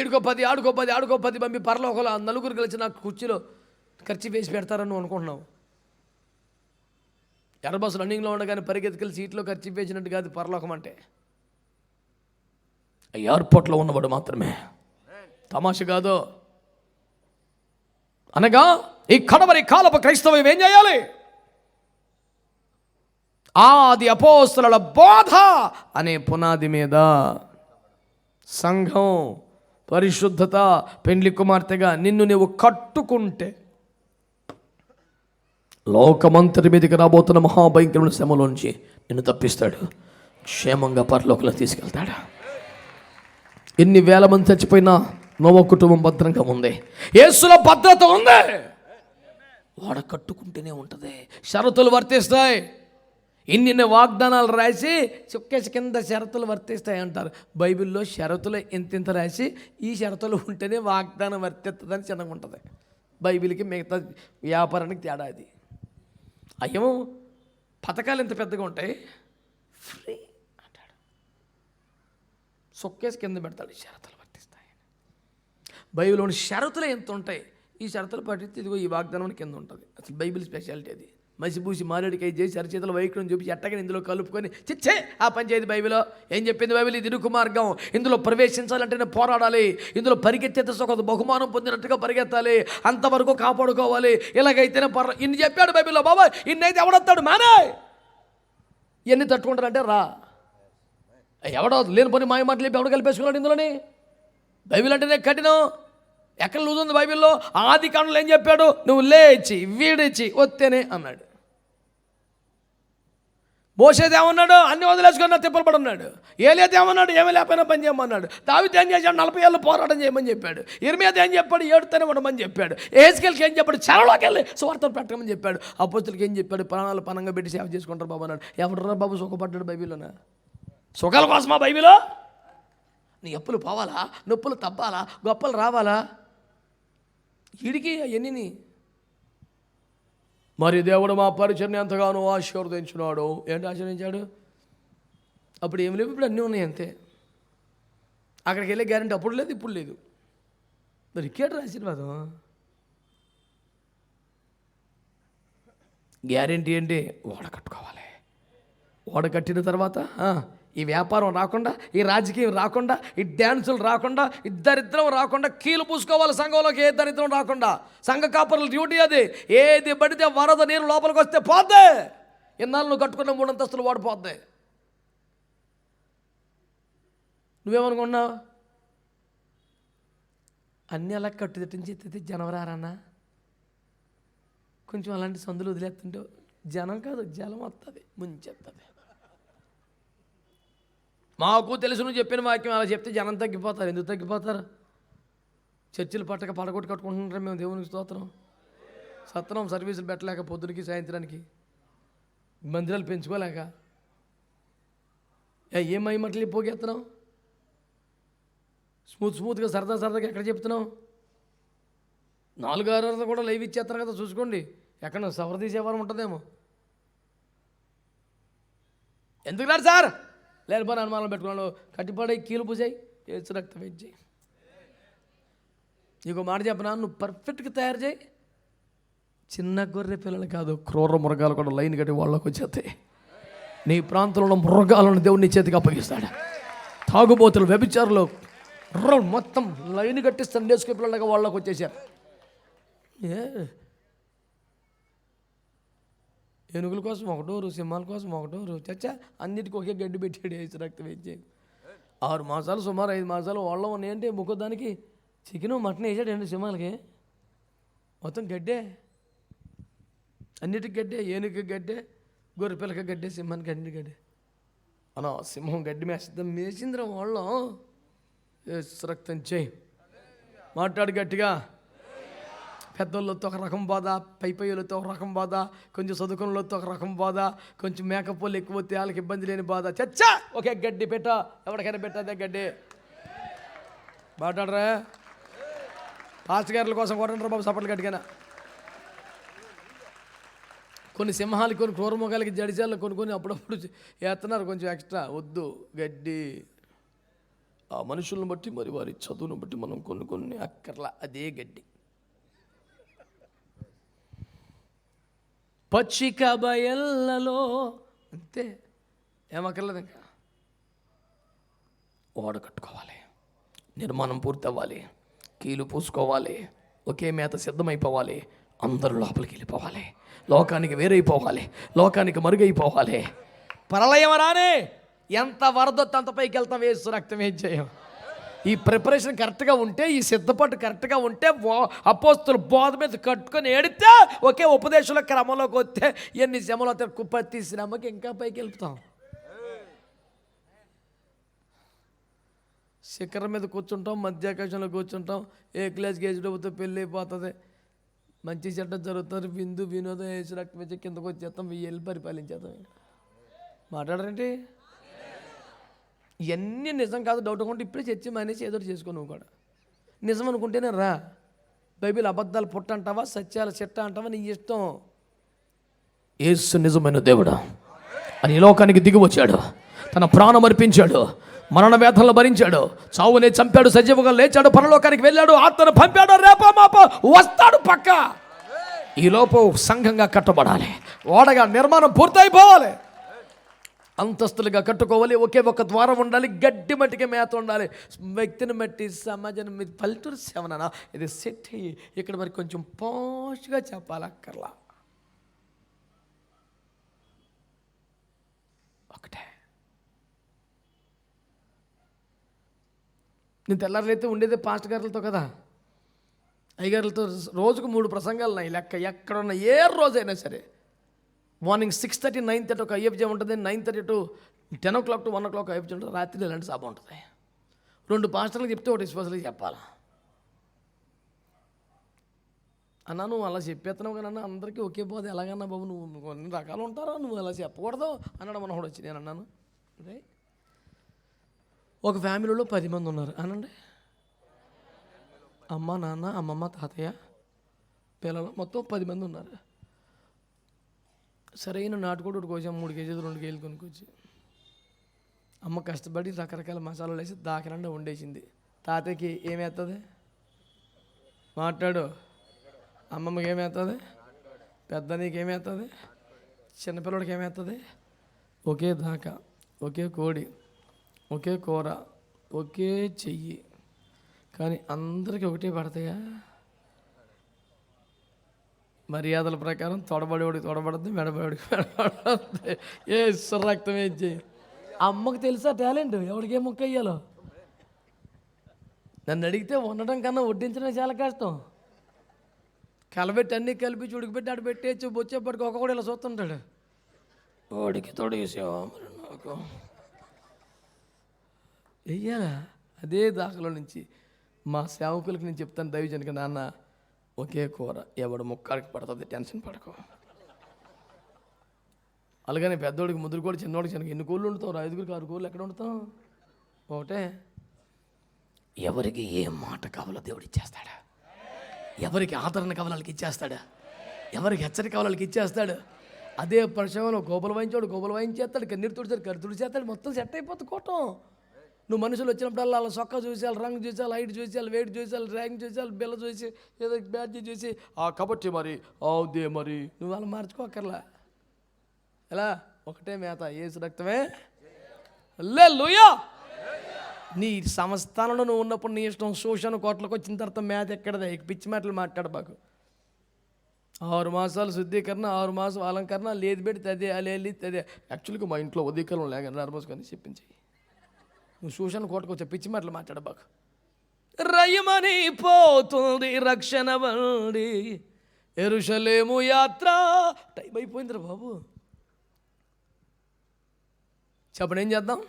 ఏడుకో 10 ఆడుకో 10 పంపి పరలోకంలో నలుగురు కలిసి నాకు కుర్చీలో ఖర్చు వేసి పెడతారని నువ్వు అనుకుంటున్నావు. ఎర్రబస్సు రన్నింగ్లో ఉండగానే పరిగెత్తుకెళ్ళి సీట్లో ఖర్చు వేసినట్టు కాదు పరలోకం అంటే. ఎయిర్పోర్ట్లో ఉన్నవాడు మాత్రమే, తమాష కాదు. అనగా ఈ కడవరి కాలపు క్రైస్తవం ఏం చేయాలి? ఆది అపోస్తలుల బోధ అనే పునాది మీద సంఘం, పరిశుద్ధత, పెండ్లి కుమార్తెగా నిన్ను నువ్వు కట్టుకుంటే లోకమంతటి మీదకి రాబోతున్న మహాభయంకరమైన శ్రమలోంచి నిన్ను తప్పిస్తాడు, క్షేమంగా పరలోకంలో తీసుకెళ్తాడు. ఎన్ని వేల మంది చచ్చిపోయినా నోవ కుటుంబం భద్రంగా ఉంది, యేసులో భద్రత ఉంది. వాడ కట్టుకుంటేనే ఉంటుంది, షరతులు వర్తిస్తాయి. ఇన్ని వాగ్దానాలు రాసి చుక్కేసి కింద షరతులు వర్తిస్తాయి అంటారు. బైబిల్లో షరతులు ఇంత రాసి ఈ షరతులు ఉంటేనే వాగ్దానం వర్తిస్తుందని చిన్నగా ఉంటుంది. బైబిల్కి మిగతా వ్యాపారానికి తేడా అది. అయ్యేమో పథకాలు ఎంత పెద్దగా ఉంటాయి, ఫ్రీ అంటాడు, చుక్కేసి కింద పెడతాడు, షరతులు వర్తిస్తాయి. బైబిల్లోని షరతులు ఎంత ఉంటాయి, ఈ షరతులు పట్టిస్తే ఇదిగో ఈ వాగ్దానం కింద ఉంటుంది. అసలు బైబిల్ స్పెషాలిటీ అది. మసిపూసి మారేడికాయ చేసి అరచేతులు వైఖరిని చూపించి ఎట్టగా ఇందులో కలుపుకొని చిచ్చే ఆ పంచాయతీ. బైబిల్లో ఏం చెప్పింది? బైబిల్ ఇది ఇరుకు మార్గం, ఇందులో ప్రవేశించాలంటేనే పోరాడాలి, ఇందులో పరిగెత్తేస్తే ఒక బహుమానం పొందినట్టుగా పరిగెత్తాలి, అంతవరకు కాపాడుకోవాలి, ఇలాగైతేనే ఇన్ని చెప్పాడు బైబిల్లో. బాబా ఇన్నైతే ఎవడొస్తాడు? మానే ఇవన్నీ తట్టుకుంటారంటే రా. ఎవడో లేని పని మాయ మాటలు ఎవడు కలిపేసుకున్నాడు ఇందులోని? బైబిల్ అంటేనే కఠినం. ఎక్కడ లూజ్ ఉంది బైబిల్లో? ఆది కాండంలో ఏం చెప్పాడు? నువ్వు లేచి వీడిచి వస్తేనే అన్నాడు. మోసేది ఏమన్నాడు? అన్ని వదిలేసుకున్నా తిప్పలు పడున్నాడు. ఏలియాది ఏమన్నాడు? ఏమీ లేకపోయినా పని చేయమన్నాడు. దావీదు ఏం చేశాడు? 40 ఏళ్ళు పోరాటం చేయమని చెప్పాడు. ఇర్మియా ఏం చెప్పాడు? ఏడుతూనే ఉండమని చెప్పాడు. ఎహెజ్కేలుకి ఏం చెప్పాడు? చెరలోకి వెళ్ళి సువార్తను పెట్టమని చెప్పాడు. అపోస్తులకి ఏం చెప్పాడు? ప్రాణాలు పనంగా పెట్టి సేవ చేసుకుంటారు బాబు అన్నాడు. ఎవడరా బాబు సుఖపడ్డాడు బైబిల్లోనా? సుఖాల కోసమా బైబిల్లో? నీ అప్పులు పోవాలా, నొప్పులు తప్పాలా, గొప్పలు రావాలా? వీడికి అవన్నీ. మరి దేవుడు మా పరిచర్ని ఎంతగానో ఆశీర్వదించినాడు. ఏంటి ఆశీర్వదించాడు? అప్పుడు ఏమి లేవు, ఇప్పుడు అన్నీ ఉన్నాయి అంతే. అక్కడికి వెళ్ళే గ్యారెంటీ అప్పుడు లేదు, ఇప్పుడు లేదు. మరి ఇకేట ఆశీర్వాదం? గ్యారెంటీ ఏంటి? ఓడ కట్టుకోవాలి. ఓడ కట్టిన తర్వాత ఈ వ్యాపారం రాకుండా, ఈ రాజకీయం రాకుండా, ఈ డ్యాన్సులు రాకుండా, ఈ దరిద్రం రాకుండా కీలు పూసుకోవాలి సంఘంలోకి. ఏ దరిద్రం రాకుండా సంఘ కాపరుల డ్యూటీ అది. ఏది పడితే వరద నీరు లోపలికి వస్తే పోద్దే. ఇన్నాళ్ళు నువ్వు కట్టుకున్న 3 అంతస్తులు వాడిపోద్ది. నువ్వేమనుకున్నావు? అన్నీ అలా కట్టుదిట్టించి జనవరారన్నా కొంచెం అలాంటి సందులు వదిలేస్తుంటే జనం కాదు జలం వస్తుంది, ముంచెత్తది. మాకు తెలుసు నువ్వు చెప్పిన వాక్యం అలా చెప్తే జనం తగ్గిపోతారు. ఎందుకు తగ్గిపోతారు? చర్చిలు పడగొట్టి కట్టుకుంటున్నారా? మేము దేవునికి స్తోత్రం. సత్రం సర్వీసులు పెట్టలేక పొద్దునికి సాయంత్రానికి మందిరాలు పెంచుకోలేక ఏం మైమట్లు పోగేస్తున్నావు? స్మూత్గా సరదాగా ఎక్కడ చెప్తున్నావు? 4-6 కూడా లైవ్ ఇచ్చేస్తారు కదా, చూసుకోండి. ఎక్కడ సవర తీసేవారం ఉంటుందేమో. ఎందుకు రాడు సార్? లేదు పని అనుమానం పెట్టుకున్నాడు. కట్టిపడి కీలు పూజాయి, ఏసు రక్తం వేయించాయి. నీకు మాట చెప్పనా, నువ్వు పర్ఫెక్ట్గా తయారు చేయి. చిన్న గొర్రె పిల్లలు కాదు, క్రూర మృగాలు కూడా లైన్ కట్టి వాళ్ళకు వచ్చేస్తాయి. నీ ప్రాంతంలో మృగాలను దేవుడు నీ చేతికి అప్పగిస్తాడు. తాగుబోతులు, వ్యభిచారులు మొత్తం లైన్ కట్టి సండే స్కూల్ పిల్లలుగా వాళ్ళకి వచ్చేసారు. ఏనుగుల కోసం ఒకటోరు, సింహాల కోసం ఒకటోరు, చచ్చా అన్నిటికీ ఒకే గడ్డి పెట్టాడు ఏసు రక్తం వేయించి. 6 మాసాలు సుమారు 5 మాసాలు వాళ్ళ ఉన్నాయంటే ముక్కుదానికి చికెను మటన్ వేసాడండి సింహాలకి. మొత్తం గడ్డే, అన్నిటికి గడ్డే. ఏనుగుకి గడ్డే, గొర్రె పిల్లకి గడ్డే, సింహానికి అన్నిటి గడ్డే. అలా సింహం గడ్డి మేసింద్రం వాళ్ళం. ఏసు రక్తం చేయి. మాట్లాడు గట్టిగా. పెద్దోళ్ళతో ఒక రకం బాధ, పైపయ్యలతో ఒక రకం బాధ, కొంచెం చదువుకున్నలతో ఒక రకం బాధ, కొంచెం మేకపోళ్ళు ఎక్కువ వస్తే వాళ్ళకి ఇబ్బంది లేని బాధ. చచ్చా ఒకే గడ్డి పెట్టా, ఎవరికైనా పెట్టదే గడ్డి. మాట్లాడరా పాస్టర్ గారుల కోసం కొట్టంటారు బాబు సపట్లు గట్టిగా. కొన్ని సింహాలు, కొన్ని క్రూర మొగాలకి జడిచాలు కొన్ని అప్పుడప్పుడు వేస్తున్నారు కొంచెం ఎక్స్ట్రా. వద్దు గడ్డి. ఆ మనుషులను బట్టి మరి వారి చదువును బట్టి మనం కొన్ని అక్కర్లా, అదే గడ్డి. పచ్చిక బయళ్ళలో అంతే, ఏమక్కర్లేదు. ఇంకా ఓడ కట్టుకోవాలి, నిర్మాణం పూర్తి అవ్వాలి, కీలు పూసుకోవాలి, ఒకే మేత సిద్ధమైపోవాలి, అందరూ లోపలికి వెళ్ళిపోవాలి, లోకానికి వేరైపోవాలి, లోకానికి మరుగైపోవాలి. ప్రళయం రానే ఎంత వరదొత్త అంత పైకి వెళ్తాం. వేసు రక్తం ఏం చేయం. ఈ ప్రిపరేషన్ కరెక్ట్గా ఉంటే, ఈ సిద్ధపాటు కరెక్ట్గా ఉంటే, అపోస్తులు బోధ మీద కట్టుకొని ఏడితే, ఒకే ఉపదేశంలో క్రమంలోకి వస్తే ఎన్ని శ్రమలు అవుతాయి. ప్రతి శ్రమకి ఇంకా పైకి వెళ్తాం. శిఖరం మీద కూర్చుంటాం, మధ్యాకాశంలో కూర్చుంటాం. ఏ క్లాస్ గేజ్డబుతో పెళ్ళి అయిపోతుంది, మంచి చెడ్డ జరుగుతుంది, విందు వినోదం వేసి రక్తం వచ్చి కిందకు వచ్చేస్తాం, వెళ్ళి పరిపాలించేస్తాం. మాట్లాడరేంటి? ఇవన్నీ నిజం కాదు డౌట్ అనుకుంటే ఇప్పుడే చర్చ మానేసి ఏదో చేసుకో. నువ్వు కూడా నిజం అనుకుంటేనే రా. బైబిల్ అబద్ధాలు పుట్ట అంటావా, సత్యాలు చెట్ట అంటావా, నీ ఇష్టం. యేసు నిజమైన దేవుడు అని లోకానికి దిగి వచ్చాడు, తన ప్రాణం అర్పించాడు, మరణ వేదనలు భరించాడు, చావునే చంపాడు, సజీవంగా లేచాడు, పరలోకానికి వెళ్ళాడు, ఆత్మను పంపాడు, రేపో మాపో వస్తాడు పక్క. ఈలోపు సంఘంగా కట్టబడాలి, ఓడగా నిర్మాణం పూర్తయిపోవాలి, అంతస్తులుగా కట్టుకోవాలి, ఒకే ఒక ద్వారం ఉండాలి, గడ్డి మట్టికి మేత ఉండాలి. వ్యక్తిని బట్టి సమాజాన్ని మీద పల్లెటూరు సేవనా, ఇది సిటీ. ఇక్కడ మరి కొంచెం పాష్గా చెప్పాలి, అక్కర్లా. ఒకటే నేను తెల్లారులైతే ఉండేదే పాస్టర్ గారులతో కదా, అయ్యగారులతో. రోజుకు 3 ప్రసంగాలు ఉన్నాయి లెక్క. ఎక్కడున్న ఏ రోజైనా సరే మార్నింగ్ 6:30, 9:30 ఒక ఐఎఫ్జే ఉంటుంది, 9:30 to 10 o'clock to 1 o'clock IFJ ఉంటుంది, రాత్రి ఇలాంటి సభ ఉంటుంది. 2 పాస్టర్లకు చెప్తే ఒకటి విశ్వాసాలకు చెప్పాలి. అన్నా నువ్వు అలా చెప్పేస్తున్నావు కానీ అన్న అందరికీ ఒకే పోతే ఎలాగన్నా బాబు, నువ్వు కొన్ని రకాలు ఉంటారా, నువ్వు అలా చెప్పకూడదు అన్నాడు మనోడు వచ్చి. నేను అన్నాను, అదే ఒక ఫ్యామిలీలో 10 మంది ఉన్నారు అనండి. అమ్మ, నాన్న, అమ్మమ్మ, తాతయ్య, పిల్లలు, మొత్తం 10 మంది ఉన్నారు. సరైన నాటుకోడు ఒకటి కోసాం, 3 కేజీలు 2 కేజీలు కొనుక్కొచ్చి. అమ్మ కష్టపడి రకరకాల మసాలాలు వేసి దాకినండా వండేసింది. తాతయ్యకి ఏమేస్తుంది? మాట్లాడు. అమ్మమ్మకి ఏమేస్తుంది? పెద్దనీకి ఏమేస్తుంది? చిన్నపిల్లడికి ఏమేస్తుంది? ఒకే దాకా, ఒకే కోడి, ఒకే కూర, ఒకే చెయ్యి, కానీ అందరికీ ఒకటే పడతాయా? మర్యాదల ప్రకారం తొడబడేవాడికి తొడబడుద్ది, మెడబడేవాడికి మెడబడుద్ది. ఏ రక్తం ఏం చేయి. అమ్మకు తెలుసా టాలెంట్, ఎవరికి ఏ మొక్క వేయాలో. నన్ను అడిగితే ఉండడం కన్నా వడ్డించడం చాలా కష్టం. కలబెట్టి అన్నీ కలిపి ఉడికిపెట్టి ఆడ పెట్టేసి వచ్చేప్పటికి ఒక్కొక్కడు ఇలా చూస్తుంటాడు. వాడికి తొడిగేసావా మరి నాకు వెయ్యాలా? అదే దాఖలో నుంచి మా సేవకులకి నేను చెప్తాను, దైవజనుకి, నాన్న ఒకే కూర ఎవడు ముక్కడికి పడుతుంది, టెన్షన్ పడకు. అలాగని పెద్దోడికి ముద్దుకోడు, చిన్నోడికి చిన్న ఎన్ని కోళ్ళు వండుతావు? 5 6 కోళ్ళు ఎక్కడ వండుతాం? ఒకటే. ఎవరికి ఏ మాట కావాలో దేవుడు ఇచ్చేస్తాడా? ఎవరికి ఆదరణ కావాలో వాళ్ళకి ఇచ్చేస్తాడా? ఎవరికి హెచ్చరిక కావాలో వాళ్ళకి ఇచ్చేస్తాడు. అదే పరిశ్రమలో గోపులు వాయించేస్తాడు, కన్నీరు తుడిచాడు, కరు తుడిచేస్తాడు, మొత్తం సెట్ అయిపోతుంది కోటం. నువ్వు మనుషులు వచ్చినప్పుడల్లా వాళ్ళ సొక్క చూసేయాలి, రంగు చూసేయాలి, హైట్ చూసేయాలి, వెయిట్ చూసేయాలి, ర్యాంక్ చూసేయాలి, బిల్ల చూసి, ఏదో బ్యాడ్జీ చూసి కాబట్టి మరి అవుదే మరి నువ్వు అలా మార్చుకోకర్లా. ఎలా? ఒకటే మేత, యేసు రక్తమే. హల్లెలూయా. నీ సంస్థానంలో నువ్వు ఉన్నప్పుడు నీ ఇష్టం. శోషణ కోట్లకు వచ్చిన తర్వాత మేత ఎక్కడదా? పిచ్చి మాటలు మాట్లాడబాకు. 6 మాసాలు శుద్ధీకరణ, 6 మాసాలు అలంకరణ, లేదు పెడితే అదే, అలేది అదే. యాక్చువల్గా మా ఇంట్లో ఉదయకాలం లేక నర్మోసుకొని చెప్పించి నువ్వు శోషణ కోటకొచ్చా పిచ్చి మాటలు మాట్లాడబాకు. రయ్యమని పోతుంది రక్షణ బండి, యెరూషలేము యాత్ర. టైం అయిపోయిందిరా బాబు. చెప్పండి, ఏం చేద్దాం?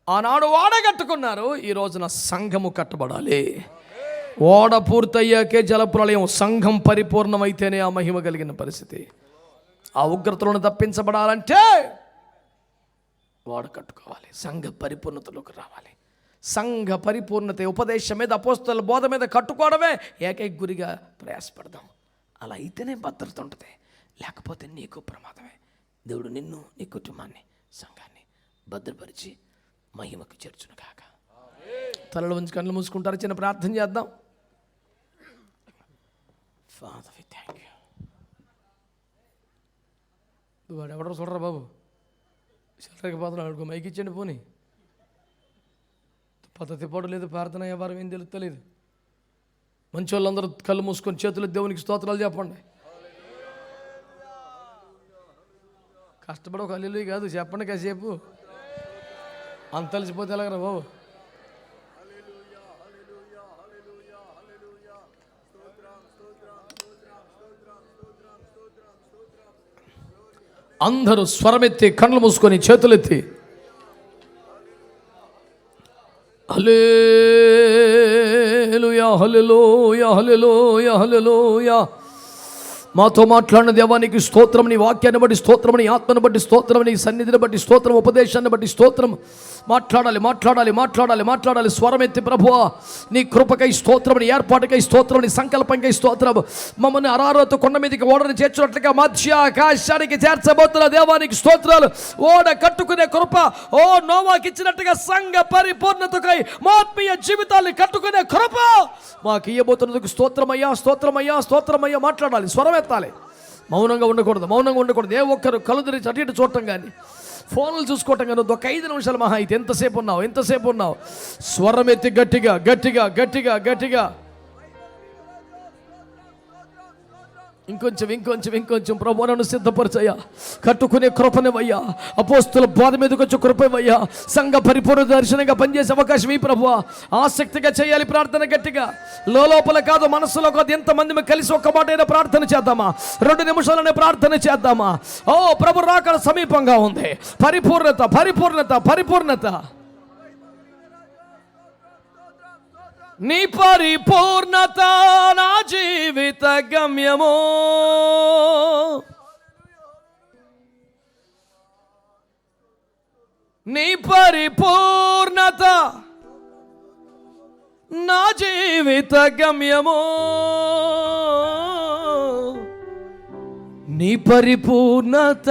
ఆనాడు ఓడ కట్టుకున్నారు, ఈ రోజున సంఘము కట్టబడాలి. ఓడ పూర్తయ్యాకే జలప్రలయం. సంఘం పరిపూర్ణమైతేనే ఆ మహిమ కలిగిన పరిస్థితి. ఆ ఉగ్రతలను తప్పించబడాలంటే ఓడ కట్టుకోవాలి, సంఘ పరిపూర్ణతలోకి రావాలి. సంఘ పరిపూర్ణత ఉపదేశం మీద, అపోస్తల బోధ మీద కట్టుకోవడమే ఏకైక గురిగా ప్రయాసపడదాం. అలా అయితేనే భద్రత ఉంటుంది, లేకపోతే నీకు ప్రమాదమే. దేవుడు నిన్ను, నీ కుటుంబాన్ని, సంఘాన్ని భద్రపరిచి మహిమకు చేర్చును కాక. తలలో ఉంచి కళ్ళు మూసుకుంటారు. చిన్న ప్రార్థన చేద్దాం. Father we thank you. వాడు ఎవడో చూడరా బాబు, చిల్లరకి పోతున్నాడు. మైకి ఇచ్చండి పోనీ. పద్ధతి పోవడం లేదు, ప్రార్థన వ్యవహారం ఏం తెలుస్తలేదు. మంచి వాళ్ళందరూ కళ్ళు మూసుకొని చేతులు దేవునికి స్తోత్రాలు చెప్పండి. కష్టపడి ఒక అల్లు కాదు, చెప్పండి కాసేపు. అంత తెలిసిపోతే ఎలాగరా బాబు. అందరూ స్వరమెత్తి కళ్ళు మూసుకొని చేతులెత్తి హల్లెలూయా హల్లెలూయా హల్లెలూయా హల్లెలూయా. మాతో మాట్లాడిన దేవానికి స్తోత్రం, నీ వాక్యాన్ని బట్టి స్తోత్రం, నీ ఆత్మను బట్టి స్తోత్రం, నీ సన్నిధిని బట్టి స్తోత్రం, ఉపదేశాన్ని బట్టి స్తోత్రం. మాట్లాడాలి మాట్లాడాలి మాట్లాడాలి మాట్లాడాలి. స్వరమెత్తి ప్రభువా, నీ కృపకై స్తోత్రం, నీ ఏర్పాటుకై స్తోత్రం, నీ సంకల్పంకై స్తోత్రం. మమ్మల్ని అరారోతు కొండ మీదకి ఓడని చేర్చినట్లుగా మధ్య ఆకాశానికి చేర్చబోతున్న దేవానికి స్తోత్రాలు. ఓడ కట్టుకునే కృప, ఓ నోవాకి ఇచ్చినట్టుగా సంఘ పరిపూర్ణతకై మా ఆత్మీయ జీవితాన్ని కట్టుకునే కృప మాకు ఇయ్యబోతున్నందుకు స్తోత్రమయ్యా స్తోత్రమయ్యా స్తోత్రమయ్యా. మాట్లాడాలి, స్వరమెత్తాలి, మౌనంగా ఉండకూడదు, మౌనంగా ఉండకూడదు. ఏ ఒక్కరు కళ్ళు తెరిచి అటు ఇటు చూడటం కానీ, ఫోన్లు చూసుకోవటం కానీ ఒక 5 నిమిషాలు మహా అయితే. ఎంతసేపు ఉన్నావు? స్వరమెత్తి గట్టిగా గట్టిగా గట్టిగా గట్టిగా. ఇంకొంచెం ప్రభు నన్ను సిద్ధపరచయ్యా. కట్టుకునే కృపనివయ్యా. అపోస్తుల బోధ మీదకి వచ్చి కృపవయ్యా. సంఘ పరిపూర్ణ దర్శనంగా పనిచేసే అవకాశం ఈ ప్రభువా. ఆసక్తిగా చేయాలి ప్రార్థన గట్టిగా. లోపల కాదు, మనసులో కాదు. ఎంతమంది కలిసి ఒక్క మాట అయినా ప్రార్థన చేద్దామా? 2 నిమిషాలనే ప్రార్థన చేద్దామా? ఓ ప్రభు రాకడ సమీపంగా ఉంది. పరిపూర్ణత పరిపూర్ణత పరిపూర్ణత. నీ పరిపూర్ణత నా జీవిత గమ్యమో. నీ పరిపూర్ణత నా జీవిత గమ్యమో. నీ పరిపూర్ణత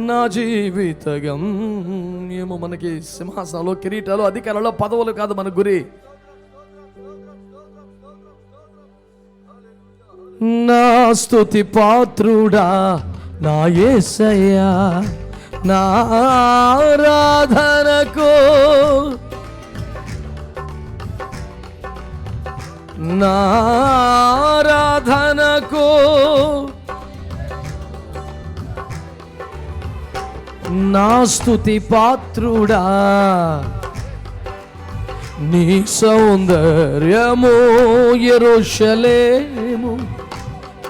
నా జీవిత గమ్యము. మనకి సింహాసనాలు, కిరీటాలు, అధికారాలు, పదవులు కాదు మన గురి. నా స్తుతి పాత్రుడా నా యేసయ్యా, నా ఆరాధనకు నా ఆరాధనకు నా స్తుతి పాత్రుడా. నీ సౌందర్యము యెరూషలేము,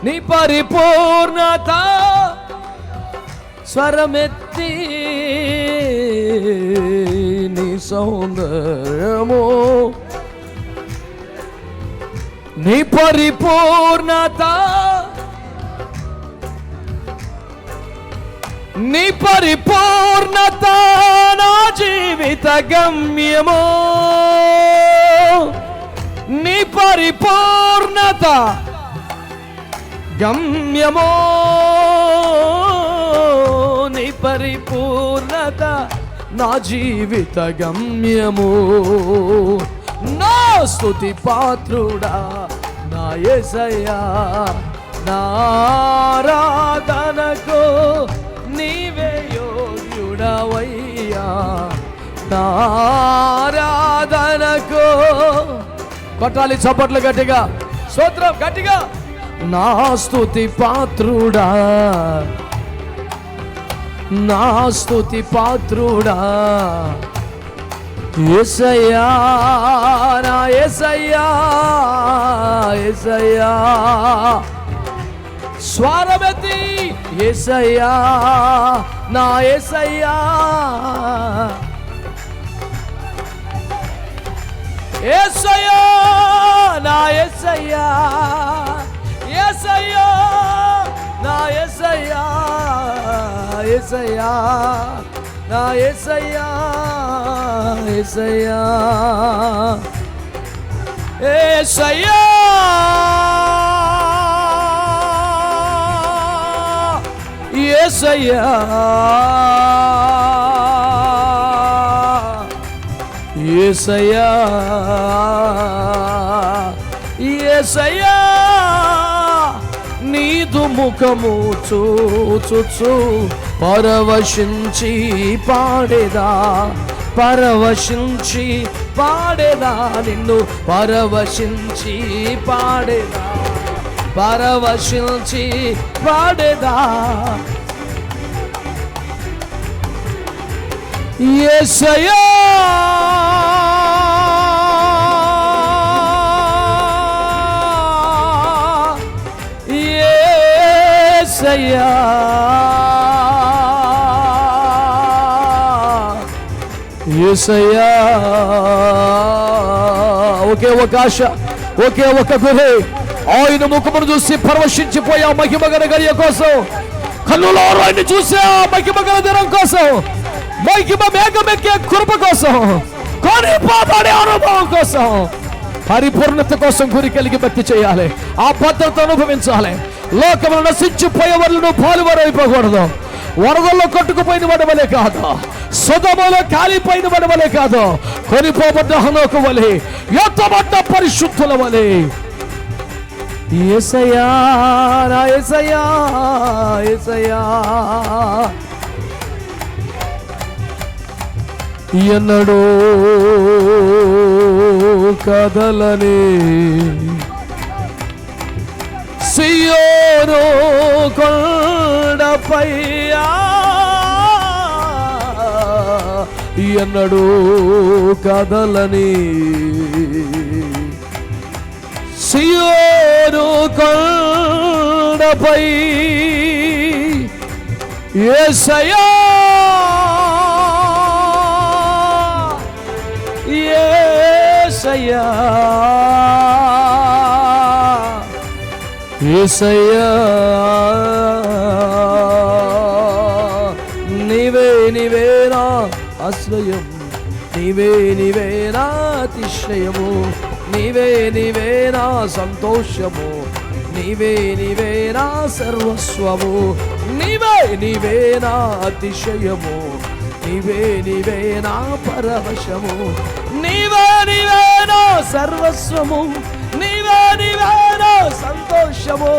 నీ పరిపూర్ణత. స్వరమెత్తి నీ సౌందర్యము, నీ పరిపూర్ణత. నీ పరిపూర్ణత నా జీవిత గమ్యము, నీ పరిపూర్ణత గమ్యము, నీ పరిపూర్ణత నా జీవిత గమ్యము. నా స్తుతి పాత్రుడా నా యేసయ్యా, నా ఆరాధనకు నీవే యోగ్యుడవయ్యా, నా ఆరాధనకు. కొట్టాలి చప్పట్లు గట్టిగా, స్తోత్రం గట్టిగా. నా స్తుతి పాత్రుడా, నా స్తుతి పాత్రుడా యేసయ్యా, నా యేసయ్యా, యేసయ్యా. స్వరమెత్తి యేసయ్యా, నా యేసయ్యా, యేసయ్యా, నా యేసయ్యా, యేసయ్యా, నా యేసయ్యా, యేసయ్యా, నా యేసయ్యా, యేసయ్యా, యేసయ్యా, యేసయ్యా, యేసయ్యా, యేసయ్యా. నీదు ముఖము చూచుచు పరవశించి పాడేదా, పరవశించి పాడేదా, నిన్ను పరవశించి పాడేదా, పరవశించి పాడేదా. యేసయ్యా, యేసయ్యా, యేసయ్యా. ఒకే ఒక ఆశ, ఒకే ఒక గురి, ఆయన ముఖమును చూసి పరవశించిపోయా మహిమ గల గడియ కోసం, కన్నులో ఆయన చూసా మహిమ గల దినం కోసం, మహిమ మేఘమెక్కే కృప కోసం, కొనిపోబడే అనుభవం కోసం, పరిపూర్ణత కోసం గురి కలిగి భక్తి చేయాలి, ఆ భద్రత అనుభవించాలి. లోకములు నశించిపోయే వాళ్ళు పాలువరైపోకూడదు. వరదల్లో కొట్టుకుపోయిన వడవలే కాదు, సుధములో కాలిపోయిన వడవలే కాదు, కొనిపోబడ్డ హనోకు వలె, ఎత్తబడ్డ పరిశుద్ధుల వలె. యేసయ్యా, నా యేసయ్యా, యేసయ్యా. ఎన్నడూ కదలని సియోను కొండపైయా, ఎన్నడూ కదలని సియోను కొండపై యేసయ్యా, యేసయ్యా, యేసయ్యా. నీవే నీవే నా ఆశ్రయం, నీవే నీవే నా అతిశయము, నీవే నీవే నా సంతోషము, నీవే నీవే నా సర్వస్వము, నీవే నీవే నా అతిశయము, నీవే నీవే నా పరవశము, నీవే నీవే నా సర్వస్వము, నీవే నీవే నా సంతోషము.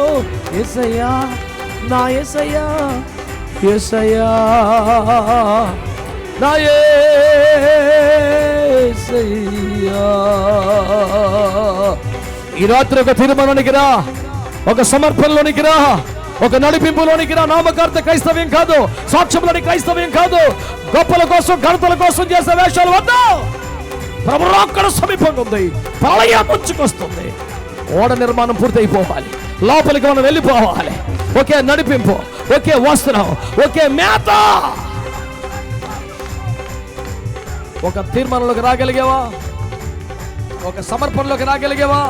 యేసయ్యా, నా యేసయ్యా, యేసయ్యా, నా యేసయ్యా. ఈ రాత్రి ఒక తీర్మానానికి రా, ఒక సమర్పణలోనికి రా, ఒక నడిపింపులోనికి రా. నామకార్థ క్రైస్తవ్యం కాదు, సాక్ష్యంలోని క్రైస్తవ్యం కాదు, గొప్పల కోసం ఘనతల కోసం చేసే వేషాలు వద్దు. ప్రభు రాకడ సమీపంగా ఉంది, ప్రళయం ముంచుకొస్తుంది. ఓడ నిర్మాణం పూర్తయిపోవాలి, లోపలికి మనం వెళ్ళిపోవాలి. ఒకే నడిపింపు, ఒకే వస్త్రం, ఒకే మేత. ఒక తీర్మానంలోకి రాగలిగేవా? ఒక సమర్పణలోకి రాగలిగేవా?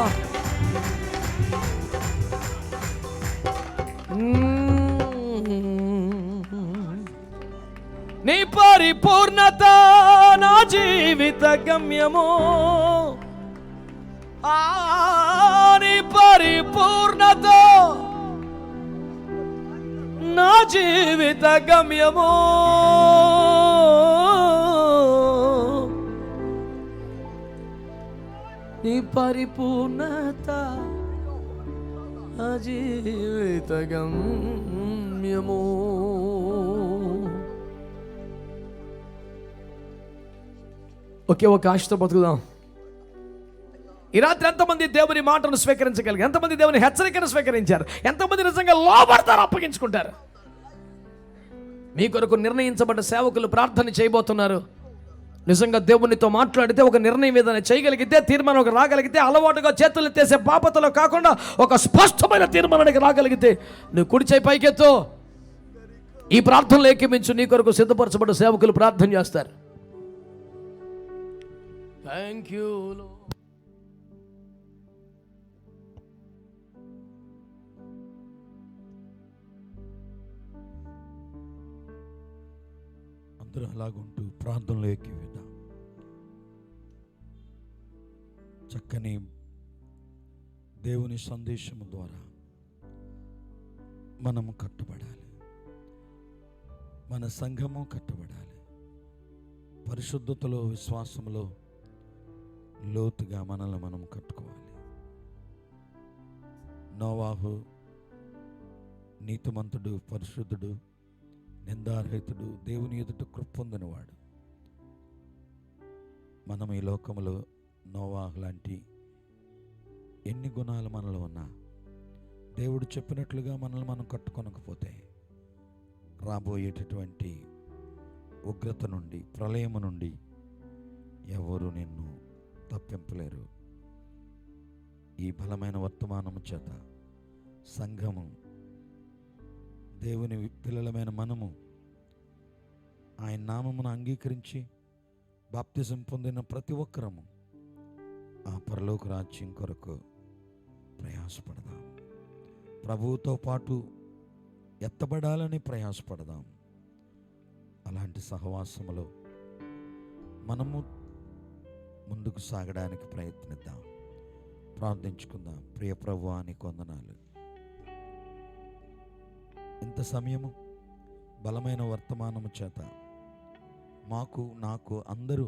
పరిపూర్ణత నా జీవిత గమ్యము, నీ పరిపూర్ణత నా జీవిత గమ్యము. నీ పరిపూర్ణత నా జీవిత గమ్యము. ఒకే ఒక ఆశతో బతుకుదాం. ఈ రాత్రి ఎంతమంది దేవుని మాటను స్వీకరించగలిగారు? ఎంతమంది దేవుని హెచ్చరికను స్వీకరించారు? ఎంతమంది నిజంగా లోబడతారు, అప్పగించుకుంటారు? మీ కొరకు నిర్ణయించబడ్డ సేవకులు ప్రార్థన చేయబోతున్నారు. నిజంగా దేవునితో మాట్లాడితే ఒక నిర్ణయం ఏదైనా చేయగలిగితే, తీర్మానం రాగలిగితే, అలవాటుగా చేతులు ఎత్తేసే పాపతలో కాకుండా ఒక స్పష్టమైన తీర్మానానికి రాగలిగితే, నువ్వు కుడి చేయి పైకెత్తు, ఈ ప్రార్థనలు ఏకీమించు. నీ కొరకు సిద్ధపరచబడ్డ సేవకులు ప్రార్థన చేస్తారు. Thank you. అందరూ అలాగుంటూ ప్రార్థనలో ఎక్కివేద్దాం. చక్కని దేవుని సందేశము ద్వారా మనము కట్టబడాలి, మన సంఘము కట్టబడాలి. పరిశుద్ధతలో, విశ్వాసములో లోతుగా మనల్ని మనం కట్టుకోవాలి. నోవాహు నీతిమంతుడు, పరిశుద్ధుడు, నిందారహితుడు, దేవుని ఎదుట కృప పొందినవాడు. మనం ఈ లోకంలో నోవాహు లాంటి ఎన్ని గుణాలు మనలో ఉన్నా దేవుడు చెప్పినట్లుగా మనల్ని మనం కట్టుకొనకపోతే రాబోయేటటువంటి ఉగ్రత నుండి, ప్రళయము నుండి ఎవరు నిన్ను తప్పింపలేరు. ఈ బలమైన వర్తమానము చేత సంఘము, దేవుని పిల్లలమైన మనము ఆయన నామమును అంగీకరించి బాప్తిజం పొందిన ప్రతి ఒక్కరము ఆ పరలోక రాజ్యం కొరకు ప్రయాసపడదాం. ప్రభువుతో పాటు ఎత్తబడాలని ప్రయాసపడదాం. అలాంటి సహవాసములో మనము ముందుకు సాగడానికి ప్రయత్నిద్దాం. ప్రార్థించుకుందాం. ప్రియ ప్రభువా, నీకు వందనాలు. ఇంత సమయము బలమైన వర్తమానము చేత నాకు అందరూ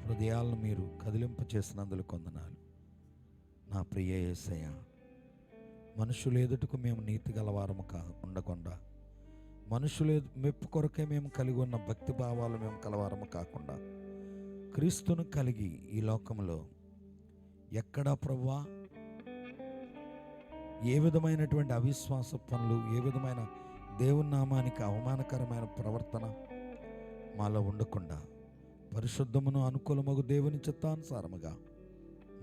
హృదయాలను మీరు కదిలింప చేసినందుకు వందనాలు. నా ప్రియ యేసయ్య, మనుషుల ఎదుటకు మేము నీతి గలవారము ఉండకుండా, మనుషుల మెప్పు కొరకే మేము కలిగి ఉన్న భక్తి భావాలు మేము కలవారము కాకుండా, క్రీస్తును కలిగి ఈ లోకంలో ఎక్కడా ప్రభువా ఏ విధమైనటువంటి అవిశ్వాస పనులు, ఏ విధమైన దేవుని నామానికి అవమానకరమైన ప్రవర్తన మాలో ఉండకుండా, పరిశుద్ధమును అనుకూలమగు దేవుని చిత్తానుసారముగా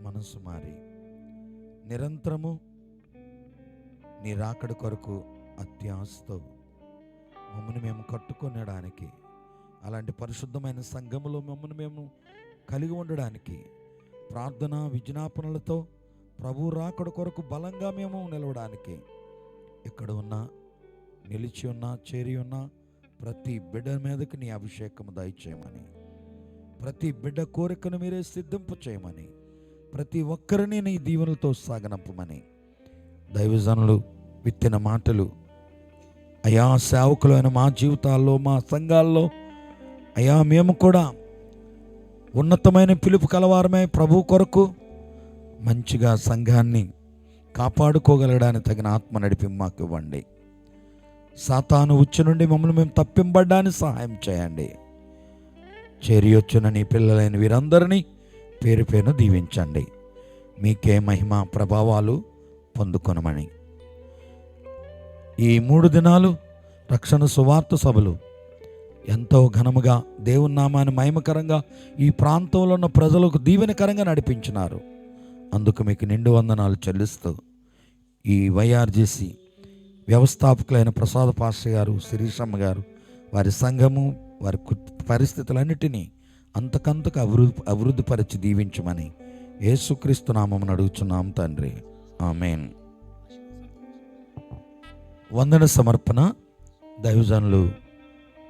మనసు మారి నిరంతరము నీ రాకడ కొరకు అత్యాశతో మమ్మల్ని మేము కట్టుకొనడానికి, అలాంటి పరిశుద్ధమైన సంఘములో మమ్మల్ని మేము కలిగి ఉండడానికి, ప్రార్థన విజ్ఞాపనలతో ప్రభు రాకడ కొరకు బలంగా మేము నిలవడానికి, ఇక్కడ ఉన్న, నిలిచి ఉన్న, చేరి ఉన్న ప్రతి బిడ్డ మీదకి నీ అభిషేకము దయచేయమని, ప్రతి బిడ్డ కోరికను మీరే సిద్ధింపు చేయమని, ప్రతి ఒక్కరిని నీ దీవెనలతో సాగనంపమని, దైవజనులు విత్తిన మాటలు అయా సేవకులైన మా జీవితాల్లో, మా సంఘాల్లో అయా మేము కూడా ఉన్నతమైన పిలుపు కలవారమే ప్రభు కొరకు మంచిగా సంఘాన్ని కాపాడుకోగలడానికి తగిన ఆత్మ నడిపి మాకు ఇవ్వండి. సాతాను ఉచ్చు నుండి మమ్మల్ని మేము తప్పింపడ్డానికి సహాయం చేయండి. చేరియొచ్చున నీ పిల్లలైన వీరందరినీ పేరు పేరున దీవించండి. మీకే మహిమ ప్రభావాలు పొందుకొనమని, ఈ 3 దినాలు రక్షణ సువార్త సభలు ఎంతో ఘనముగా దేవుని నామాన్ని మహిమకరంగా ఈ ప్రాంతంలో ఉన్న ప్రజలకు దీవెనకరంగా నడిపించినారు. అందుకు మీకు నిండు వందనాలు చెల్లిస్తూ, ఈ వైఆర్జీసీ వ్యవస్థాపకులైన ప్రసాద పాస్టర్ గారు, శిరీషమ్మ గారు, వారి సంఘము, వారి పరిస్థితులన్నిటినీ అంతకంతకు అభివృద్ధిపరిచి దీవించమని యేసుక్రీస్తు నామమున అడుగుచున్నాం తండ్రి. ఆమేన్. వందన సమర్పణ దైవజనులు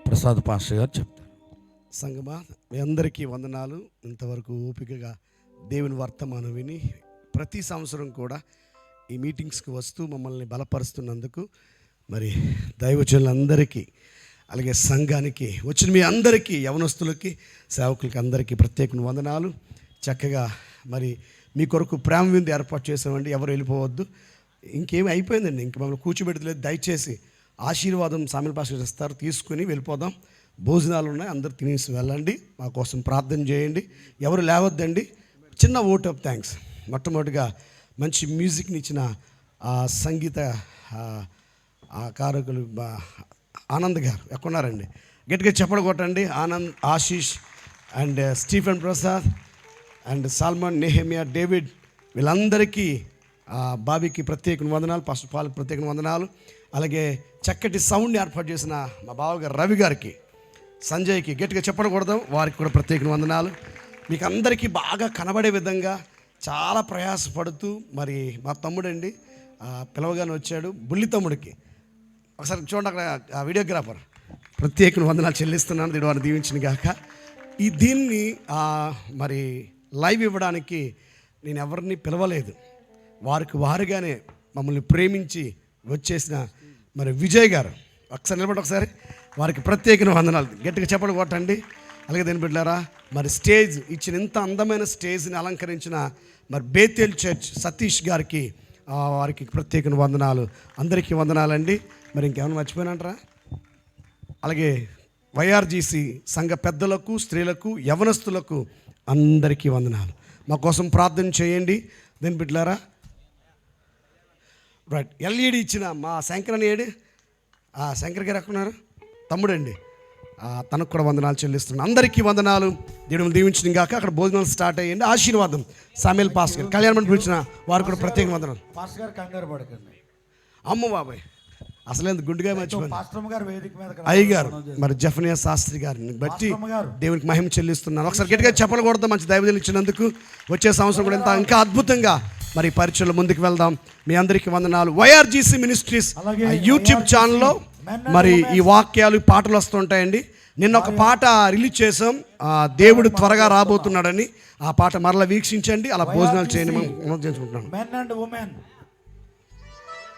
ప్రసాద్ పాస్టర్ గారు చెప్తారు. సంగమా, మీ అందరికీ వందనాలు. ఇంతవరకు ఓపికగా దేవుని వర్తమానం విని ప్రతి సంవత్సరం కూడా ఈ మీటింగ్స్కి వస్తూ మమ్మల్ని బలపరుస్తున్నందుకు మరి దైవజనులందరికీ, అలాగే సంఘానికి వచ్చిన మీ అందరికీ, యవనస్తులకి, సేవకులకి అందరికీ ప్రత్యేక వందనాలు. చక్కగా మరి మీ కొరకు ప్రేమ విందు ఏర్పాటు చేసామండి. ఎవరు వెళ్ళిపోవద్దు, ఇంకేమి అయిపోయిందండి, ఇంక మమ్మల్ని కూర్చోబెట్టలేదు. దయచేసి ఆశీర్వాదం సామిల్ పాస్టర్ ఇస్తారు, తీసుకుని వెళ్ళిపోదాం. భోజనాలు ఉన్నాయి, అందరు తినేసి వెళ్ళండి. మా కోసం ప్రార్థన చేయండి, ఎవరు లేవద్దండి. చిన్న ఓట్ ఆఫ్ థ్యాంక్స్. మొట్టమొదటిగా మంచి మ్యూజిక్ని ఇచ్చిన ఆ సంగీత కారకులు ఆనంద్ గారు ఎక్కడున్నారండి? గట్టిగా చెప్పడం కొట్టండి. Anand, Ashish and Stephen Prasad and Solomon, Nehemiah, David, వీళ్ళందరికీ, బాబీకి ప్రత్యేక వందనాలు, పాస్టర్ పాల్కి ప్రత్యేక వందనాలు. అలాగే చక్కటి సౌండ్ని ఏర్పాటు చేసిన మా బావగారు రవి గారికి, సంజయ్కి గట్టిగా చెప్పకూడదు, వారికి కూడా ప్రత్యేక వందనాలు. మీకు అందరికీ బాగా కనబడే విధంగా చాలా ప్రయాసపడుతూ మరి మా తమ్ముడండి పిలవగానే వచ్చాడు, బుల్లి తమ్ముడికి ఒకసారి చూడండి, అక్కడ ఆ వీడియోగ్రాఫర్, ప్రత్యేక వందనాలు చెల్లిస్తున్నాను. దేవుడు వారిని దీవించిన గాక. దీన్ని మరి లైవ్ ఇవ్వడానికి నేను ఎవరిని పిలవలేదు, వారికి వారుగానే మమ్మల్ని ప్రేమించి వచ్చేసిన మరి విజయ్ గారు, ఒకసారి నిలబడి ఒకసారి వారికి ప్రత్యేక వందనాలు. గట్టిగా చెప్పలు కొట్టండి. అలాగే దేని బిడ్డారా, మరి స్టేజ్ ఇచ్చిన, ఇంత అందమైన స్టేజ్ని అలంకరించిన మరి బేతేల్ చర్చ్ సతీష్ గారికి, వారికి ప్రత్యేక వందనాలు. అందరికీ వందనాలండి. మరి ఇంకేమైనా మర్చిపోయినంటారా? అలాగే వైఆర్జీసీ సంఘ పెద్దలకు, స్త్రీలకు, యవనస్తులకు అందరికీ వందనాలు. మా కోసం ప్రార్థన చేయండి. దేని బిడ్డారా, రైట్, ఎల్ఈడి ఇచ్చిన మా శంకర్ అని ఏడు, శంకర్ గారు ఎక్కడున్నారు? తమ్ముడండి, తనకు కూడా వందనాలు చెల్లిస్తున్నాను. అందరికీ వందనాలు. దేవుడు దీవించిన గాక. అక్కడ భోజనాలు స్టార్ట్ అయ్యండి. ఆశీర్వాదం సామేల్ పాస్ గారు, కళ్యాణ మండపం పిలిచిన వారు కూడా ప్రత్యేక వందనాలు. పాస్టర్ గారు కంగారు పడకండి. అమ్మ బాబాయ్, అసలు ఎంత గుండుగా మర్చిపోయింది. పాస్టర్ గారు వేదిక మీద అయ్య గారు, మరి జఫనియా శాస్త్రి గారిని బట్టి దేవునికి మహిమ చెల్లిస్తున్నాను. ఒకసారి గట్టిగా చెప్పకూడదు, మంచి దైవజనులు ఇచ్చినందుకు. వచ్చే సంవత్సరం కూడా ఇంకా అద్భుతంగా మరి పరిచయలో ముందుకు వెళ్దాం. మీ అందరికీ వందనాలు. వైఆర్జీసీ మినిస్ట్రీస్ యూట్యూబ్ ఛానల్లో మరి ఈ వాక్యాలు, పాటలు వస్తుంటాయండి. నిన్న ఒక పాట రిలీజ్ చేసాం, దేవుడు త్వరగా రాబోతున్నాడని. ఆ పాట మరలా వీక్షించండి, అలా భోజనాలు చేయండి. మనం చేసుకుంటున్నాను. మెన్ అండ్ ఉమెన్,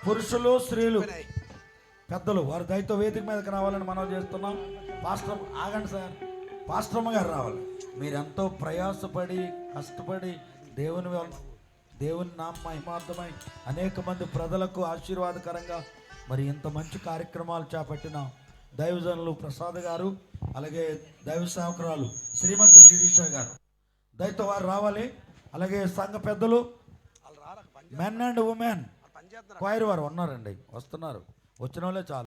పురుషులు, స్త్రీలు, పెద్దలు, వారు దయతో వేదిక మీదకి రావాలని మనం చేస్తున్నాం. పాస్టర్ ఆగండి సార్, పాస్టర్మ గారు రావాలి. మీరు ఎంతో ప్రయాసపడి కష్టపడి దేవుని నామ మహిమార్థమై అనేక మంది ప్రజలకు ఆశీర్వాదకరంగా మరి ఇంత మంచి కార్యక్రమాలు చేపట్టిన దైవజనులు ప్రసాద్ గారు, అలాగే దైవ సేవకురాలు శ్రీమతి శిరీష గారు, దయతో వారు రావాలి. అలాగే సంఘ పెద్దలు, మెన్ అండ్ ఉమెన్ క్వైర్ వారు ఉన్నారండి, వస్తున్నారు. వచ్చిన వాళ్ళే చాలు.